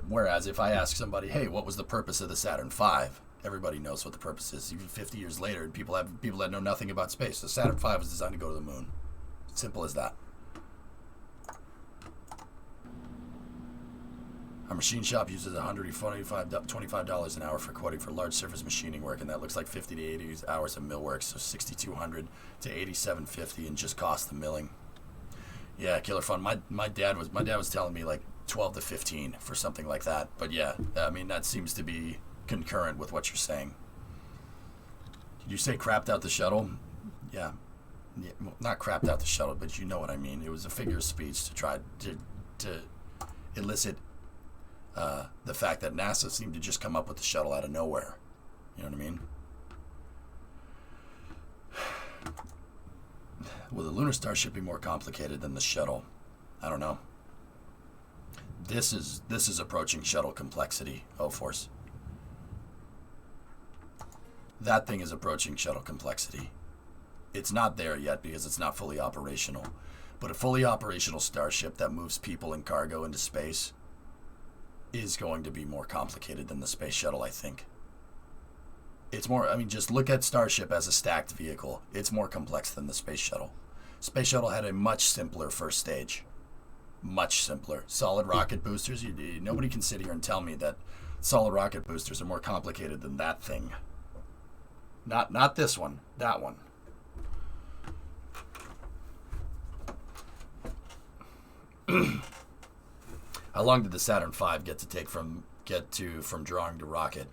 Whereas if I ask somebody, hey, what was the purpose of the Saturn V? Everybody knows what the purpose is. Even 50 years later, people that know nothing about space. The Saturn V was designed to go to the moon. Simple as that. Our machine shop uses $125 an hour for quoting for large surface machining work, and that looks like 50 to 80 hours of mill work, so $6,200 to $8,750 in just cost the milling. Yeah, killer fun. My dad was telling me like 12 to 15 for something like that. But yeah, I mean that seems to be concurrent with what you're saying. Did you say crapped out the shuttle? Yeah, well, not crapped out the shuttle, but you know what I mean. It was a figure of speech to try to elicit the fact that NASA seemed to just come up with the shuttle out of nowhere. You know what I mean? Will the lunar starship be more complicated than the shuttle? I don't know. This is approaching shuttle complexity, O-Force. That thing is approaching shuttle complexity. It's not there yet because it's not fully operational. But a fully operational starship that moves people and cargo into space is going to be more complicated than the space shuttle, I think. It's more, I mean, just look at Starship as a stacked vehicle. It's more complex than the space shuttle. Space shuttle had a much simpler first stage. Much simpler. Solid rocket boosters, nobody can sit here and tell me that solid rocket boosters are more complicated than that thing. Not this one, that one. How long did the Saturn V get from drawing to rocket?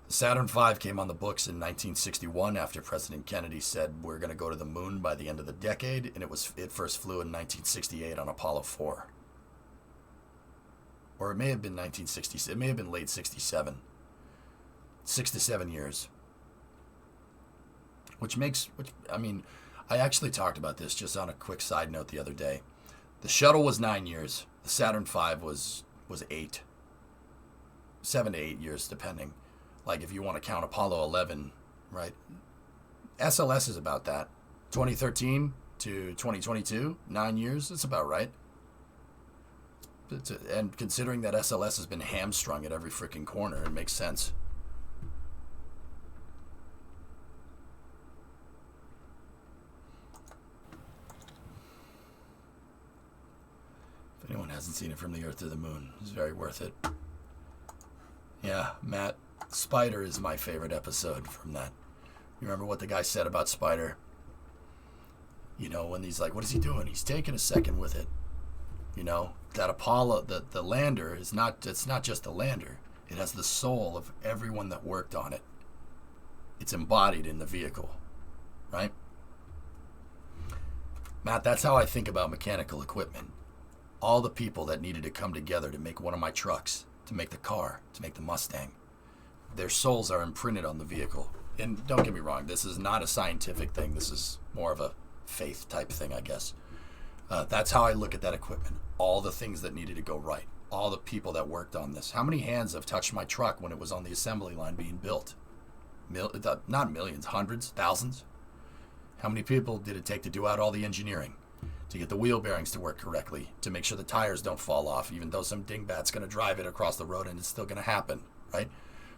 The Saturn V came on the books in 1961 after President Kennedy said we're going to go to the moon by the end of the decade, and it first flew in 1968 on Apollo 4. Or it may have been 1966. It may have been late 67. 6 to 7 years. I actually talked about this just on a quick side note the other day. The shuttle was 9 years. The Saturn V was 8. 7 to 8 years, depending. Like if you want to count Apollo 11, right? SLS is about that. 2013 to 2022, 9 years. It's about right. And considering that SLS has been hamstrung at every freaking corner, it makes sense. If anyone hasn't seen it from the Earth to the Moon, it's very worth it. Yeah, Matt, Spider is my favorite episode from that. You remember what the guy said about Spider? You know, when he's like, what is he doing? He's taking a second with it. You know, that Apollo, the lander, it's not just the lander. It has the soul of everyone that worked on it. It's embodied in the vehicle, right? Matt, that's how I think about mechanical equipment. All the people that needed to come together to make one of my trucks, to make the car, to make the Mustang. Their souls are imprinted on the vehicle. And don't get me wrong, this is not a scientific thing. This is more of a faith type thing, I guess. That's how I look at that equipment. All the things that needed to go right. All the people that worked on this. How many hands have touched my truck when it was on the assembly line being built? Not millions, hundreds, thousands. How many people did it take to do out all the engineering? To get the wheel bearings to work correctly, to make sure the tires don't fall off, even though some dingbat's going to drive it across the road and it's still going to happen, right?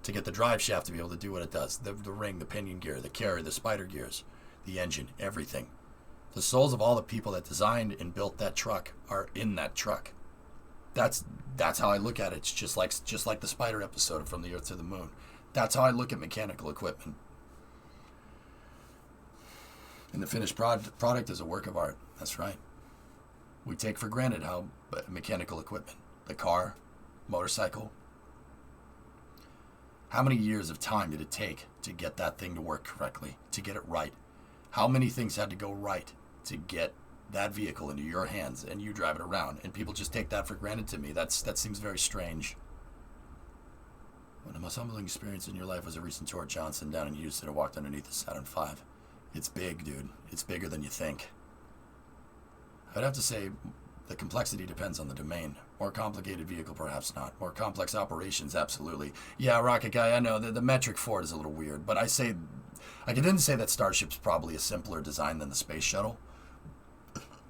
To get the drive shaft to be able to do what it does, the ring, the pinion gear, the carrier, the spider gears, the engine, everything. The souls of all the people that designed and built that truck are in that truck. That's how I look at it. It's just like the Spider episode From the Earth to the Moon. That's how I look at mechanical equipment. And the finished product is a work of art. That's right. We take for granted how mechanical equipment, the car, motorcycle. How many years of time did it take to get that thing to work correctly, to get it right? How many things had to go right to get that vehicle into your hands and you drive it around? And people just take that for granted to me. That seems very strange. One of the most humbling experience in your life was a recent tour at Johnson down in Houston and walked underneath the Saturn V. It's big, dude. It's bigger than you think. I'd have to say the complexity depends on the domain. More complicated vehicle, perhaps not. More complex operations, absolutely. Yeah, Rocket Guy, I know the metric for it is a little weird, but I didn't say that Starship's probably a simpler design than the Space Shuttle.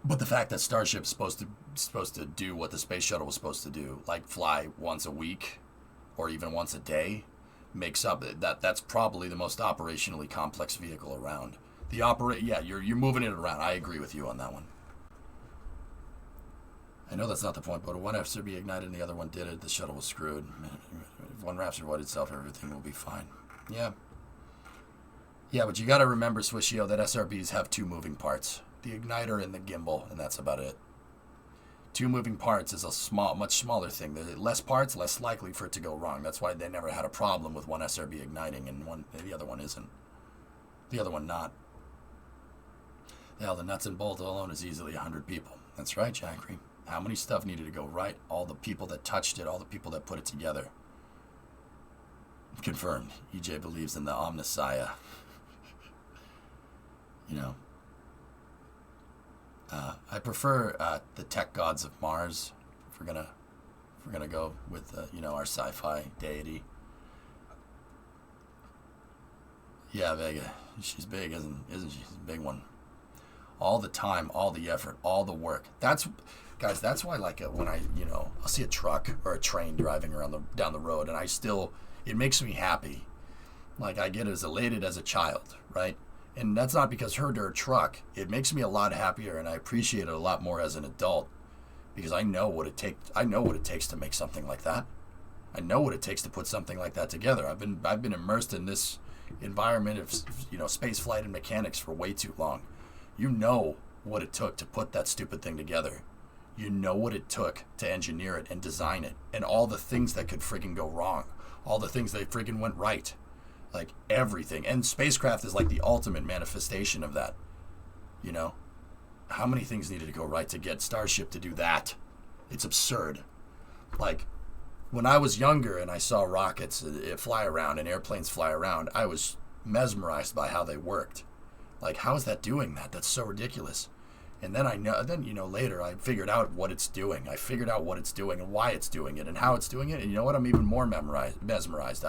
But the fact that Starship's supposed to do what the Space Shuttle was supposed to do, like fly once a week or even once a day, makes up that's probably the most operationally complex vehicle around. You're moving it around. I agree with you on that one. I know that's not the point, but if one SRB ignited and the other one did it, the shuttle was screwed. If one Raptor avoided itself, everything will be fine. Yeah. Yeah, but you got to remember, Swishio, that SRBs have two moving parts. The igniter and the gimbal, and that's about it. Two moving parts is a much smaller thing. There's less parts, less likely for it to go wrong. That's why they never had a problem with one SRB igniting and the other one isn't. The other one not. Hell, the nuts and bolts alone is easily 100 people. That's right, Jackery. How many stuff needed to go right? All the people that touched it, all the people that put it together. Confirmed. EJ believes in the Omnissiah. You know. I prefer the tech gods of Mars. If we're gonna go with our sci-fi deity. Yeah, Vega. She's big, isn't she? She's a big one. All the time, all the effort, all the work. That's why when I'll see a truck or a train driving around down the road, and it makes me happy. Like, I get as elated as a child, right? And that's not because her dirt truck. It makes me a lot happier, and I appreciate it a lot more as an adult because I know what it takes. I know what it takes to make something like that. I know what it takes to put something like that together. I've been immersed in this environment of space flight and mechanics for way too long. You know what it took to put that stupid thing together. You know what it took to engineer it and design it, and all the things that could friggin' go wrong, all the things that friggin' went right. Like, everything. And spacecraft is like the ultimate manifestation of that. How many things needed to go right to get Starship to do that? It's absurd. Like, when I was younger and I saw rockets fly around and airplanes fly around, I was mesmerized by how they worked. Like, how is that doing that? That's so ridiculous. And then later I figured out what it's doing. I figured out what it's doing and why it's doing it and how it's doing it. And you know what? I'm even more mesmerized.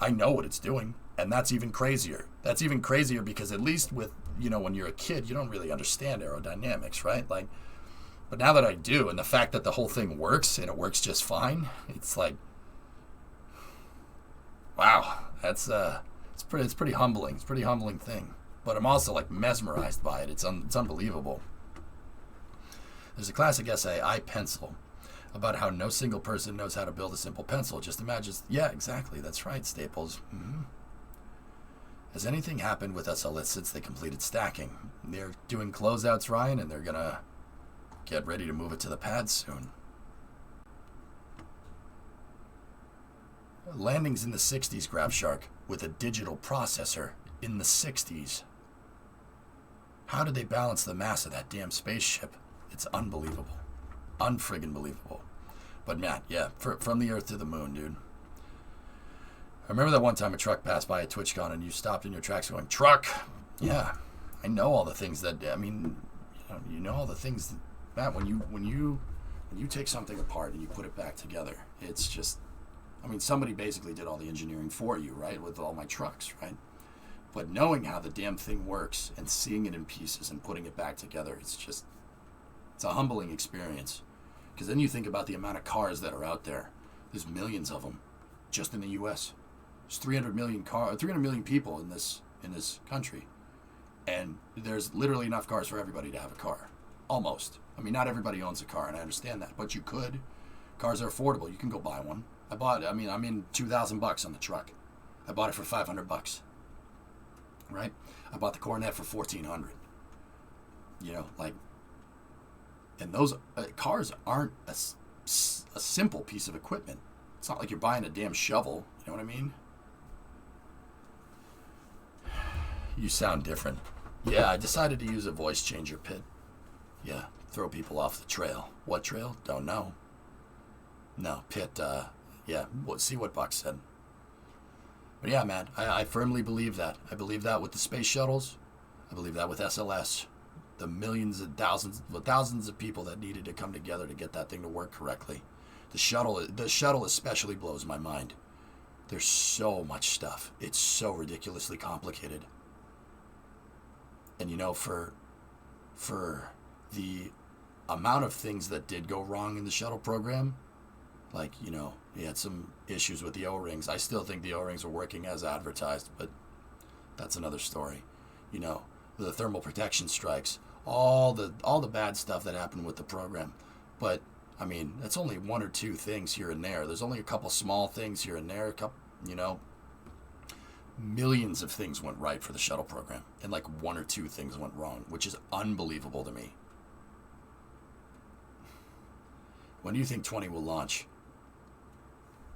I know what it's doing, and that's even crazier. That's even crazier because at least with, when you're a kid, you don't really understand aerodynamics, right? Like, but now that I do, and the fact that the whole thing works, and it works just fine, it's like, wow, it's pretty humbling. It's a pretty humbling thing. But I'm also, like, mesmerized by it. It's unbelievable. There's a classic essay, I Pencil, about how no single person knows how to build a simple pencil. Just imagine. Yeah, exactly. That's right, Staples. Mm-hmm. Has anything happened with SLS since they completed stacking? They're doing closeouts, Ryan, and they're going to get ready to move it to the pads soon. Landings in the 60s, Grab Shark, with a digital processor in the 60s. How did they balance the mass of that damn spaceship? It's unbelievable. Unfriggin' believable. But Matt, yeah, from the Earth to the moon, dude. I remember that one time a truck passed by at TwitchCon and you stopped in your tracks going, truck! Yeah, I know all the things that, you know all the things, Matt, when you take something apart and you put it back together, it's just, somebody basically did all the engineering for you, right, with all my trucks, right? But knowing how the damn thing works and seeing it in pieces and putting it back together, it's a humbling experience. Because then you think about the amount of cars that are out there. There's millions of them, just in the U.S. There's 300 million people in this country, and there's literally enough cars for everybody to have a car, almost. Not everybody owns a car, and I understand that, but you could. Cars are affordable. You can go buy one. I'm in $2,000 on the truck. I bought it for $500, right? I bought the Coronet for $1,400. And those cars aren't a simple piece of equipment. It's not like you're buying a damn shovel. You know what I mean? You sound different. Yeah, I decided to use a voice changer pit. Yeah, throw people off the trail. What trail? Don't know. No, pit, yeah, see what Buck said. But yeah, man, I firmly believe that. I believe that with the space shuttles. I believe that with SLS. The millions and thousands of people that needed to come together to get that thing to work correctly. The shuttle especially blows my mind. There's so much stuff. It's so ridiculously complicated. And for the amount of things that did go wrong in the shuttle program, like, he had some issues with the O-rings. I still think the O-rings are working as advertised, but that's another story. The thermal protection strikes. all the bad stuff that happened with the program. But I mean, that's only one or two things here and there. There's only a couple small things here and there. A couple, millions of things went right for the shuttle program, and like one or two things went wrong, which is unbelievable to me. When do you think 20 will launch?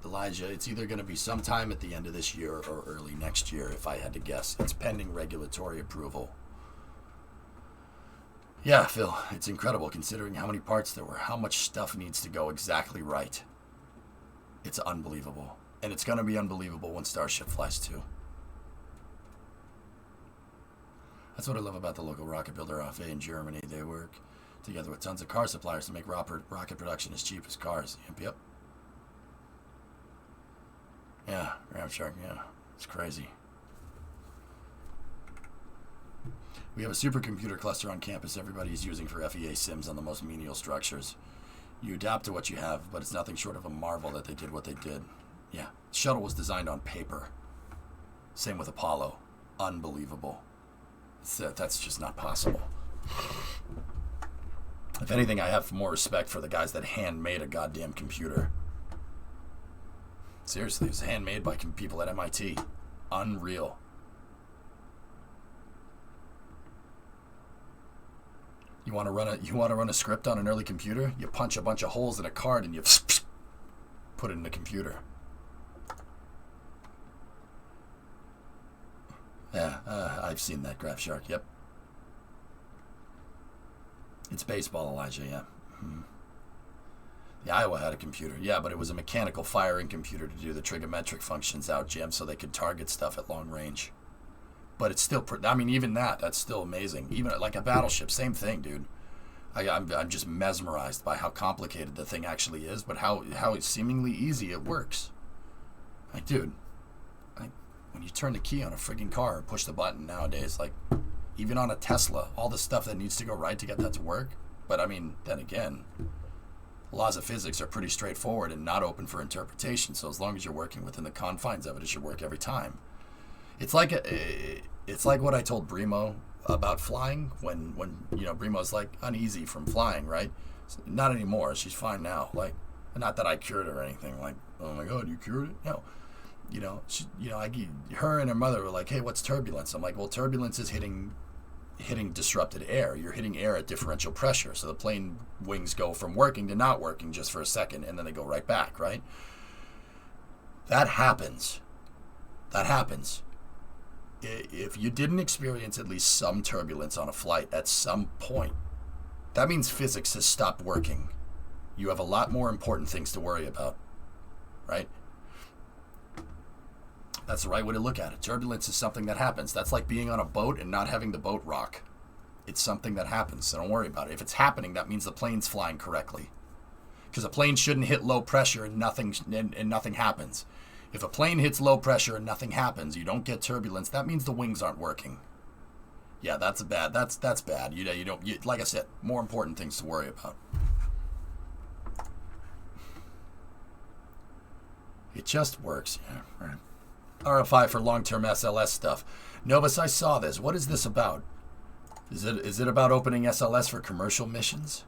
Elijah, it's either going to be sometime at the end of this year or early next year, if I had to guess. It's pending regulatory approval. Yeah, Phil, it's incredible considering how many parts there were, how much stuff needs to go exactly right. It's unbelievable. And it's going to be unbelievable when Starship flies too. That's what I love about the local rocket builder AFA in Germany. They work together with tons of car suppliers to make rocket production as cheap as cars. Yep. Yeah, Ram Shark, yeah. It's crazy. We have a supercomputer cluster on campus everybody's using for FEA sims on the most menial structures. You adapt to what you have, but it's nothing short of a marvel that they did what they did. Yeah, shuttle was designed on paper. Same with Apollo. Unbelievable. That's just not possible. If anything, I have more respect for the guys that handmade a goddamn computer. Seriously, it was handmade by people at MIT. Unreal. You want to run a script on an early computer? You punch a bunch of holes in a card and you put it in the computer. Yeah, I've seen that, Graph Shark. Yep. It's baseball, Elijah. Yeah. The Iowa had a computer. Yeah, but it was a mechanical firing computer to do the trigonometric functions out, Jim, so they could target stuff at long range. But it's still, I mean, even that's still amazing. Even like a battleship, same thing, dude. I'm just mesmerized by how complicated the thing actually is, but how seemingly easy it works. Like, dude, when you turn the key on a friggin' car or push the button nowadays, like, even on a Tesla, all the stuff that needs to go right to get that to work. But I mean, then again, laws of physics are pretty straightforward and not open for interpretation. So as long as you're working within the confines of it, it should work every time. It's like what I told Brimo about flying when Brimo's like uneasy from flying, right? Not anymore. She's fine now. Like, not that I cured her or anything. Like, oh my God, you cured it? No. Her and her mother were like, hey, what's turbulence? I'm like, well, turbulence is hitting disrupted air. You're hitting air at differential pressure. So the plane wings go from working to not working just for a second, and then they go right back, right? That happens. If you didn't experience at least some turbulence on a flight at some point, that means physics has stopped working. You have a lot more important things to worry about, right? That's the right way to look at it. Turbulence is something that happens. That's like being on a boat and not having the boat rock. It's something that happens, so don't worry about it. If it's happening, that means the plane's flying correctly. Because a plane shouldn't hit low pressure and nothing happens. If a plane hits low pressure and nothing happens, you don't get turbulence, that means the wings aren't working. Yeah, that's bad. That's bad. You don't, like I said, more important things to worry about. It just works. Yeah, right. RFI for long-term SLS stuff. Novus, I saw this. What is this about? Is it about opening SLS for commercial missions?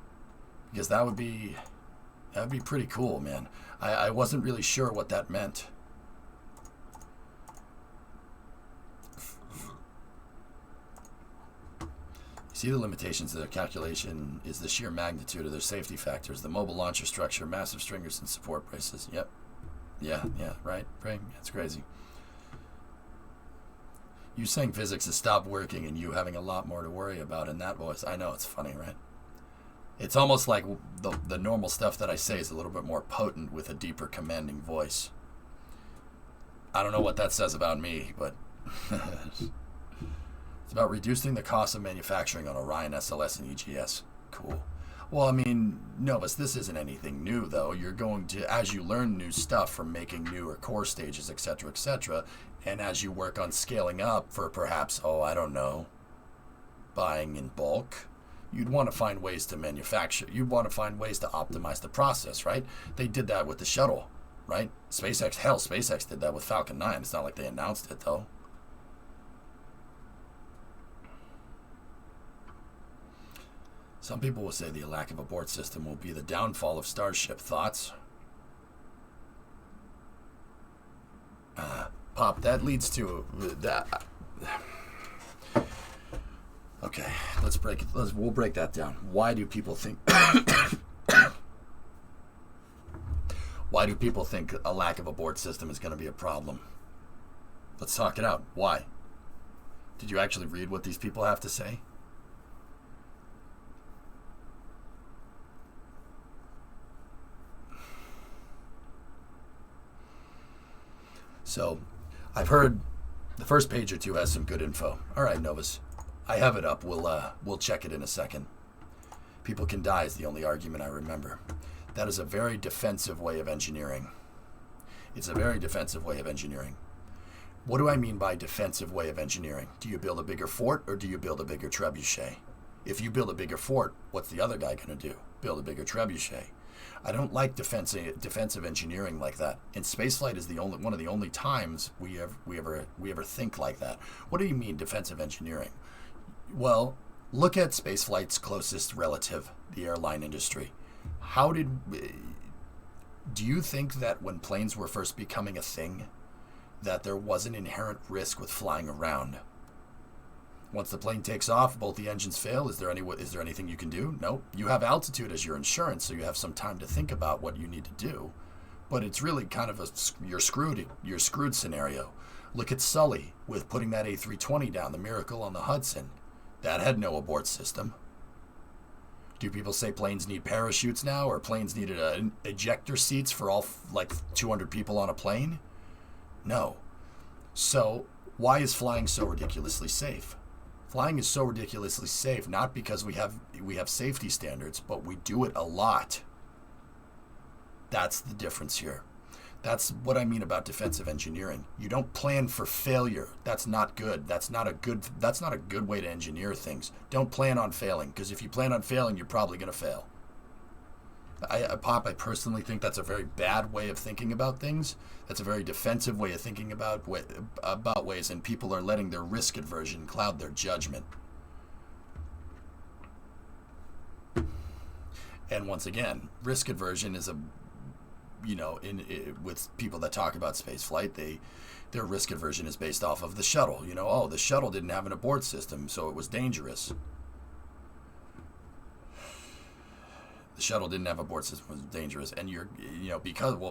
Because that would be pretty cool, man. I wasn't really sure what that meant. See the limitations of their calculation is the sheer magnitude of their safety factors. The mobile launcher structure, massive stringers and support braces. Yep. Yeah, right. That's crazy. You saying physics has stopped working and you having a lot more to worry about in that voice. I know, it's funny, right? It's almost like the normal stuff that I say is a little bit more potent with a deeper commanding voice. I don't know what that says about me, but it's about reducing the cost of manufacturing on Orion SLS and EGS. Cool. Well, I mean, Novus, this isn't anything new, though. You're going to, as you learn new stuff from making newer core stages, etc., and as you work on scaling up for perhaps, buying in bulk, you'd want to find ways to manufacture. You'd want to find ways to optimize the process, right? They did that with the shuttle, right? SpaceX did that with Falcon 9. It's not like they announced it, though. Some people will say the lack of abort system will be the downfall of Starship. Thoughts? Pop, that leads to that. Okay, we'll break that down. Why do people think why do people think a lack of abort system is going to be a problem? Let's talk it out. Why? Did you actually read what these people have to say? So, I've heard the first page or two has some good info. All right, Novus, I have it up. We'll check it in a second. People can die is the only argument I remember. That is a very defensive way of engineering. It's a very defensive way of engineering. What do I mean by defensive way of engineering? Do you build a bigger fort or do you build a bigger trebuchet? If you build a bigger fort, what's the other guy going to do? Build a bigger trebuchet. I don't like defensive engineering like that. And spaceflight is one of the only times we ever think like that. What do you mean defensive engineering? Well, look at spaceflight's closest relative, the airline industry. Do you think that when planes were first becoming a thing, that there was an inherent risk with flying around? Once the plane takes off, both the engines fail. Is there anything you can do? No. You have altitude as your insurance, so you have some time to think about what you need to do. But it's really kind of you're screwed scenario. Look at Sully with putting that A320 down, the Miracle on the Hudson. That had no abort system. Do people say planes need parachutes now, or planes needed ejector seats for all 200 people on a plane? No. So why is flying so ridiculously safe? Flying is so ridiculously safe not because we have safety standards, but we do it a lot. That's the difference here. That's what I mean about defensive engineering. You don't plan for failure. That's not good. That's not a good way to engineer things. Don't plan on failing, because if you plan on failing, you're probably going to fail. I personally think that's a very bad way of thinking about things. That's a very defensive way of thinking about ways, and people are letting their risk aversion cloud their judgment. And once again, risk aversion is with people that talk about space flight, their risk aversion is based off of the shuttle. The shuttle didn't have an abort system, so it was dangerous. The shuttle didn't have an abort system, it was dangerous. And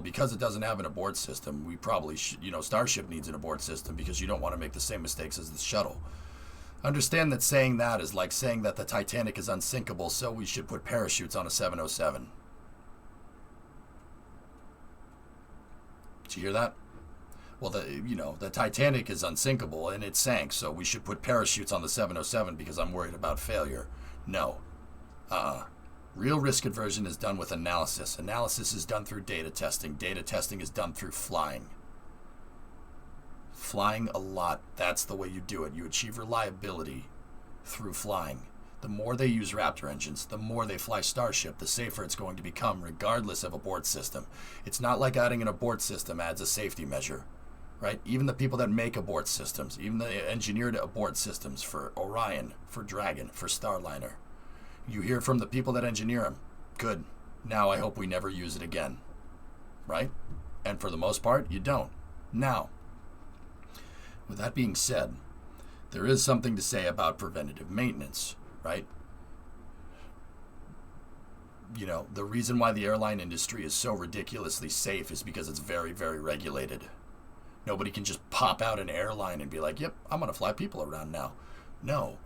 because it doesn't have an abort system, we probably Starship needs an abort system because you don't want to make the same mistakes as the shuttle. Understand that saying that is like saying that the Titanic is unsinkable, so we should put parachutes on a 707. Did you hear that? Well, the Titanic is unsinkable and it sank, so we should put parachutes on the 707 because I'm worried about failure. No. Real risk aversion is done with analysis. Analysis is done through data testing. Data testing is done through flying. Flying a lot, that's the way you do it. You achieve reliability through flying. The more they use Raptor engines, the more they fly Starship, the safer it's going to become, regardless of abort system. It's not like adding an abort system adds a safety measure, right? Even the people that make abort systems, even the engineered abort systems for Orion, for Dragon, for Starliner, you hear from the people that engineer them. Good. Now I hope we never use it again, right? And for the most part, you don't. Now, with that being said, there is something to say about preventative maintenance, right? The reason why the airline industry is so ridiculously safe is because it's very, very regulated. Nobody can just pop out an airline and be like, yep, I'm going to fly people around now. No.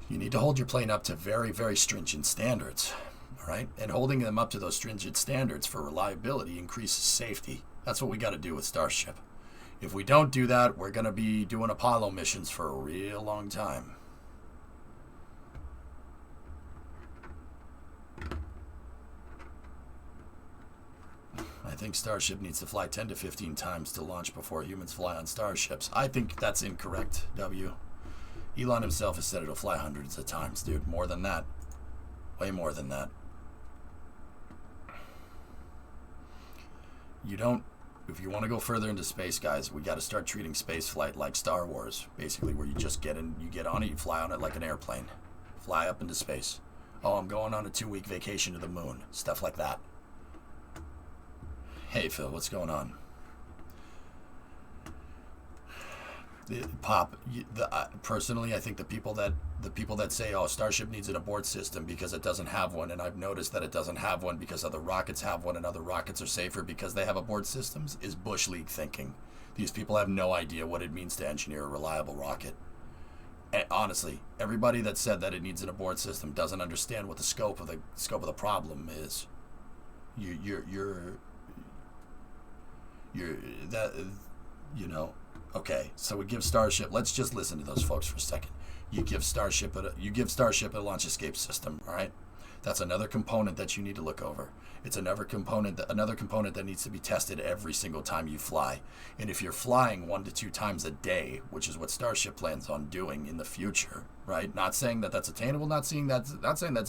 You need to hold your plane up to very, very stringent standards, all right? And holding them up to those stringent standards for reliability increases safety. That's what we got to do with Starship. If we don't do that, we're going to be doing Apollo missions for a real long time. I think Starship needs to fly 10 to 15 times to launch before humans fly on starships. I think that's incorrect, W. Elon himself has said it'll fly hundreds of times, dude. More than that. Way more than that. If you want to go further into space, guys, we got to start treating space flight like Star Wars, basically, where you just get on it, you fly on it like an airplane. Fly up into space. Oh, I'm going on a 2-week vacation to the moon. Stuff like that. Hey, Phil, what's going on? Pop, personally, I think the people that say, oh, Starship needs an abort system because it doesn't have one, and I've noticed that it doesn't have one because other rockets have one and other rockets are safer because they have abort systems, is Bush League thinking. These people have no idea what it means to engineer a reliable rocket. And honestly, everybody that said that it needs an abort system doesn't understand what the scope of the problem is. You're that, you know. Okay, so we give Starship. Let's just listen to those folks for a second. You give Starship a launch escape system. All right, that's another component that you need to look over. It's another component that needs to be tested every single time you fly. And if you're flying 1 to 2 times a day, which is what Starship plans on doing in the future, right? Not saying that that's attainable. Not saying that's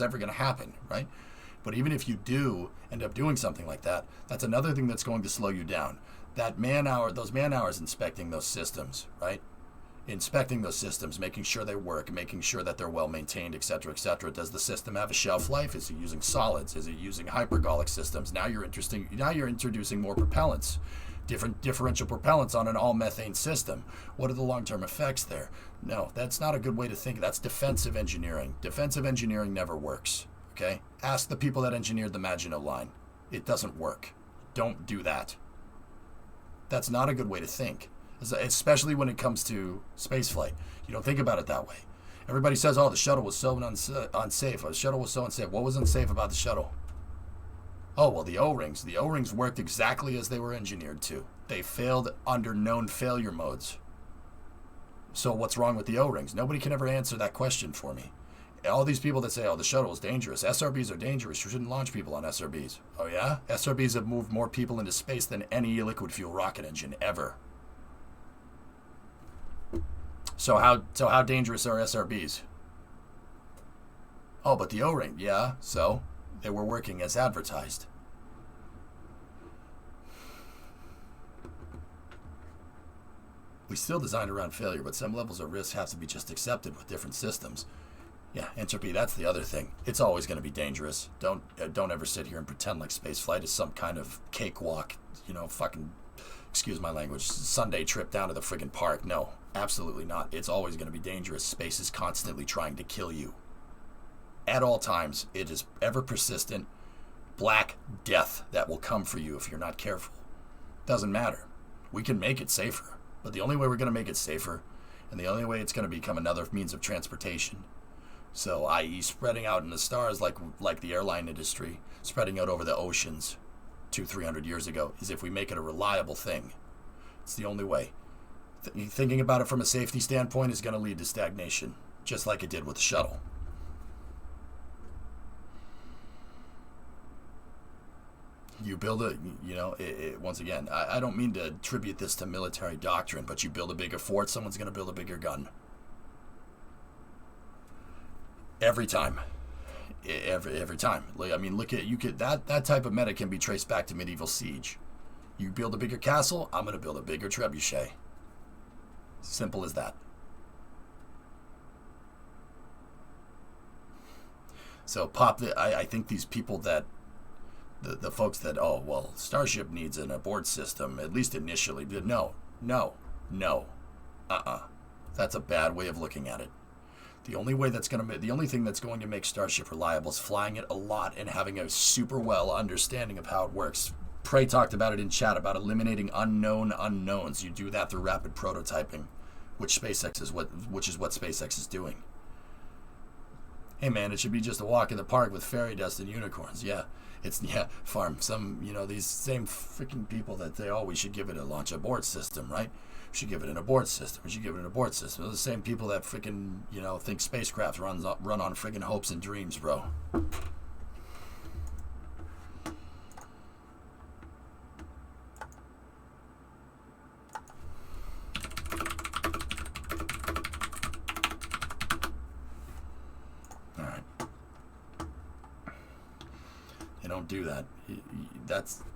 ever going to happen, right? But even if you do end up doing something like that, that's another thing that's going to slow you down. Those man hours inspecting those systems, right? Inspecting those systems, making sure they work, making sure that they're well maintained, etc., etc. Does the system have a shelf life? Is it using solids? Is it using hypergolic systems? Now you're introducing more propellants, different differential propellants on an all-methane system. What are the long-term effects there? No, that's not a good way to think. That's defensive engineering. Defensive engineering never works. Okay? Ask the people that engineered the Maginot Line. It doesn't work. Don't do that. That's not a good way to think, especially when it comes to spaceflight. You don't think about it that way. Everybody says, oh, the shuttle was so unsafe. The shuttle was so unsafe. What was unsafe about the shuttle? Oh, well, the O-rings. The O-rings worked exactly as they were engineered to. They failed under known failure modes. So what's wrong with the O-rings? Nobody can ever answer that question for me. All these people that say, oh, the shuttle is dangerous. SRBs are dangerous. You shouldn't launch people on SRBs. Oh, yeah? SRBs have moved more people into space than any liquid fuel rocket engine ever. So how dangerous are SRBs? Oh, but the O-ring, yeah, so they were working as advertised. We still design around failure, but some levels of risk have to be just accepted with different systems. Yeah, entropy, that's the other thing. It's always going to be dangerous. Don't ever sit here and pretend like spaceflight is some kind of cakewalk, fucking, excuse my language, Sunday trip down to the friggin' park. No, absolutely not. It's always going to be dangerous. Space is constantly trying to kill you. At all times, it is ever persistent, black death that will come for you if you're not careful. Doesn't matter. We can make it safer, but the only way we're going to make it safer, and the only way it's going to become another means of transportation, so, i.e. spreading out in the stars like the airline industry, spreading out over the oceans 200-300 years ago, is if we make it a reliable thing. It's the only way. Thinking about it from a safety standpoint is going to lead to stagnation, just like it did with the shuttle. You build once again, I don't mean to attribute this to military doctrine, but you build a bigger fort, someone's going to build a bigger gun. Every time. Every time. I mean, look at that type of meta can be traced back to medieval siege. You build a bigger castle, I'm going to build a bigger trebuchet. Simple as that. So I think these people that the folks that, oh, well, Starship needs an abort system, at least initially. No. That's a bad way of looking at it. The only thing that's going to make Starship reliable is flying it a lot and having a super well understanding of how it works. Prey talked about it in chat about eliminating unknown unknowns. You do that through rapid prototyping, which is what SpaceX is doing. Hey man, it should be just a walk in the park with fairy dust and unicorns. Yeah, farm. Some, these same freaking people that say, oh, we should give it a launch abort system, right? We should give it an abort system. They're the same people that freaking, think spacecraft run on freaking hopes and dreams, bro. All right. They don't do that.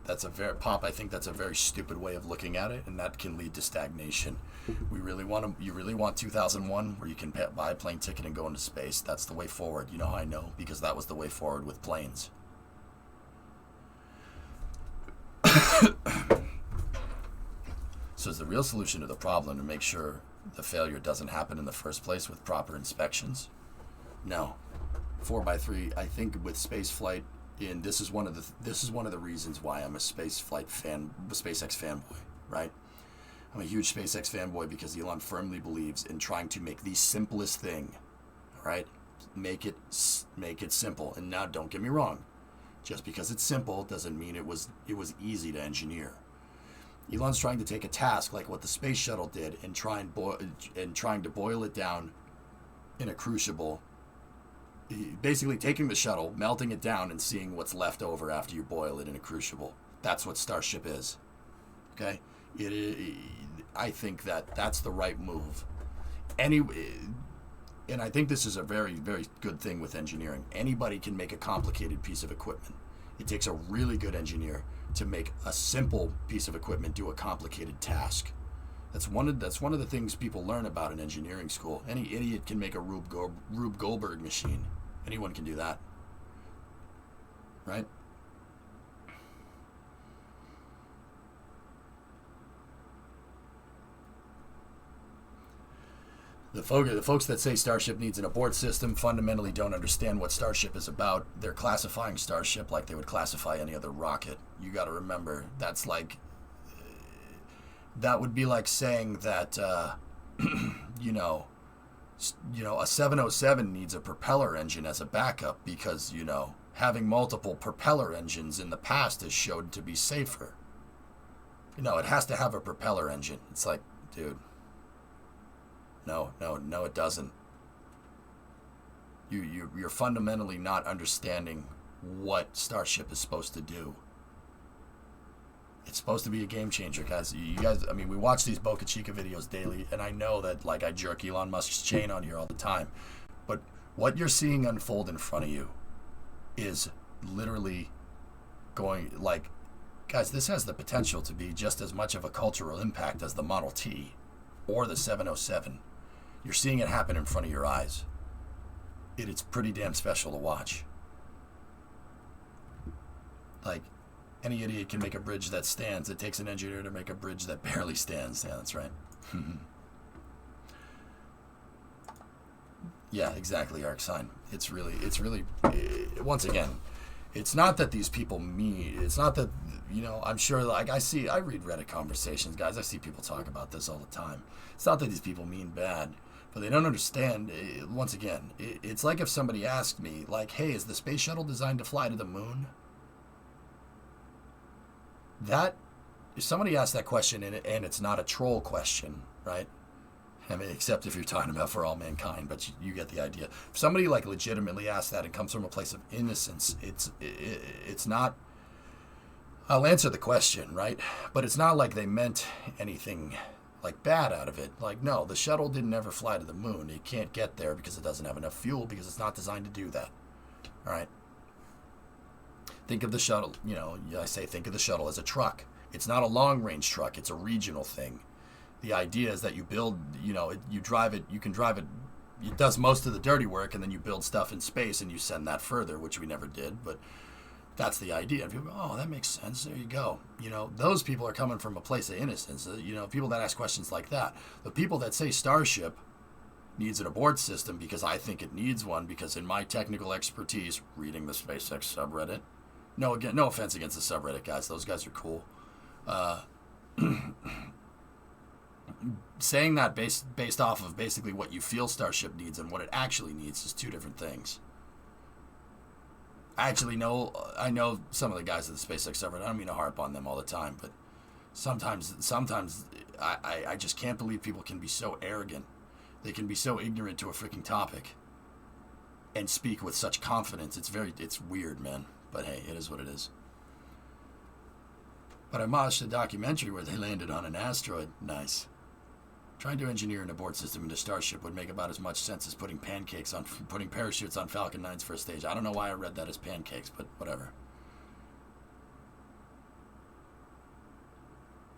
I think that's a very stupid way of looking at it, and that can lead to stagnation. You really want 2001 where you can buy a plane ticket and go into space. That's the way forward. You know how I know? Because that was the way forward with planes. So is the real solution to the problem to make sure the failure doesn't happen in the first place with proper inspections? No. 4x3, I think with space flight, and this is one of the reasons why I'm a SpaceX fanboy, right? I'm a huge SpaceX fanboy because Elon firmly believes in trying to make the simplest thing, right? Make it simple. And now, don't get me wrong, just because it's simple doesn't mean it was easy to engineer. Elon's trying to take a task like what the space shuttle did and trying to boil it down in a crucible. Basically taking the shuttle, melting it down, and seeing what's left over after you boil it in a crucible. That's what Starship is. Okay? I think that's the right move. And I think this is a very, very good thing with engineering. Anybody can make a complicated piece of equipment. It takes a really good engineer to make a simple piece of equipment do a complicated task. That's one of the things people learn about in engineering school. Any idiot can make a Rube Goldberg machine. Anyone can do that. Right? The folks that say Starship needs an abort system fundamentally don't understand what Starship is about. They're classifying Starship like they would classify any other rocket. You got to remember, that would be like saying that, a 707 needs a propeller engine as a backup because, having multiple propeller engines in the past has showed to be safer. It has to have a propeller engine. It's like, dude. No, it doesn't. You're fundamentally not understanding what Starship is supposed to do. It's supposed to be a game changer, guys. We watch these Boca Chica videos daily, and I know that, I jerk Elon Musk's chain on here all the time. But what you're seeing unfold in front of you is literally going, guys, this has the potential to be just as much of a cultural impact as the Model T or the 707. You're seeing it happen in front of your eyes. It's pretty damn special to watch. Any idiot can make a bridge that stands. It takes an engineer to make a bridge that barely stands. Yeah, that's right. Yeah, exactly, Arcsign. It's really, once again, it's not that these people it's not that, I'm sure, I read Reddit conversations, guys. I see people talk about this all the time. It's not that these people mean bad, but they don't understand. Once again, it's like if somebody asked me, hey, is the space shuttle designed to fly to the moon? If somebody asks that question and it's not a troll question, right? Except if you're talking about for all mankind, but you get the idea. If somebody legitimately asks that and comes from a place of innocence, it's not. I'll answer the question, right? But it's not like they meant anything bad out of it. No, the shuttle didn't ever fly to the moon. It can't get there because it doesn't have enough fuel because it's not designed to do that. All right. Think of the shuttle, think of the shuttle as a truck. It's not a long-range truck. It's a regional thing. The idea is that you build, you drive it, you can drive it. It does most of the dirty work, and then you build stuff in space, and you send that further, which we never did. But that's the idea. And people go, oh, that makes sense. There you go. Those people are coming from a place of innocence. People that ask questions like that. The people that say Starship needs an abort system because I think it needs one because in my technical expertise, reading the SpaceX subreddit, no offense against the subreddit guys. Those guys are cool. Saying that based off of basically what you feel Starship needs and what it actually needs is two different things. I know some of the guys at the SpaceX subreddit. I don't mean to harp on them all the time, but sometimes I just can't believe people can be so arrogant. They can be so ignorant to a freaking topic and speak with such confidence. It's weird, man. But hey, it is what it is. But I watched a documentary where they landed on an asteroid. Nice. Trying to engineer an abort system into Starship would make about as much sense as putting parachutes on Falcon 9's first stage. I don't know why I read that as pancakes, but whatever.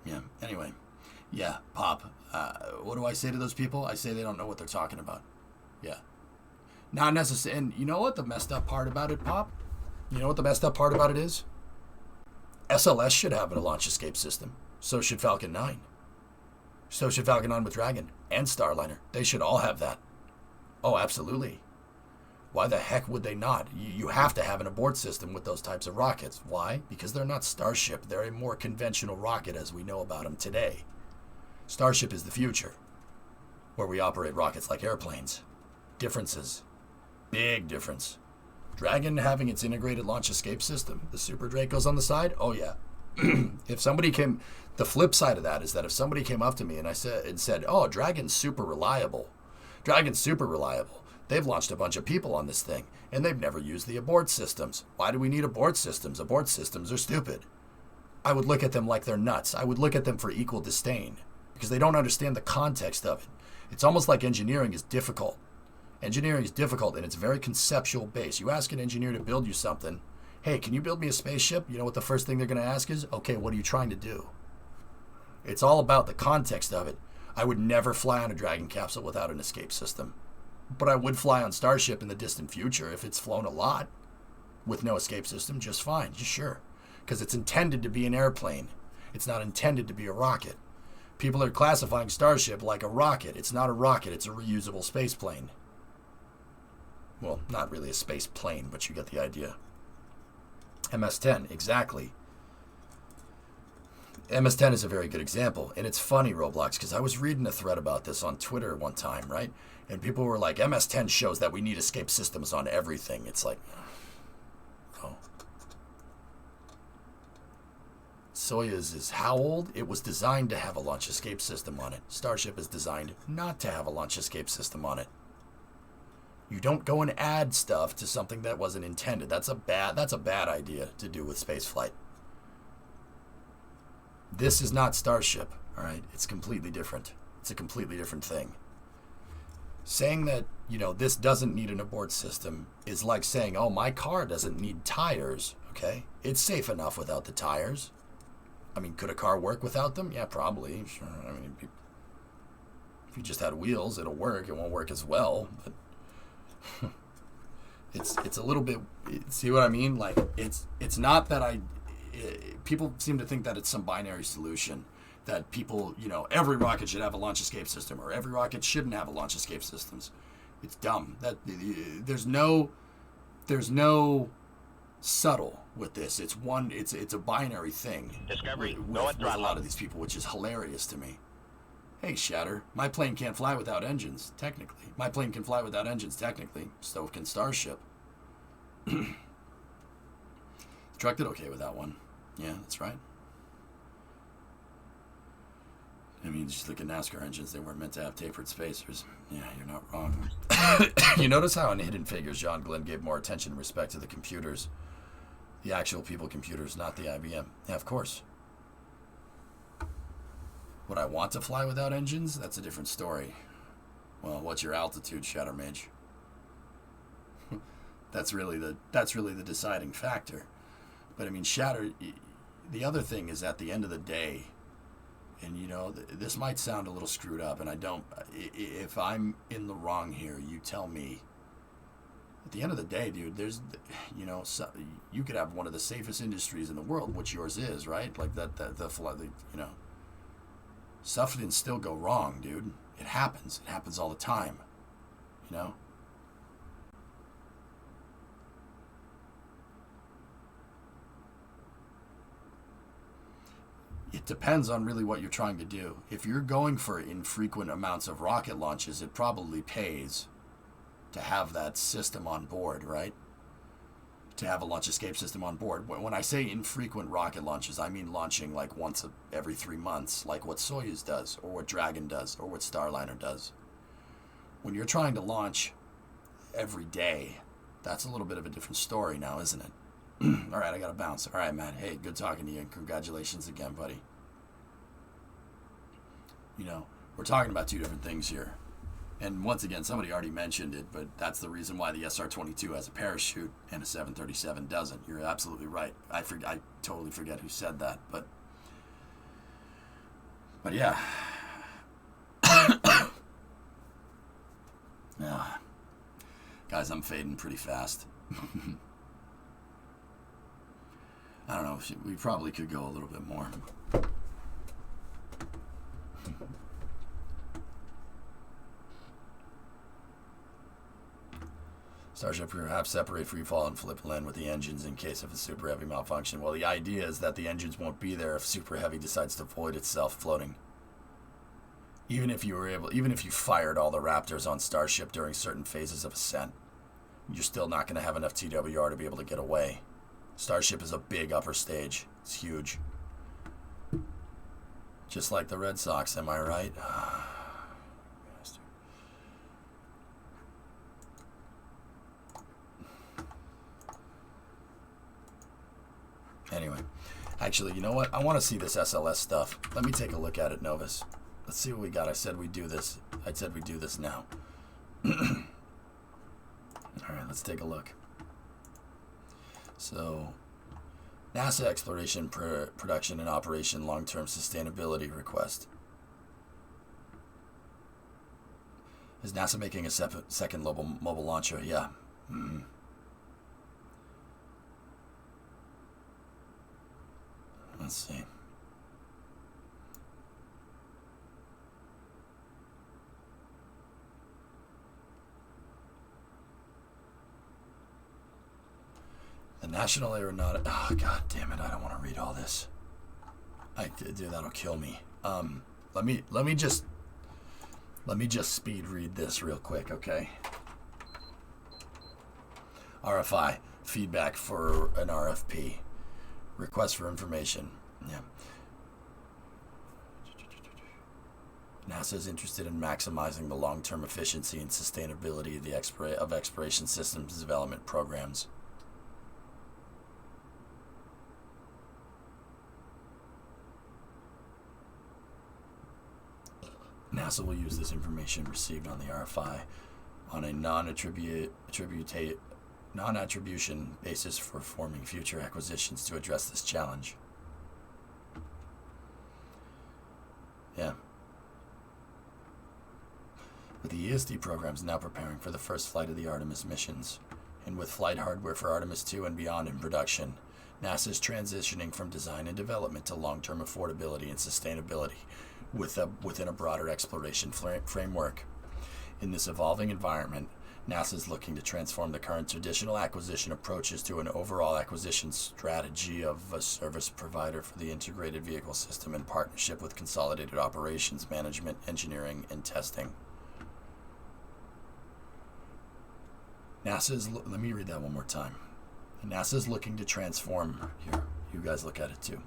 Yeah. Anyway. Yeah, Pop. What do I say to those people? I say they don't know what they're talking about. Yeah. Not necessarily. And you know what the messed up part about it, Pop? You know what the messed up part about it is? SLS should have a launch escape system. So should Falcon 9. So should Falcon 9 with Dragon and Starliner. They should all have that. Oh, absolutely. Why the heck would they not? You have to have an abort system with those types of rockets. Why? Because they're not Starship. They're a more conventional rocket as we know about them today. Starship is the future, where we operate rockets like airplanes. Differences. Big difference. Dragon having its integrated launch escape system, the Super Dracos on the side, oh yeah. If somebody came, the flip side of that is that if somebody came up to me and said, oh, Dragon's super reliable. Dragon's super reliable. They've launched a bunch of people on this thing, and they've never used the abort systems. Why do we need abort systems? Abort systems are stupid. I would look at them like they're nuts. I would look at them for equal disdain, because they don't understand the context of it. It's almost like engineering is difficult. Engineering is difficult, and it's very conceptual based. You ask an engineer to build you something, hey, can you build me a spaceship? You know what the first thing they're going to ask is, okay, what are you trying to do? It's all about the context of it. I would never fly on a Dragon capsule without an escape system. But I would fly on Starship in the distant future if it's flown a lot. With no escape system, just fine, just sure. Because it's intended to be an airplane. It's not intended to be a rocket. People are classifying Starship like a rocket. It's not a rocket, it's a reusable space plane. Well, not really a space plane, but you get the idea. MS-10, exactly. MS-10 is a very good example. And it's funny, Roblox, because I was reading a thread about this on Twitter one time, right? And people were like, MS-10 shows that we need escape systems on everything. It's like, oh. Soyuz is how old? It was designed to have a launch escape system on it. Starship is designed not to have a launch escape system on it. You don't go and add stuff to something that wasn't intended. That's a bad idea to do with spaceflight. This is not Starship, all right? It's completely different. It's a completely different thing. Saying that, this doesn't need an abort system is like saying, oh, my car doesn't need tires, okay? It's safe enough without the tires. I mean, could a car work without them? Yeah, probably. Sure. I mean, if you just had wheels, it'll work. It won't work as well, but it's a little bit. See what I mean? Like it's not that people seem to think that it's some binary solution that people, every rocket should have a launch escape system or every rocket shouldn't have a launch escape systems. It's dumb. That there's no subtle with this. It's a binary thing. Discovery, with a lot of these people, which is hilarious to me. Hey, Shatter, my plane can't fly without engines, technically. My plane can fly without engines, technically. So can Starship. The truck did okay with that one. Yeah, that's right. I mean, just look at NASCAR engines. They weren't meant to have tapered spacers. Yeah, you're not wrong. You notice how in Hidden Figures, John Glenn gave more attention and respect to the computers. The actual people computers, not the IBM. Yeah, of course. Would I want to fly without engines? That's a different story. Well, what's your altitude, Shatter Mage? That's really the deciding factor. But I mean, Shatter. The other thing is, at the end of the day, and this might sound a little screwed up, and I don't. If I'm in the wrong here, you tell me. At the end of the day, dude, there's, you could have one of the safest industries in the world, which yours is, right? Like stuff can still go wrong, dude. It happens. It happens all the time. It depends on really what you're trying to do. If you're going for infrequent amounts of rocket launches, it probably pays to have that system on board, right? To have a launch escape system on board. When I say infrequent rocket launches, I mean launching like once every 3 months, like what Soyuz does, or what Dragon does, or what Starliner does. When you're trying to launch every day, that's a little bit of a different story now, isn't it? All right, I gotta bounce. All right, man. Hey, good talking to you, and congratulations again, buddy. We're talking about two different things here. And once again, somebody already mentioned it, but that's the reason why the SR-22 has a parachute and a 737 doesn't. You're absolutely right. I totally forget who said that, but But yeah. Yeah. Guys, I'm fading pretty fast. I don't know. We probably could go a little bit more. Starship perhaps separate free fall and flip land with the engines in case of a Super Heavy malfunction. Well, the idea is that the engines won't be there if Super Heavy decides to void itself floating. Even if you fired all the Raptors on Starship during certain phases of ascent, you're still not going to have enough TWR to be able to get away. Starship is a big upper stage. It's huge. Just like the Red Sox, am I right? Anyway, actually, you know what? I want to see this SLS stuff. Let me take a look at it, Novus. Let's see what we got. I said we'd do this. I said we'd do this now. All right, let's take a look. So, NASA Exploration Production and Operation Long-Term Sustainability Request. Is NASA making a second mobile launcher? Yeah. Mm-hmm. Let's see. The National Aeronautic... Oh, God damn it. I don't want to read all this. Dude, that'll kill me. Let me just speed read this real quick, okay? RFI. Feedback for an RFP. Request for information. Yeah. NASA is interested in maximizing the long-term efficiency and sustainability of exploration systems development programs. NASA will use this information received on the RFI on a non-attribution basis for forming future acquisitions to address this challenge. Yeah. With the ESD programs now preparing for the first flight of the Artemis missions, and with flight hardware for Artemis 2 and beyond in production, NASA is transitioning from design and development to long-term affordability and sustainability within a broader exploration framework. In this evolving environment, NASA is looking to transform the current traditional acquisition approaches to an overall acquisition strategy of a service provider for the integrated vehicle system in partnership with consolidated operations, management, engineering, and testing. Let me read that one more time. NASA is looking to transform, here, you guys look at it too.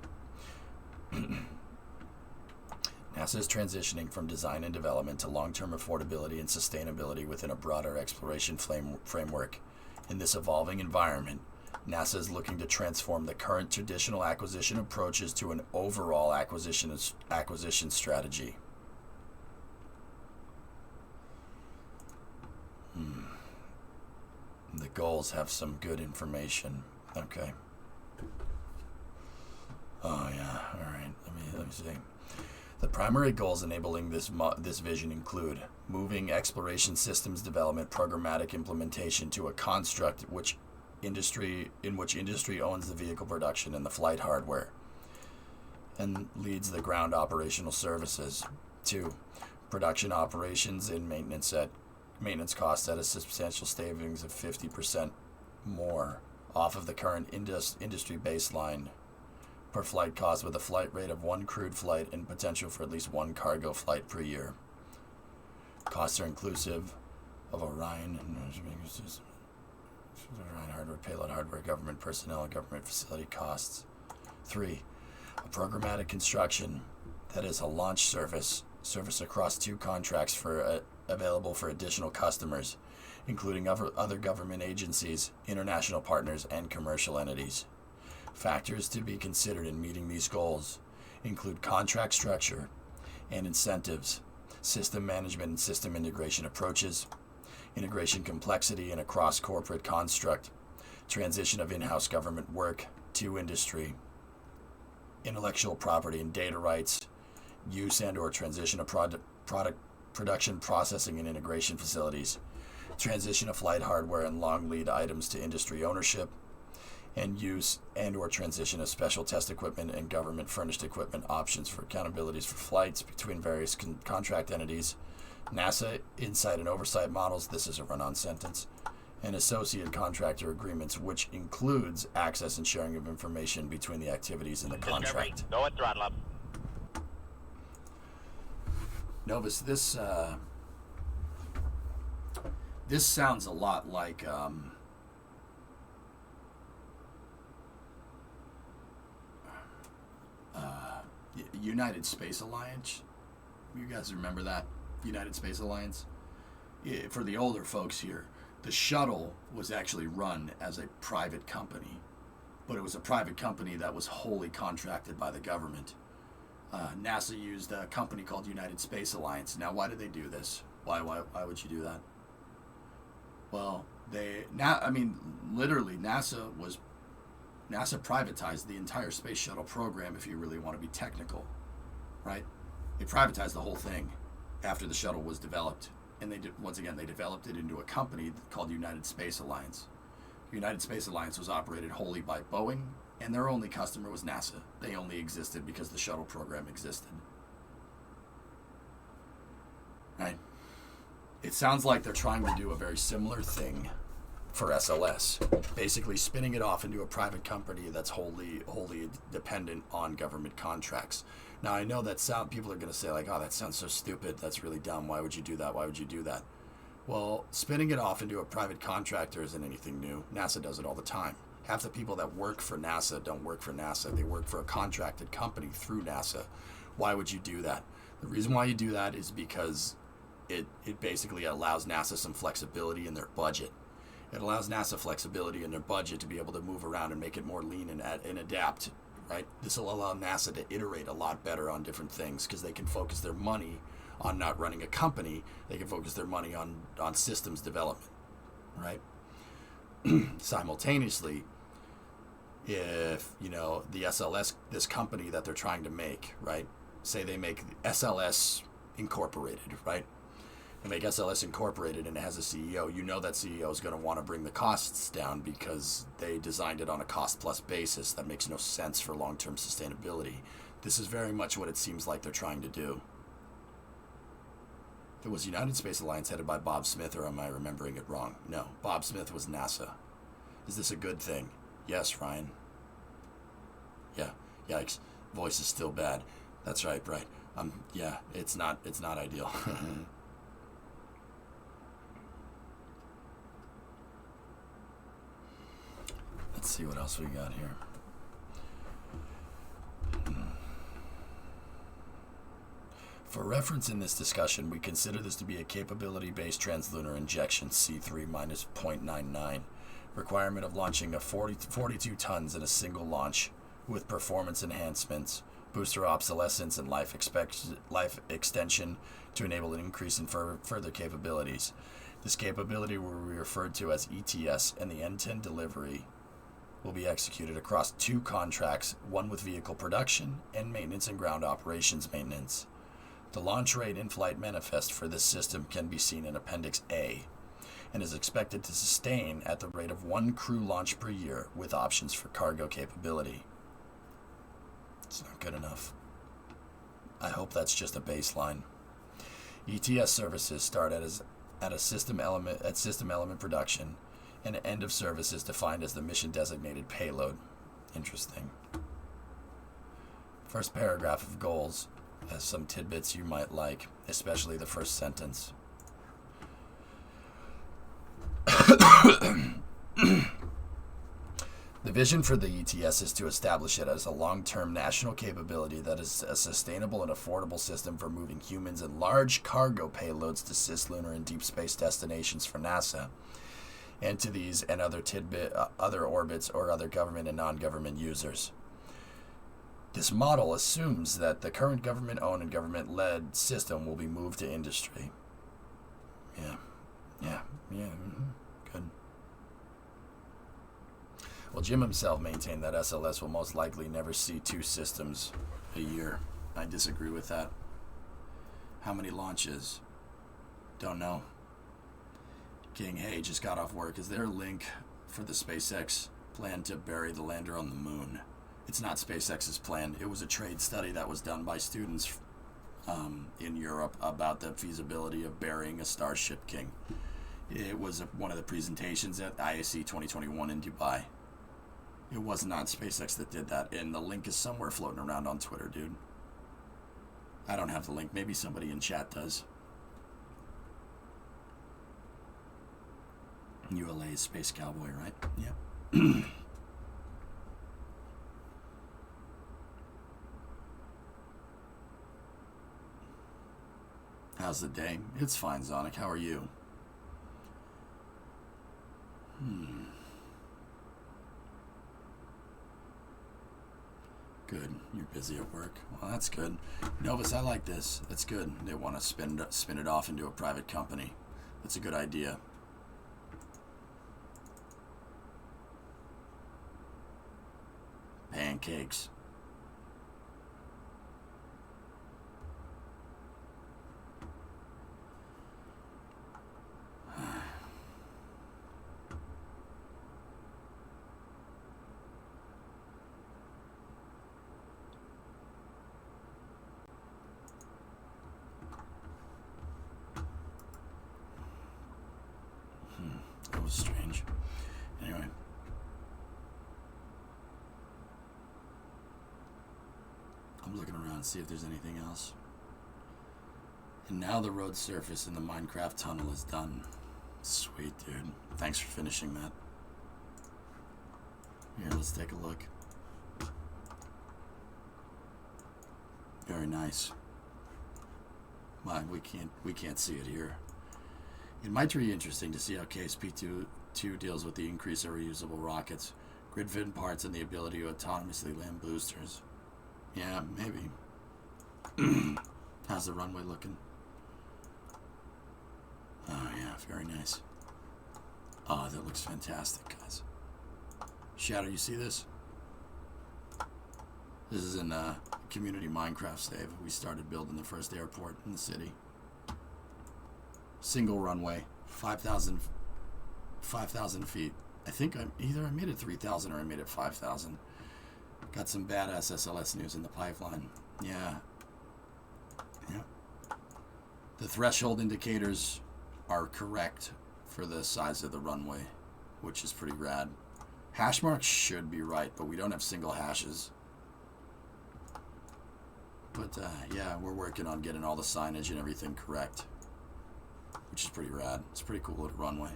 NASA is transitioning from design and development to long-term affordability and sustainability within a broader exploration framework. In this evolving environment, NASA is looking to transform the current traditional acquisition approaches to an overall acquisition strategy. The goals have some good information. Okay. Oh yeah. All right. Let me see. The primary goals enabling this vision include moving exploration systems development programmatic implementation to a construct in which industry owns the vehicle production and the flight hardware and leads the ground operational services. 2. Production operations and maintenance costs at a substantial savings of 50% more off of the current industry baseline per flight cost, with a flight rate of 1 crewed flight and potential for at least 1 cargo flight per year. Costs are inclusive of Orion hardware, payload hardware, government personnel, and government facility costs. 3. A programmatic construction, that is a launch service across 2 contracts available for additional customers, including other government agencies, international partners, and commercial entities. Factors to be considered in meeting these goals include contract structure and incentives, system management and system integration approaches, integration complexity in a cross-corporate construct, transition of in-house government work to industry, intellectual property and data rights, use and or transition of product production, processing, and integration facilities, transition of flight hardware and long lead items to industry ownership, and use and or transition of special test equipment and government furnished equipment options for accountabilities for flights between various contract entities, NASA insight and oversight models, this is a run-on sentence, and associate contractor agreements, which includes access and sharing of information between the activities in the Discovery, contract. go at throttle up. Novus, this sounds a lot like United Space Alliance. You guys remember that? United Space Alliance? For the older folks here, the shuttle was actually run as a private company, but it was a private company that was wholly contracted by the government. NASA used a company called United Space Alliance. Now, why did they do this? Why would you do that? Well, literally, NASA privatized the entire space shuttle program, if you really want to be technical, right? They privatized the whole thing after the shuttle was developed. And they developed it into a company called United Space Alliance. United Space Alliance was operated wholly by Boeing, and their only customer was NASA. They only existed because the shuttle program existed. Right? It sounds like they're trying to do a very similar thing for SLS, basically spinning it off into a private company that's wholly dependent on government contracts. Now, I know that people are going to say, like, oh, that sounds so stupid. That's really dumb. Why would you do that? Why would you do that? Well, spinning it off into a private contractor isn't anything new. NASA does it all the time. Half the people that work for NASA don't work for NASA. They work for a contracted company through NASA. Why would you do that? The reason why you do that is because it basically allows NASA some flexibility in their budget. It allows NASA flexibility in their budget to be able to move around and make it more lean and adapt, right? This will allow NASA to iterate a lot better on different things because they can focus their money on not running a company. They can focus their money on systems development, right? Simultaneously, if, the SLS, this company that they're trying to make, right? Say they make SLS Incorporated, right? They make SLS Incorporated and it has a CEO. That CEO is going to want to bring the costs down because they designed it on a cost-plus basis. That makes no sense for long-term sustainability. This is very much what it seems like they're trying to do. It was United Space Alliance headed by Bob Smith, or am I remembering it wrong? No, Bob Smith was NASA. Is this a good thing? Yes, Ryan. Yeah, yikes. Voice is still bad. That's right. Yeah, it's not ideal. Let's see what else we got here. For reference in this discussion, we consider this to be a capability-based translunar injection, C3-0.99, requirement of launching of 42 tons in a single launch with performance enhancements, booster obsolescence, and life extension to enable an increase in further capabilities. This capability will be referred to as ETS, and the end-to-end delivery will be executed across 2 contracts, one with vehicle production and maintenance and ground operations maintenance. The launch rate in-flight manifest for this system can be seen in Appendix A and is expected to sustain at the rate of 1 crew launch per year with options for cargo capability. It's not good enough. I hope that's just a baseline. ETS services start at system element production, and end of service is defined as the mission designated payload. Interesting. First paragraph of goals has some tidbits you might like, especially the first sentence. The vision for the ETS is to establish it as a long-term national capability that is a sustainable and affordable system for moving humans and large cargo payloads to cislunar and deep space destinations for NASA, and to these and other orbits or other government and non-government users. This model assumes that the current government-owned and government-led system will be moved to industry. Yeah. Good. Well, Jim himself maintained that SLS will most likely never see 2 systems a year. I disagree with that. How many launches? Don't know. King, hey, just got off work. Is there a link for the SpaceX plan to bury the lander on the moon? It's not SpaceX's plan. It was a trade study that was done by students in Europe about the feasibility of burying a Starship, King. It was one of the presentations at IAC 2021 in Dubai. It was not SpaceX that did that, and the link is somewhere floating around on Twitter, dude. I don't have the link. Maybe somebody in chat does. ULA is Space Cowboy, right? Yep. How's the day? It's fine, Zonic. How are you? Good. You're busy at work. Well, that's good. Novus, I like this. That's good. They want to spin it off into a private company. That's a good idea. Pancakes. That was strange. Anyway. I'm looking around to see if there's anything else. And now the road surface in the Minecraft tunnel is done. Sweet, dude. Thanks for finishing that. Here, let's take a look. Very nice. My, we can't see it here. It might be interesting to see how KSP-2 deals with the increase of reusable rockets, grid fin parts, and the ability to autonomously land boosters. Yeah, maybe. How's the runway looking? Oh yeah, very nice. Oh, that looks fantastic, guys. Shadow, you see this? This is in community Minecraft save. We started building the first airport in the city. Single runway, 5,000 feet. I think I made it 3,000 or I made it 5,000. Got some badass SLS news in the pipeline. Yeah. Yep. The threshold indicators are correct for the size of the runway, which is pretty rad. Hash marks should be right, but we don't have single hashes. But yeah, we're working on getting all the signage and everything correct, which is pretty rad. It's a pretty cool little runway.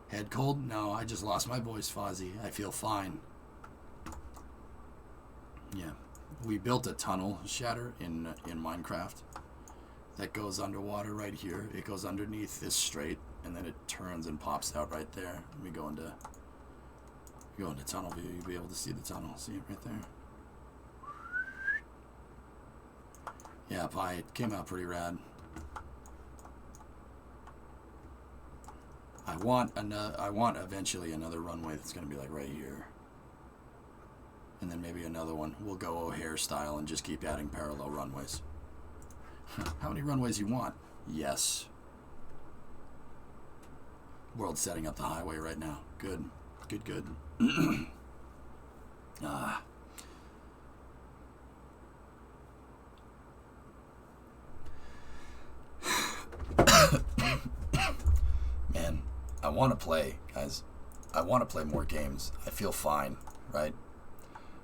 Head cold? No, I just lost my voice, Fozzie. I feel fine. Yeah, we built a tunnel, Shatter, in Minecraft that goes underwater right here. It goes underneath this straight, and then it turns and pops out right there. Let me go into tunnel view. You'll be able to see the tunnel. See it right there. Yeah, Pi, it came out pretty rad. I want eventually another runway that's gonna be like right here. And then maybe another one. We'll go O'Hare style and just keep adding parallel runways. How many runways you want? Yes. World's setting up the highway right now. Good. Good, good. Man, I want to play, guys. I want to play more games. I feel fine, right?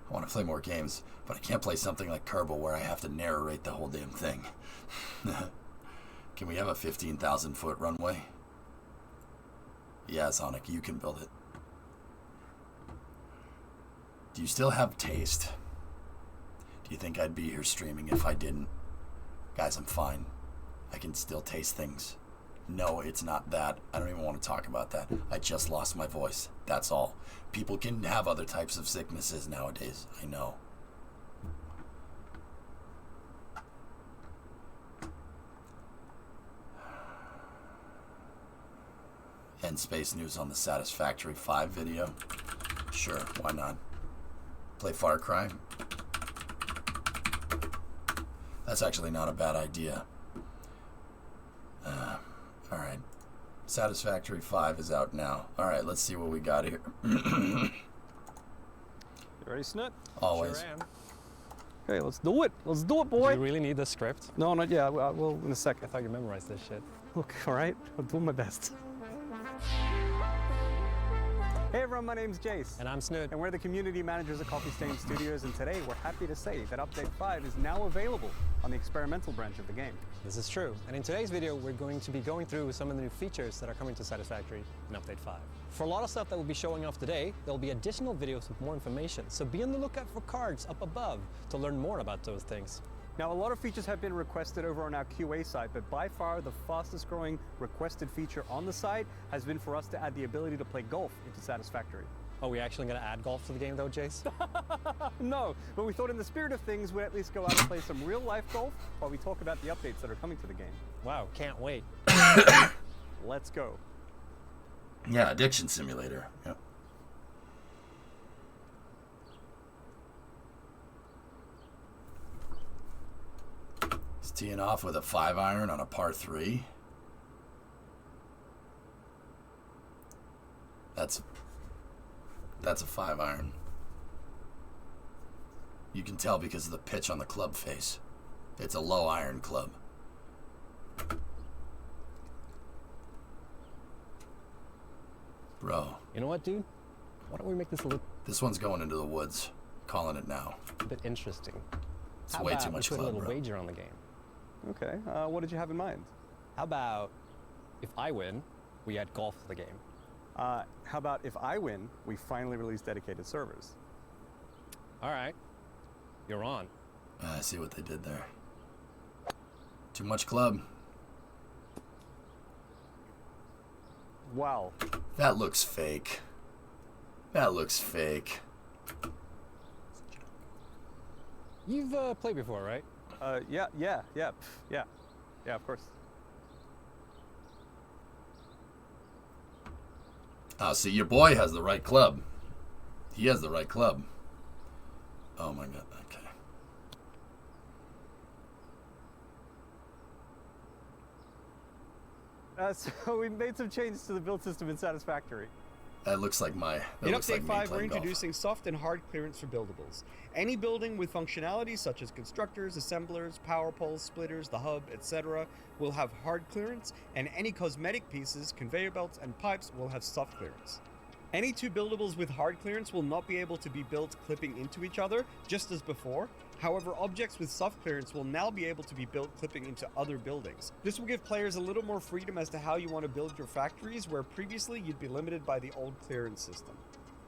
I want to play more games, but I can't play something like Kerbal where I have to narrate the whole damn thing. Can we have a 15,000 foot runway? Yeah, Sonic, you can build it. Do you still have taste? Do you think I'd be here streaming if I didn't? Guys, I'm fine. I can still taste things. No, it's not that. I don't even want to talk about that. I just lost my voice. That's all. People can have other types of sicknesses nowadays. I know. End space news on the Satisfactory 5 video. Sure, why not? Play Far Cry. That's actually not a bad idea. Alright. Satisfactory 5 is out now. Alright, let's see what we got here. You ready, Snut? Always. Sure am. Okay, let's do it. Let's do it, boy. Do you really need the script? No, not yet. We'll in a I second. thought you memorized this shit. Look, all right. I'm doing my best. Hey everyone, my name's Jace. And I'm Snoot. And we're the community managers at Coffee Stain Studios, and today we're happy to say that Update 5 is now available on the experimental branch of the game. This is true. And in today's video, we're going to be going through some of the new features that are coming to Satisfactory in Update 5. For a lot of stuff that we'll be showing off today, there'll be additional videos with more information. So be on the lookout for cards up above to learn more about those things. Now, a lot of features have been requested over on our QA site, but by far the fastest growing requested feature on the site has been for us to add the ability to play golf into Satisfactory. Are we actually going to add golf to the game though, Jace? No, but we thought in the spirit of things, we'd at least go out and play some real life golf while we talk about the updates that are coming to the game. Wow, can't wait. Let's go. Yeah, addiction simulator. Yep. He's teeing off with a 5-iron on a par 3. That's a 5-iron. You can tell because of the pitch on the club face. It's a low iron club. Bro. You know what, dude? Why don't we make this a little This one's going into the woods. Calling it now. bit interesting? It's How way about too much we put a club, little bro. wager on the game? Okay, what did you have in mind? How about if I win, we add golf to the game? How about if I win, we finally release dedicated servers? All right, you're on. I see what they did there. Too much club. Wow. That looks fake. That looks fake. You've played before, right? Yeah, of course. Oh, see, your boy has the right club. He has the right club. Oh my god, okay. So we made some changes to the build system in Satisfactory. That looks like my. That In looks like Update me 5, we're playing golf. introducing soft and hard clearance for buildables. Any building with functionality such as constructors, assemblers, power poles, splitters, the hub, etc. will have hard clearance, and any cosmetic pieces, conveyor belts, and pipes will have soft clearance. Any two buildables with hard clearance will not be able to be built clipping into each other, just as before. However, objects with soft clearance will now be able to be built clipping into other buildings. This will give players a little more freedom as to how you want to build your factories, where previously you'd be limited by the old clearance system.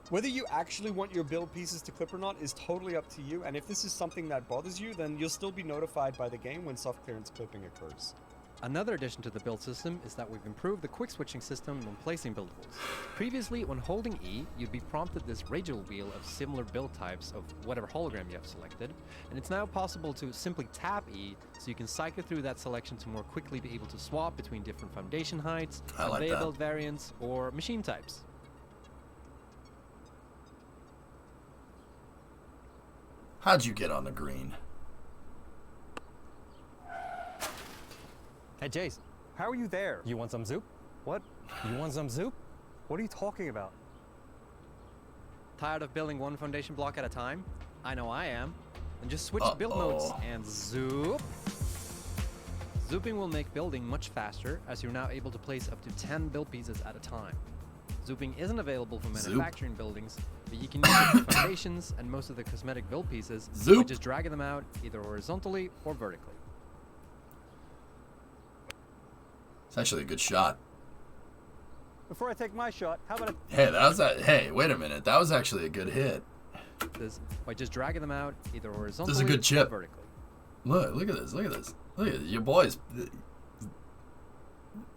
Whether you actually want your build pieces to clip or not is totally up to you, and if this is something that bothers you, then you'll still be notified by the game when soft clearance clipping occurs. Another addition to the build system is that we've improved the quick switching system when placing buildables. Previously, when holding E, you'd be prompted this radial wheel of similar build types of whatever hologram you have selected, and it's now possible to simply tap E so you can cycle through that selection to more quickly be able to swap between different foundation heights, I like conveyor that. build variants, or machine types. How'd you get on the green? Hey, Jace, How are you there? you want some soup? What? You want some soup? What are you talking about? Tired of building one foundation block at a time? I know I am. And just switch build Uh-oh. modes and zoop. Zooping will make building much faster, as you're now able to place up to 10 build pieces at a time. Zooping isn't available for Zoop. manufacturing buildings, but you can use it for foundations and most of the cosmetic build pieces by Zoop. just dragging them out either horizontally or vertically. It's actually a good shot. Before I take my shot, how about a... Hey, that was that. Hey, wait a minute. That was actually a good hit. This by just dragging them out either horizontally good chip. or vertically. Look at this. Look at this. Look at this. Your boys.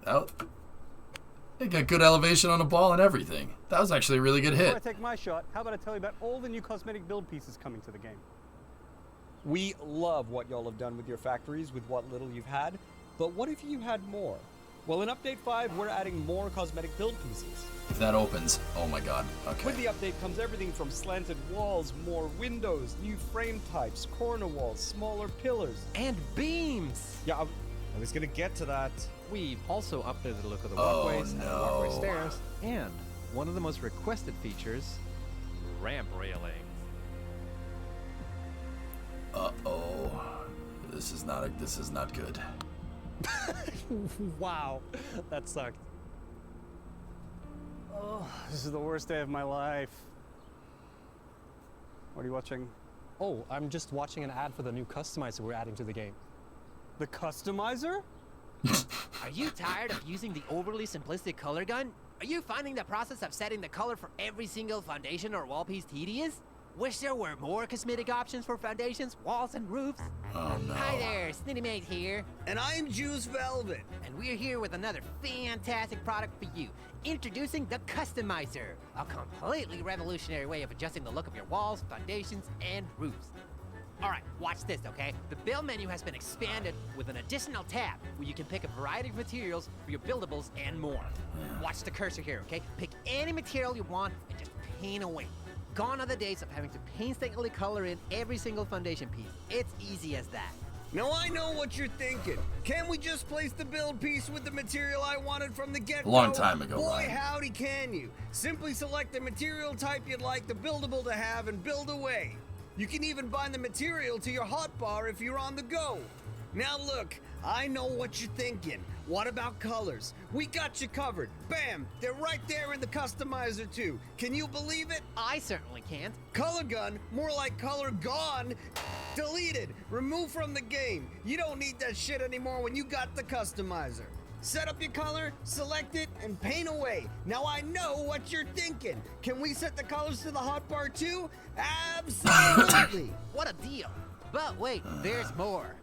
Out. They got good elevation on the ball and everything. That was actually a really good Before I hit. take my shot, how about I tell you about all the new cosmetic build pieces coming to the game? We love what y'all have done with your factories with what little you've had, but what if you had more? Well, in Update 5, we're adding more cosmetic build pieces. If that opens, oh my god. With the Okay. update comes everything from slanted walls, more windows, new frame types, corner walls, smaller pillars. And beams! Yeah, I was gonna get to that. We've also updated the look of the Oh, walkways and the walkway no. stairs, and one of the most requested features, ramp railing. Uh-oh. This is not good. Wow, that sucked. Oh, this is the worst day of my life. What are you watching? Oh, I'm just watching an ad for the new customizer we're adding to the game. The customizer? Are you tired of using the overly simplistic color gun? Are you finding the process of setting the color for every single foundation or wall piece tedious? Wish there were more cosmetic options for foundations, walls, and roofs? Oh no. Hi there, Snitty here, And I'm Juice Velvet. and we're here with another fantastic product for you. Introducing the Customizer, a completely revolutionary way of adjusting the look of your walls, foundations, and roofs. Alright, watch this, okay? The build menu has been expanded with an additional tab where you can pick a variety of materials for your buildables and more. Watch the cursor here, okay? Pick any material you want and just paint away. Gone are the days of having to painstakingly color in every single foundation piece. It's easy as that. Now I know what you're thinking. Can't we just place the build piece with the material I wanted from the get-go? A long time ago, Boy, Ryan. howdy can you. Simply select the material type you'd like the buildable to have and build away. You can even bind the material to your hotbar if you're on the go. Now look, I know what you're thinking. What about colors? We got you covered. Bam! They're right there in the customizer too. Can you believe it? I certainly can't. Color gun, more like color gone. Deleted, removed from the game. You don't need that shit anymore when you got the customizer. Set up your color, select it, and paint away. Now I know what you're thinking. Can we set the colors to the hotbar too? Absolutely. What a deal. But wait, there's more.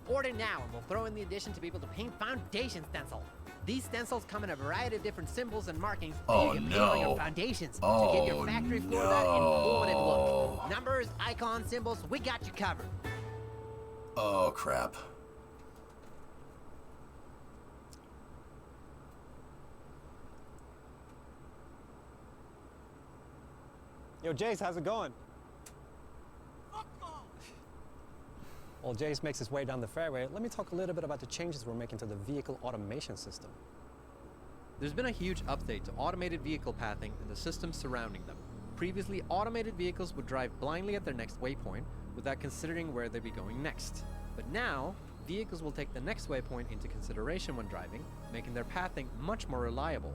Order now and we'll throw in the addition to be able to paint foundation stencil. These stencils come in a variety of different symbols and markings that Oh, you can paint on no. your foundations to Oh, give your factory floor that informative no. look. Numbers, icons, symbols, we got you covered. Oh crap. Yo, Jace, how's it going? While Jace makes his way down the fairway, let me talk a little bit about the changes we're making to the vehicle automation system. There's been a huge update to automated vehicle pathing and the systems surrounding them. Previously, automated vehicles would drive blindly at their next waypoint without considering where they'd be going next. But now, vehicles will take the next waypoint into consideration when driving, making their pathing much more reliable.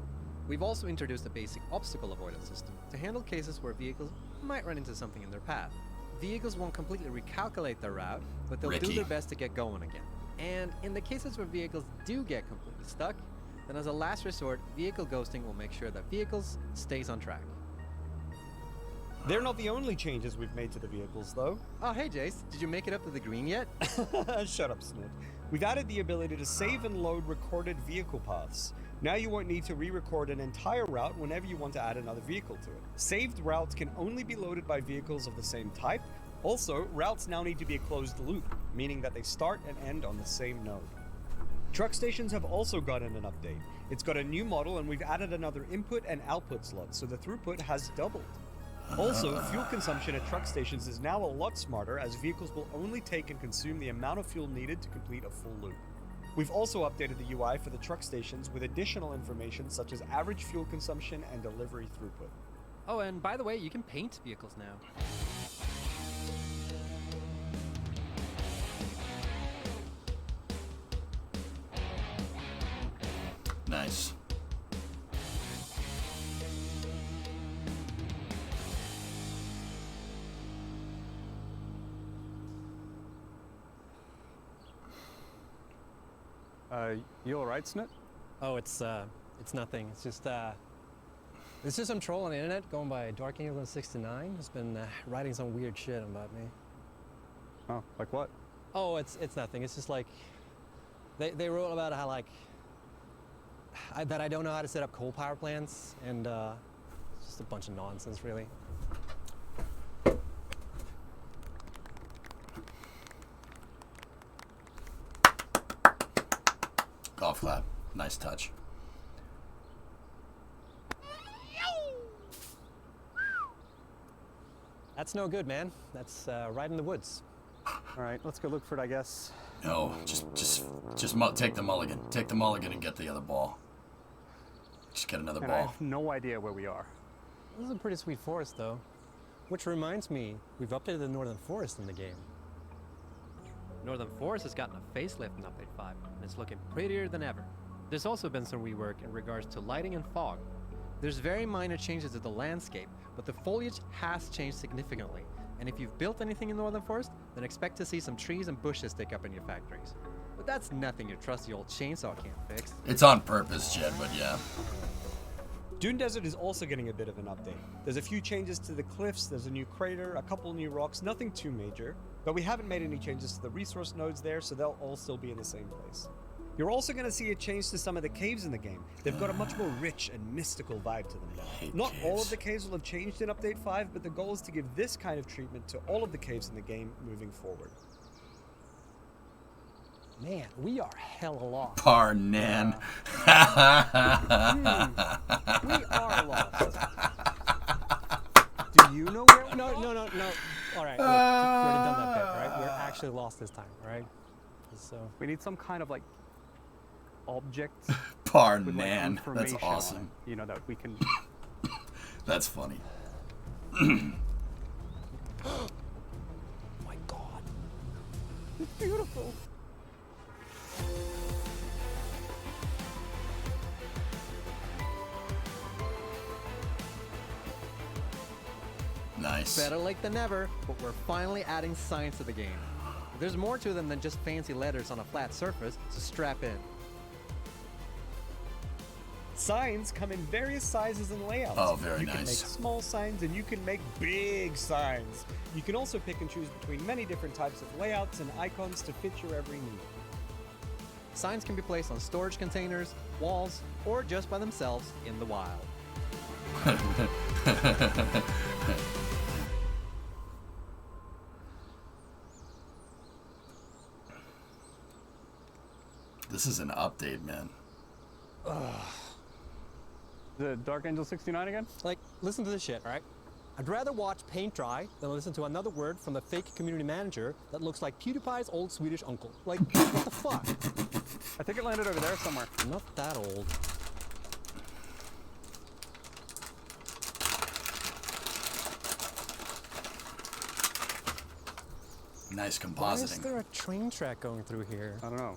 We've also introduced a basic obstacle avoidance system to handle cases where vehicles might run into something in their path. Vehicles won't completely recalculate their route, but they'll do Ricky. their best to get going again. And in the cases where vehicles do get completely stuck, then as a last resort, vehicle ghosting will make sure that vehicles stays on track. They're not the only changes we've made to the vehicles though. Oh, hey Jace, did you make it up to the green yet? Shut up, Snit. We've added the ability to save and load recorded vehicle paths. Now you won't need to re-record an entire route whenever you want to add another vehicle to it. Saved routes can only be loaded by vehicles of the same type. Also, routes now need to be a closed loop, meaning that they start and end on the same node. Truck stations have also gotten an update. It's got a new model and we've added another input and output slot, so the throughput has doubled. Also, fuel consumption at truck stations is now a lot smarter as vehicles will only take and consume the amount of fuel needed to complete a full loop. We've also updated the UI for the truck stations with additional information such as average fuel consumption and delivery throughput. Oh, and by the way, you can paint vehicles now. Nice. You all right, Snit? Oh, it's nothing. It's just some troll on the internet going by Dark England 69 who's been writing some weird shit about me. Oh, like what? Oh, it's nothing. It's just like they wrote about how like that I don't know how to set up coal power plants, and it's just a bunch of nonsense, really. Golf clap. Nice touch. That's no good, man. That's right in the woods. All right, let's go look for it, I guess. No, just take the mulligan. Take the mulligan and get the other ball. Just get another And I ball. have no idea where we are. This is a pretty sweet forest, though. Which reminds me, we've updated the Northern Forest in the game. Northern Forest has gotten a facelift in Update 5, and it's looking prettier than ever. There's also been some rework in regards to lighting and fog. There's very minor changes to the landscape, but the foliage has changed significantly. And if you've built anything in Northern Forest, then expect to see some trees and bushes stick up in your factories. But that's nothing your trusty old chainsaw can't fix. It's on purpose, Jed, but yeah. Dune Desert is also getting a bit of an update. There's a few changes to the cliffs, there's a new crater, a couple new rocks, nothing too major, but we haven't made any changes to the resource nodes there, so they'll all still be in the same place. You're also going to see a change to some of the caves in the game. They've got a much more rich and mystical vibe to them now. Not all of the caves will have changed in Update 5, but the goal is to give this kind of treatment to all of the caves in the game moving forward. Man, we are hella lost. Parnan. We are lost. Do you know where? No. All right, look, we already done that bit, right? We're actually lost this time, all right? So We need some kind of like object with like Parnan. information That's on it, awesome. you know, that we can. That's funny. my God. It's beautiful. Nice. Better late than never, but we're finally adding science to the game. There's more to them than just fancy letters on a flat surface, so strap in. Signs come in various sizes and layouts. Oh, very You can make nice. small signs and you can make big signs. You can also pick and choose between many different types of layouts and icons to fit your every need. Signs can be placed on storage containers, walls, or just by themselves in the wild. This is an update, man. The Dark Angel 69 again? Like, listen to this shit, all right? I'd rather watch paint dry than listen to another word from the fake community manager that looks like PewDiePie's old Swedish uncle. Like, what the fuck? I think it landed over there somewhere. Not that old. Nice Why is compositing. there a train track going through here? I don't know.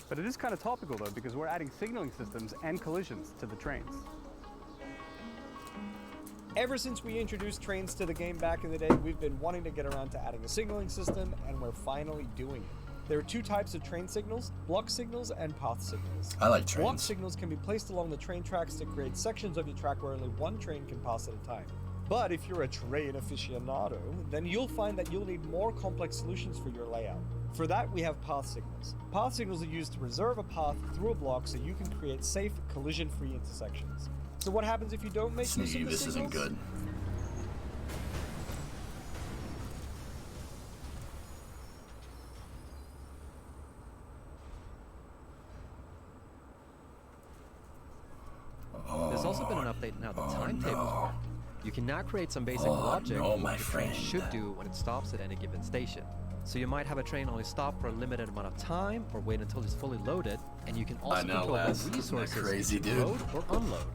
But it is kind of topical though, because we're adding signaling systems and collisions to the trains. Ever since we introduced trains to the game back in the day, we've been wanting to get around to adding a signaling system, and we're finally doing it. There are two types of train signals, block signals and path signals. I like Block trains. signals can be placed along the train tracks to create sections of your track where only one train can pass at a time. But if you're a train aficionado, then you'll find that you'll need more complex solutions for your layout. For that, we have path signals. Path signals are used to reserve a path through a block so you can create safe, collision-free intersections. So what happens if you don't make use of Sneaky, the this isn't signals? good. There's also been an update in how the timetables work. You can now create some basic logic no, for my what the train friend. should do when it stops at any given station. So you might have a train only stop for a limited amount of time or wait until it's fully loaded, and you can also I know, control lads. what Isn't that resources crazy, you can dude? load or unload.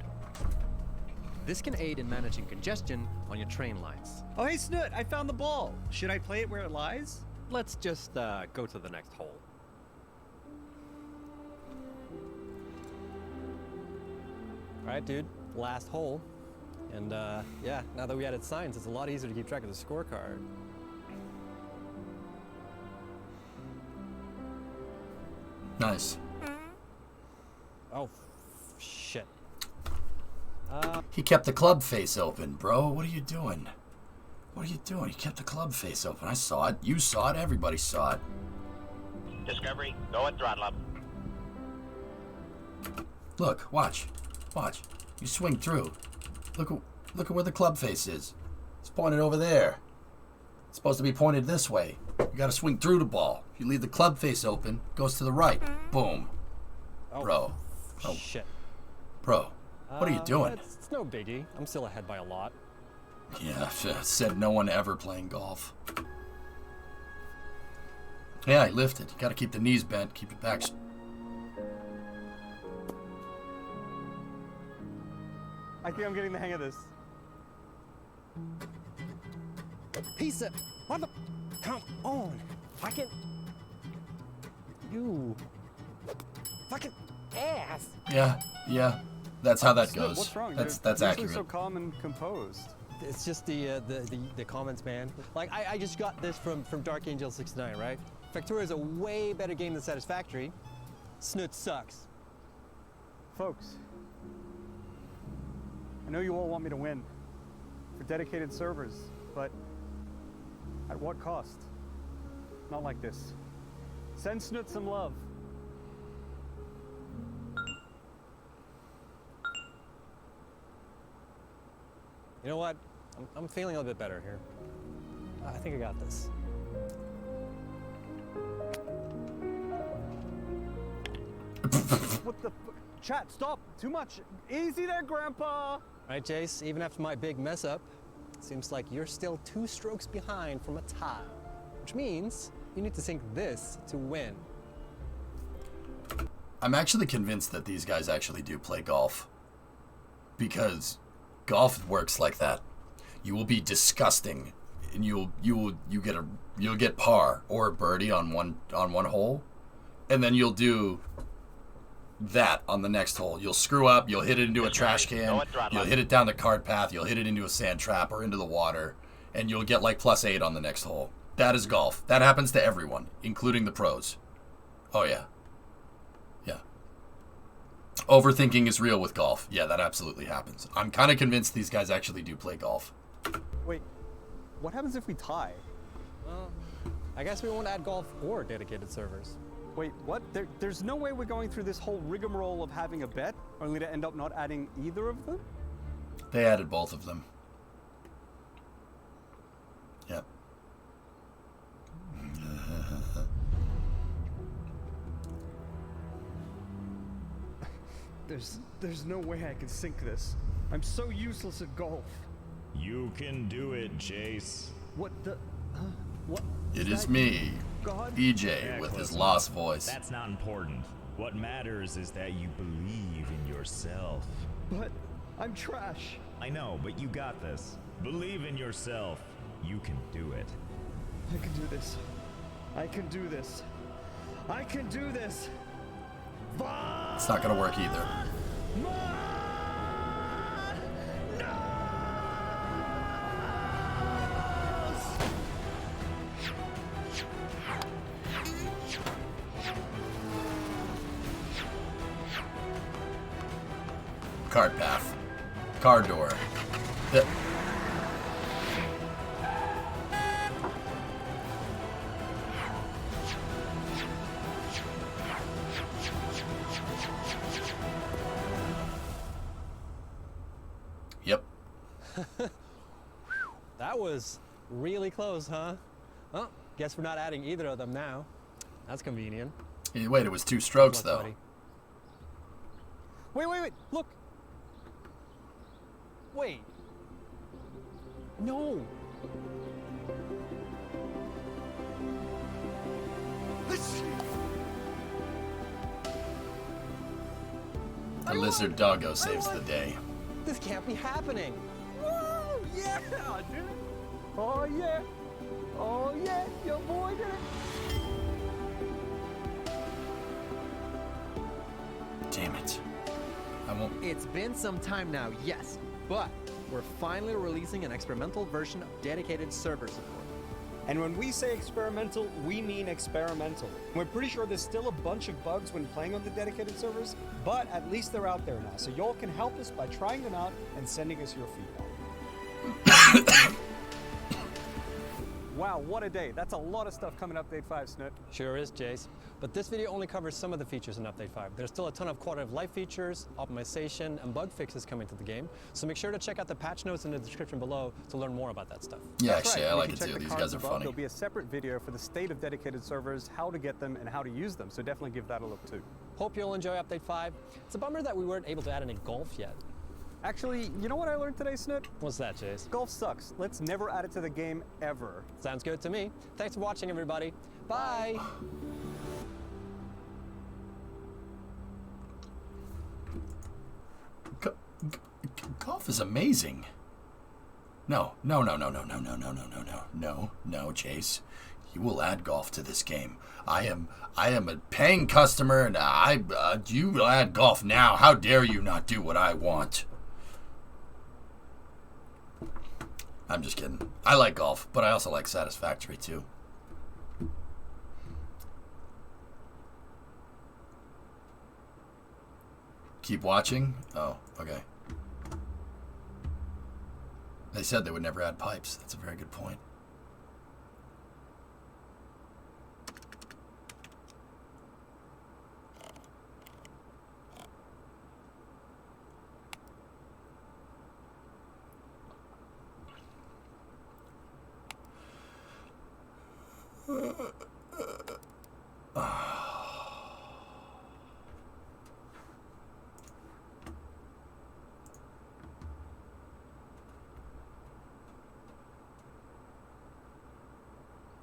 This can aid in managing congestion on your train lines. Oh hey Snoot, I found the ball! Should I play it where it lies? Let's just go to the next hole. All right, dude, last hole. And yeah, now that we added signs, it's a lot easier to keep track of the scorecard. Nice. Oh, shit. He kept the club face open, bro. What are you doing? What are you doing? He kept the club face open. I saw it. You saw it. Everybody saw it. Discovery, go at throttle up. Look, watch. Watch. You swing through. Look at where the club face is. It's pointed over there. It's supposed to be pointed this way. You gotta swing through the ball. If you leave the club face open, it goes to the right. Boom. Oh, Bro. Bro, what are you doing? It's no biggie. I'm still ahead by a lot. Yeah, said no one ever playing golf. Yeah, I lifted. You gotta keep the knees bent, keep your back. I think I'm getting the hang of this. Piece of... What the... Come on. Fucking... You... Fucking ass. Yeah. That's how that goes. What's wrong? That's You're usually accurate. so calm and composed. It's just the comments, man. Like, I just got this from Dark Angel 69, right? Factura is a way better game than Satisfactory. Snoot sucks. Folks, I know you all want me to win for dedicated servers, but at what cost? Not like this. Send Snoot some love. You know what? I'm feeling a little bit better here. I think I got this. What the chat, stop! Too much! Easy there, Grandpa! Right, Jace? Even after my big mess up, it seems like you're still 2 strokes behind from a tie. Which means you need to sink this to win. I'm actually convinced that these guys actually do play golf. Because golf works like that. You will be disgusting, and you'll get par or a birdie on one hole, and then you'll do that on the next hole. You'll screw up, you'll hit it into a trash can, you'll hit it down the cart path, you'll hit it into a sand trap or into the water, and you'll get like +8 on the next hole. That is golf. That happens to everyone, including the pros. Oh yeah. Yeah. Overthinking is real with golf. Yeah, that absolutely happens. I'm kind of convinced these guys actually do play golf. Wait, what happens if we tie? Well, I guess we won't add golf or dedicated servers. Wait, what? There's no way we're going through this whole rigmarole of having a bet, only to end up not adding either of them? They added both of them. Yep. There's no way I can sink this. I'm so useless at golf. You can do it, Jace. What the... what? It is me, God? EJ, Yeah, with his close lost enough. voice. That's not important. What matters is that you believe in yourself. But I'm trash. I know, but you got this. Believe in yourself. You can do it. I can do this. I can do this. I can do this. It's not gonna work either. Card path. Car door. Yep. That was really close, huh? Well, guess we're not adding either of them now. That's convenient. Hey, wait, it was 2 strokes, Good luck, though. buddy. Wait, look. Wait. No. The lizard doggo saves the day. This can't be happening. Woo! Yeah, dude! Oh yeah! Oh yeah! Your boy did it! Damn it. I won't. It's been some time now, yes, but we're finally releasing an experimental version of dedicated server support. And when we say experimental, we mean experimental. We're pretty sure there's still a bunch of bugs when playing on the dedicated servers, but at least they're out there now. So y'all can help us by trying them out and sending us your feedback. Wow, what a day. That's a lot of stuff coming Update 5, Snut. Sure is, Jace. But this video only covers some of the features in Update 5. There's still a ton of quality of life features, optimization, and bug fixes coming to the game. So make sure to check out the patch notes in the description below to learn more about that stuff. Yeah, That's actually, right. I And like if it you too. check the These cards guys are above, funny. There'll be a separate video for the state of dedicated servers, how to get them, and how to use them. So definitely give that a look too. Hope you'll enjoy Update 5. It's a bummer that we weren't able to add any golf yet. Actually, you know what I learned today, Snut? What's that, Jace? Golf sucks. Let's never add it to the game ever. Sounds good to me. Thanks for watching, everybody. Bye. Golf is amazing. No, Chase. You will add golf to this game. I am a paying customer, and you will add golf now. How dare you not do what I want? I'm just kidding. I like golf, but I also like Satisfactory too. Keep watching? Oh, okay. They said they would never add pipes. That's a very good point.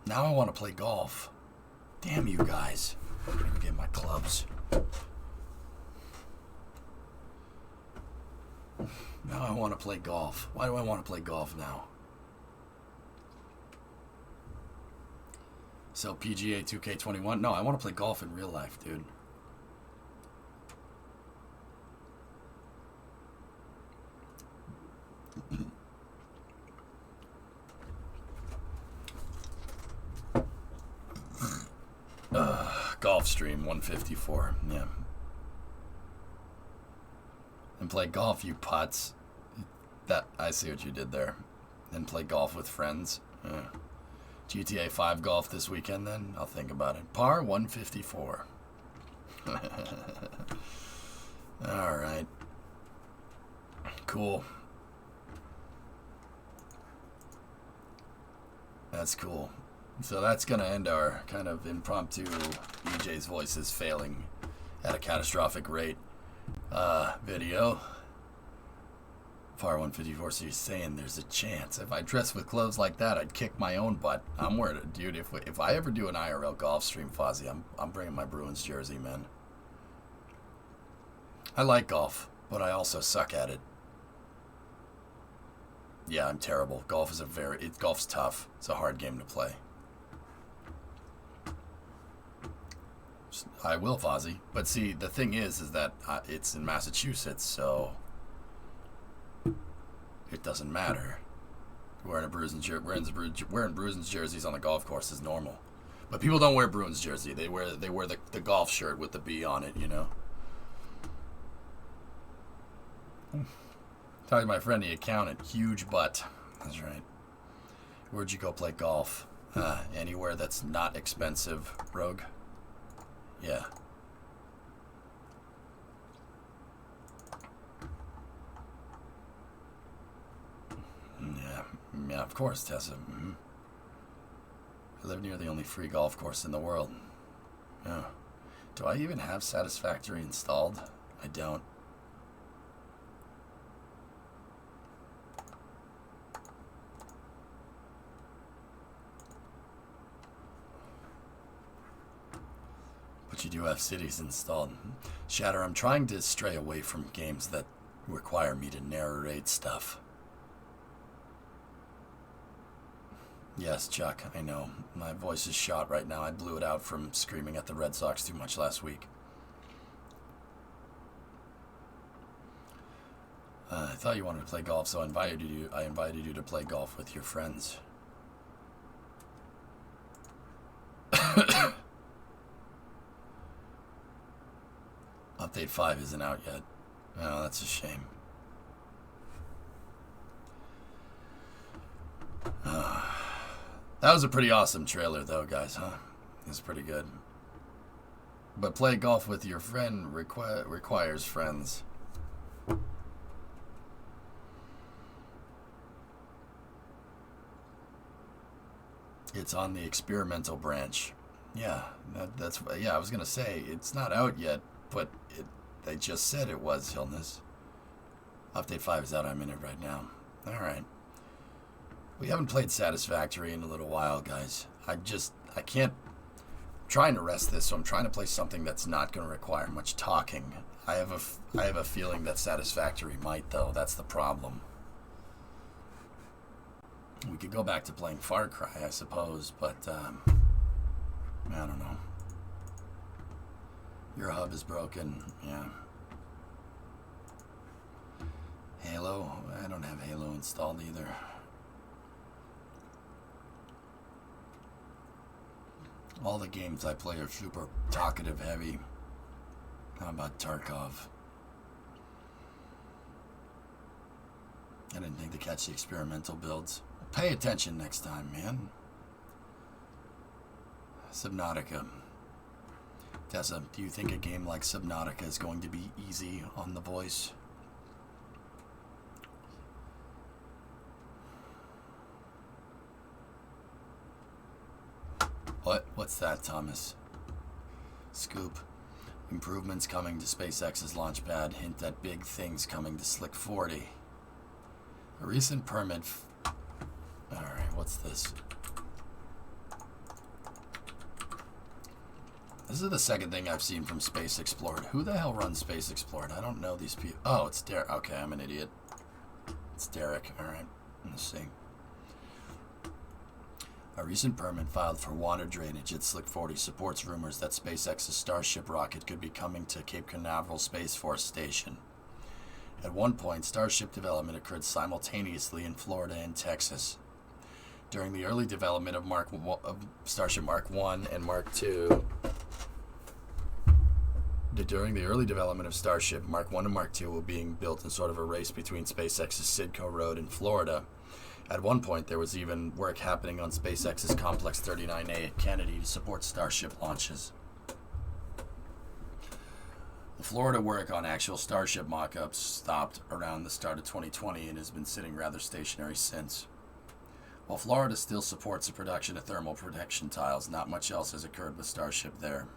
Now I want to play golf. Damn you guys. I'm gonna get my clubs. Now I want to play golf. Why do I want to play golf now? So PGA 2K21? No, I want to play golf in real life, dude. Golf stream 154. Yeah. And play golf, you putts. That I see what you did there. And play golf with friends. GTA 5 golf this weekend then? I'll think about it. Par 154. Alright. Cool. That's cool. So that's going to end our kind of impromptu EJ's voices failing at a catastrophic rate video. Par 154, so you're saying there's a chance. If I dress with clothes like that, I'd kick my own butt. I'm worried, dude. If I ever do an IRL golf stream, Fozzie, I'm bringing my Bruins jersey, man. I like golf, but I also suck at it. Yeah, I'm terrible. Golf's tough. It's a hard game to play. I will, Fozzie. But see, the thing is that it's in Massachusetts, so it doesn't matter. Wearing Bruins jerseys on the golf course is normal. But people don't wear Bruins jersey. They wear the golf shirt with the B on it, you know. Talking to my friend, the accountant. Huge butt. That's right. Where'd you go play golf? Anywhere that's not expensive, Rogue. Yeah. Yeah, of course, Tessa. Mm-hmm. I live near the only free golf course in the world. Yeah. Do I even have Satisfactory installed? I don't. But you do have cities installed. Shatter, I'm trying to stray away from games that require me to narrate stuff. Yes, Chuck, I know. My voice is shot right now. I blew it out from screaming at the Red Sox too much last week. I thought you wanted to play golf, so I invited you to play golf with your friends. Update 5 isn't out yet. Oh, that's a shame. That was a pretty awesome trailer, though, guys, huh? It's pretty good. But play golf with your friend requires friends. It's on the experimental branch. Yeah, that's yeah. I was gonna say it's not out yet, but they just said it was. Hillness. Update 5 is out. I'm in it right now. All right. We haven't played Satisfactory in a little while, guys. I can't. I'm trying to rest this, so I'm trying to play something that's not going to require much talking. I have a feeling that Satisfactory might, though. That's the problem. We could go back to playing Far Cry, I suppose, but I don't know. Your hub is broken. Yeah. Halo? I don't have Halo installed either. All the games I play are super talkative heavy. How about Tarkov? I didn't think to catch the experimental builds. Pay attention next time, man. Subnautica. Tessa, do you think a game like Subnautica is going to be easy on the voice? What's that, Thomas? Scoop. Improvements coming to SpaceX's launchpad hint at big things coming to Slick 40. A recent permit... Alright, what's this? This is the second thing I've seen from Space Explored. Who the hell runs Space Explored? I don't know these people. Oh, it's Derek. Okay, I'm an idiot. It's Derek. Alright, let's see. A recent permit filed for water drainage at Slick 40 supports rumors that SpaceX's Starship rocket could be coming to Cape Canaveral Space Force Station. At one point, Starship development occurred simultaneously in Florida and Texas. During the early development of Starship Mark 1 and Mark 2, during the early development of Starship, Mark 1 and Mark 2 were being built in sort of a race between SpaceX's Sidco Road in Florida. At one point, there was even work happening on SpaceX's Complex 39A at Kennedy to support Starship launches. The Florida work on actual Starship mock-ups stopped around the start of 2020 and has been sitting rather stationary since. While Florida still supports the production of thermal protection tiles, not much else has occurred with Starship there.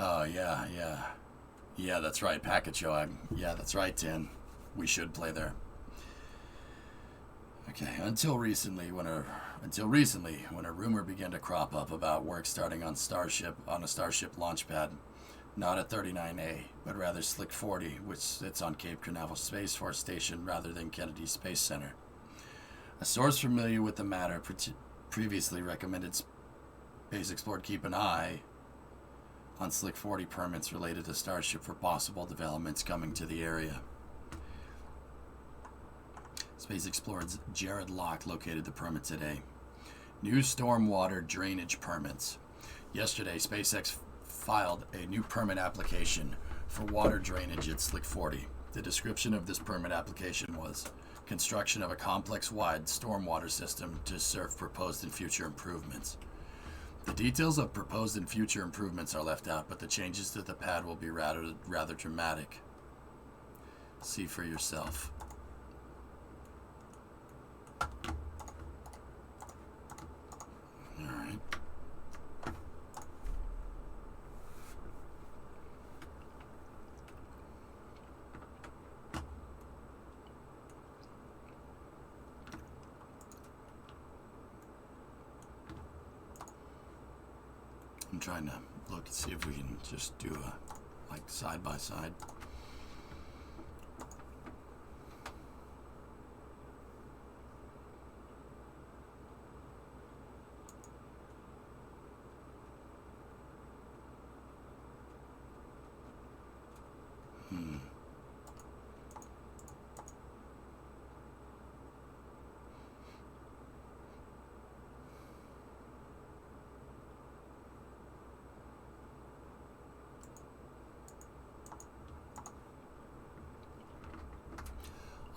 Oh, yeah. Yeah, that's right, Packet Show. Yeah, that's right, Tin. We should play there. Okay, until recently, when a rumor began to crop up about work starting on a Starship launchpad, not at 39A, but rather Slick 40, which sits on Cape Canaveral Space Force Station rather than Kennedy Space Center. A source familiar with the matter previously recommended Space Explored keep an eye on Slick 40 permits related to Starship for possible developments coming to the area. Space Explored's Jared Locke located the permit today. New stormwater drainage permits. Yesterday, SpaceX filed a new permit application for water drainage at Slick 40. The description of this permit application was construction of a complex-wide stormwater system to serve proposed and future improvements. The details of proposed and future improvements are left out, but the changes to the pad will be rather dramatic. See for yourself. All right. I'm trying to look to see if we can just do a, like, side by side.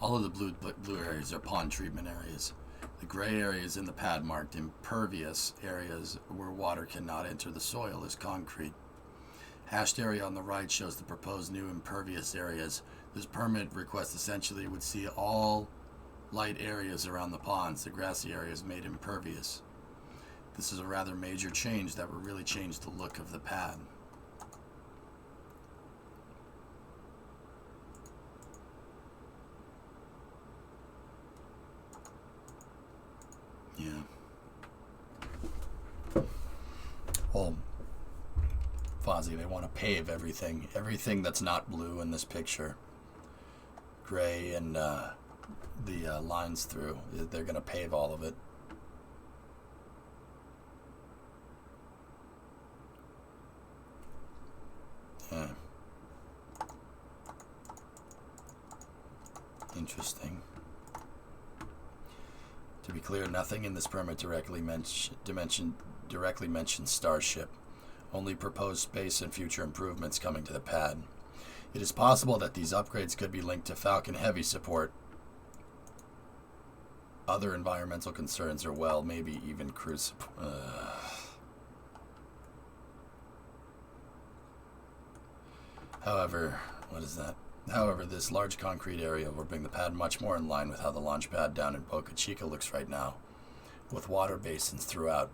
All of the blue areas are pond treatment areas. The gray areas in the pad marked impervious areas where water cannot enter the soil is concrete. Hashed area on the right shows the proposed new impervious areas. This permit request essentially would see all light areas around the ponds, the grassy areas, made impervious. This is a rather major change that would really change the look of the pad. Yeah. Well, Fozzie, they want to pave everything. Everything that's not blue in this picture. Gray and the lines through. They're going to pave all of it. Yeah. Interesting. To be clear, nothing in this permit directly mentions Starship. Only proposed space and future improvements coming to the pad. It is possible that these upgrades could be linked to Falcon Heavy support, other environmental concerns, or, well, maybe even crew support. However, what is that? However, this large concrete area will bring the pad much more in line with how the launch pad down in Boca Chica looks right now, with water basins throughout.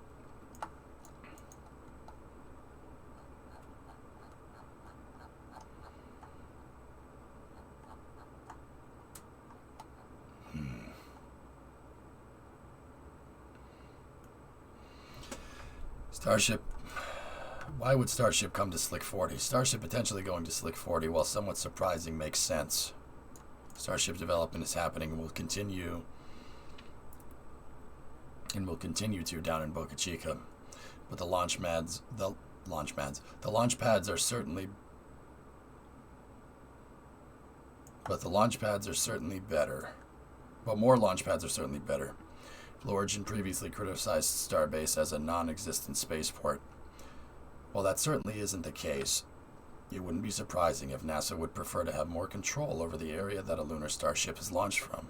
Starship. Why would Starship come to Slick 40? Starship potentially going to Slick 40, while somewhat surprising, makes sense. Starship development is happening and will continue to down in Boca Chica. But the launch pads are certainly better. But more launch pads are certainly better. Blue Origin previously criticized Starbase as a non-existent spaceport. While that certainly isn't the case, it wouldn't be surprising if NASA would prefer to have more control over the area that a lunar starship is launched from.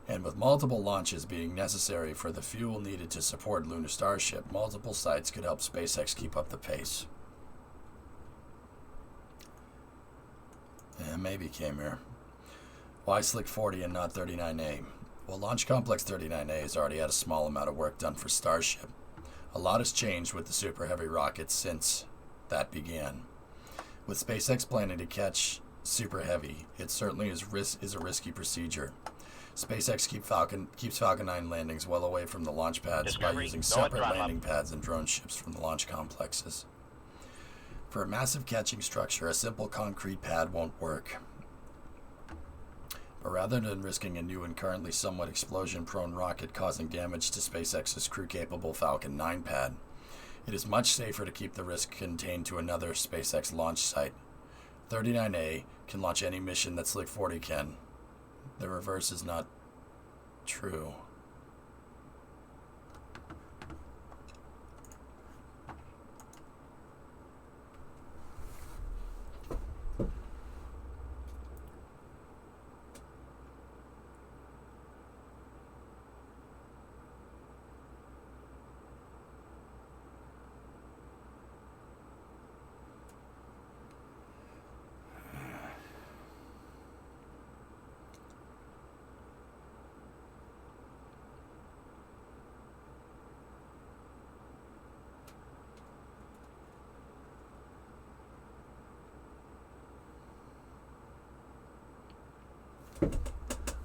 And with multiple launches being necessary for the fuel needed to support lunar starship, multiple sites could help SpaceX keep up the pace. Yeah, maybe, Kamer. Why Slick 40 and not 39A? Well, Launch Complex 39A has already had a small amount of work done for Starship. A lot has changed with the Super Heavy rockets since that began. With SpaceX planning to catch Super Heavy, it certainly is a risky procedure. SpaceX keeps Falcon 9 landings well away from the launch pads by using separate landing pads and drone ships from the launch complexes. For a massive catching structure, a simple concrete pad won't work. But rather than risking a new and currently somewhat explosion-prone rocket causing damage to SpaceX's crew-capable Falcon 9 pad, it is much safer to keep the risk contained to another SpaceX launch site. 39A can launch any mission that Slick 40 can. The reverse is not true.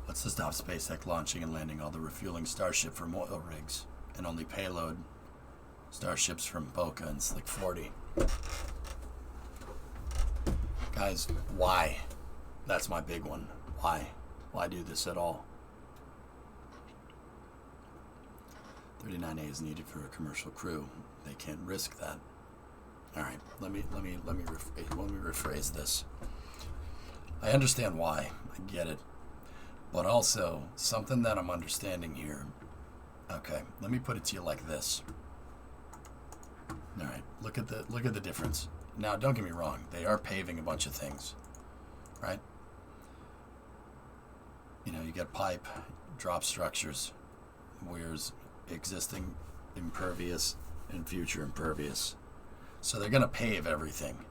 What's to stop SpaceX launching and landing all the refueling Starship from oil rigs and only payload starships from Boca and Slick 40? Guys, why? That's my big one. Why? Why do this at all? 39A is needed for a commercial crew. They can't risk that. All right, let me rephrase this. I understand why. I get it. But also, something that I'm understanding here. Okay, let me put it to you like this. All right, look at the difference. Now, don't get me wrong. They are paving a bunch of things, right? You know, you get pipe, drop structures, weirs, existing impervious and future impervious. So they're going to pave everything.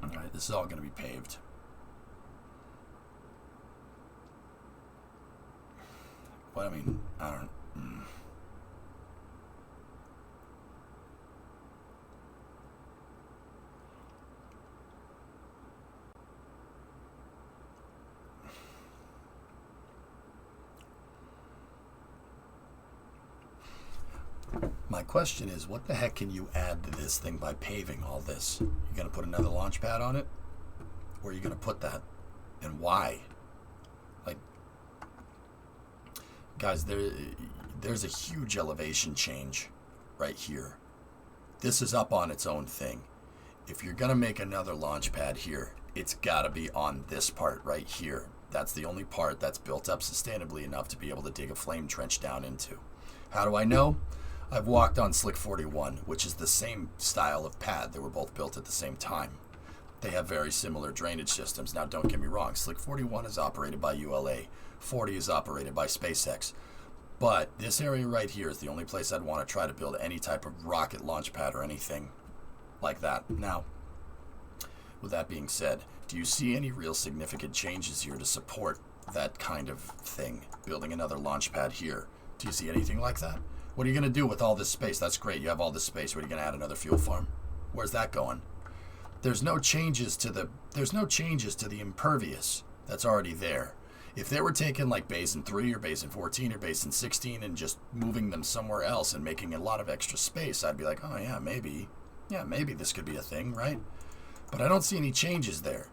All right, this is all going to be paved. What I mean, I don't. My question is, what the heck can you add to this thing by paving all this? You gonna put another launch pad on it? Where are you gonna put that? And why? Like, guys, there's a huge elevation change right here. This is up on its own thing. If you're gonna make another launch pad here, it's gotta be on this part right here. That's the only part that's built up sustainably enough to be able to dig a flame trench down into. How do I know? I've walked on Slick 41, which is the same style of pad. They were both built at the same time. They have very similar drainage systems. Now, don't get me wrong. Slick 41 is operated by ULA. 40 is operated by SpaceX. But this area right here is the only place I'd want to try to build any type of rocket launch pad or anything like that. Now, with that being said, do you see any real significant changes here to support that kind of thing? Building another launch pad here. Do you see anything like that? What are you going to do with all this space? That's great. You have all this space. What are you going to add another fuel farm? Where's that going? There's no changes to the impervious that's already there. If they were taking like Basin 3 or Basin 14 or Basin 16 and just moving them somewhere else and making a lot of extra space, I'd be like, oh yeah, maybe this could be a thing, right? But I don't see any changes there.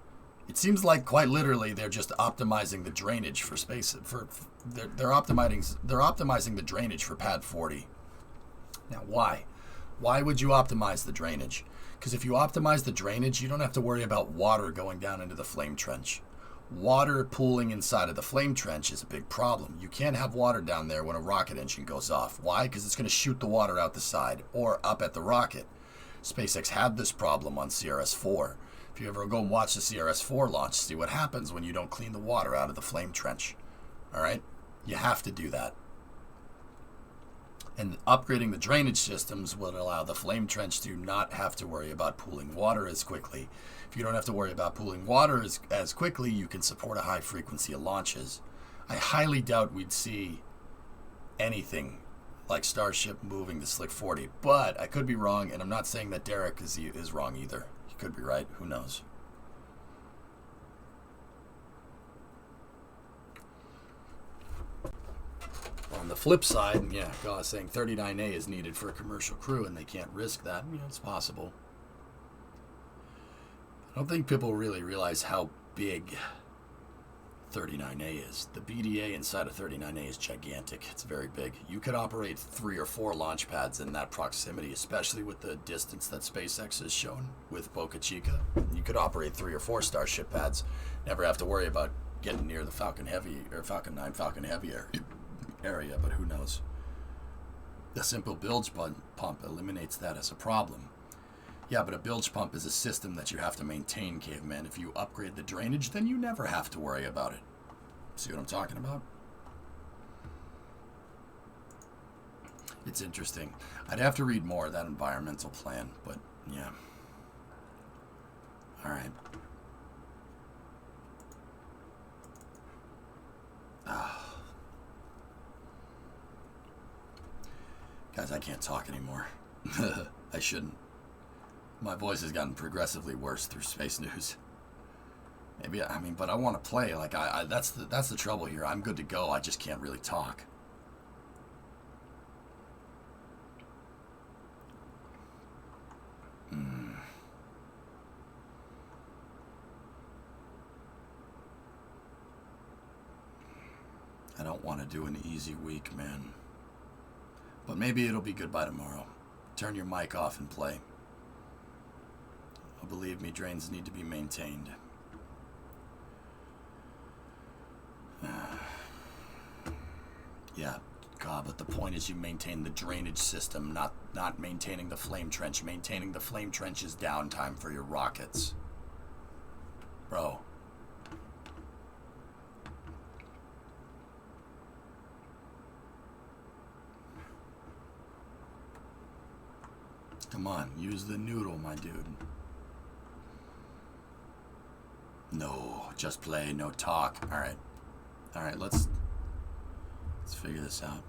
It seems like quite literally they're just optimizing the drainage for space. They're optimizing the drainage for pad 40. Now, why? Why would you optimize the drainage? Because if you optimize the drainage, you don't have to worry about water going down into the flame trench. Water pooling inside of the flame trench is a big problem. You can't have water down there when a rocket engine goes off. Why? Because it's going to shoot the water out the side or up at the rocket. SpaceX had this problem on CRS-4. If you ever go and watch the CRS-4 launch, see what happens when you don't clean the water out of the flame trench. All right? You have to do that. And upgrading the drainage systems will allow the flame trench to not have to worry about pooling water as quickly. If you don't have to worry about pooling water as quickly, you can support a high frequency of launches. I highly doubt we'd see anything like Starship moving to Slick 40, but I could be wrong, and I'm not saying that Derek is wrong either. He could be right. Who knows? On the flip side, yeah, God is saying 39A is needed for a commercial crew, and they can't risk that. You know, it's possible. I don't think people really realize how big 39A is. The BDA inside of 39A is gigantic. It's very big. You could operate 3 or 4 launch pads in that proximity, especially with the distance that SpaceX has shown with Boca Chica. You could operate 3 or 4 Starship pads. Never have to worry about getting near the Falcon Heavy or Falcon 9, Falcon Heavy area, but who knows? The simple bilge pump eliminates that as a problem. Yeah, but a bilge pump is a system that you have to maintain, caveman. If you upgrade the drainage, then you never have to worry about it. See what I'm talking about? It's interesting. I'd have to read more of that environmental plan, but yeah. All right. Guys, I can't talk anymore. I shouldn't. My voice has gotten progressively worse through space news. Maybe, I mean, but I want to play. Like, that's the trouble here. I'm good to go. I just can't really talk. I don't want to do an easy week, man. But maybe it'll be good by tomorrow. Turn your mic off and play. Oh, believe me, drains need to be maintained. Yeah, God, but the point is you maintain the drainage system, not maintaining the flame trench. Maintaining the flame trench is downtime for your rockets. Bro. Come on, use the noodle, my dude. No, just play, no talk. All right, let's figure this out.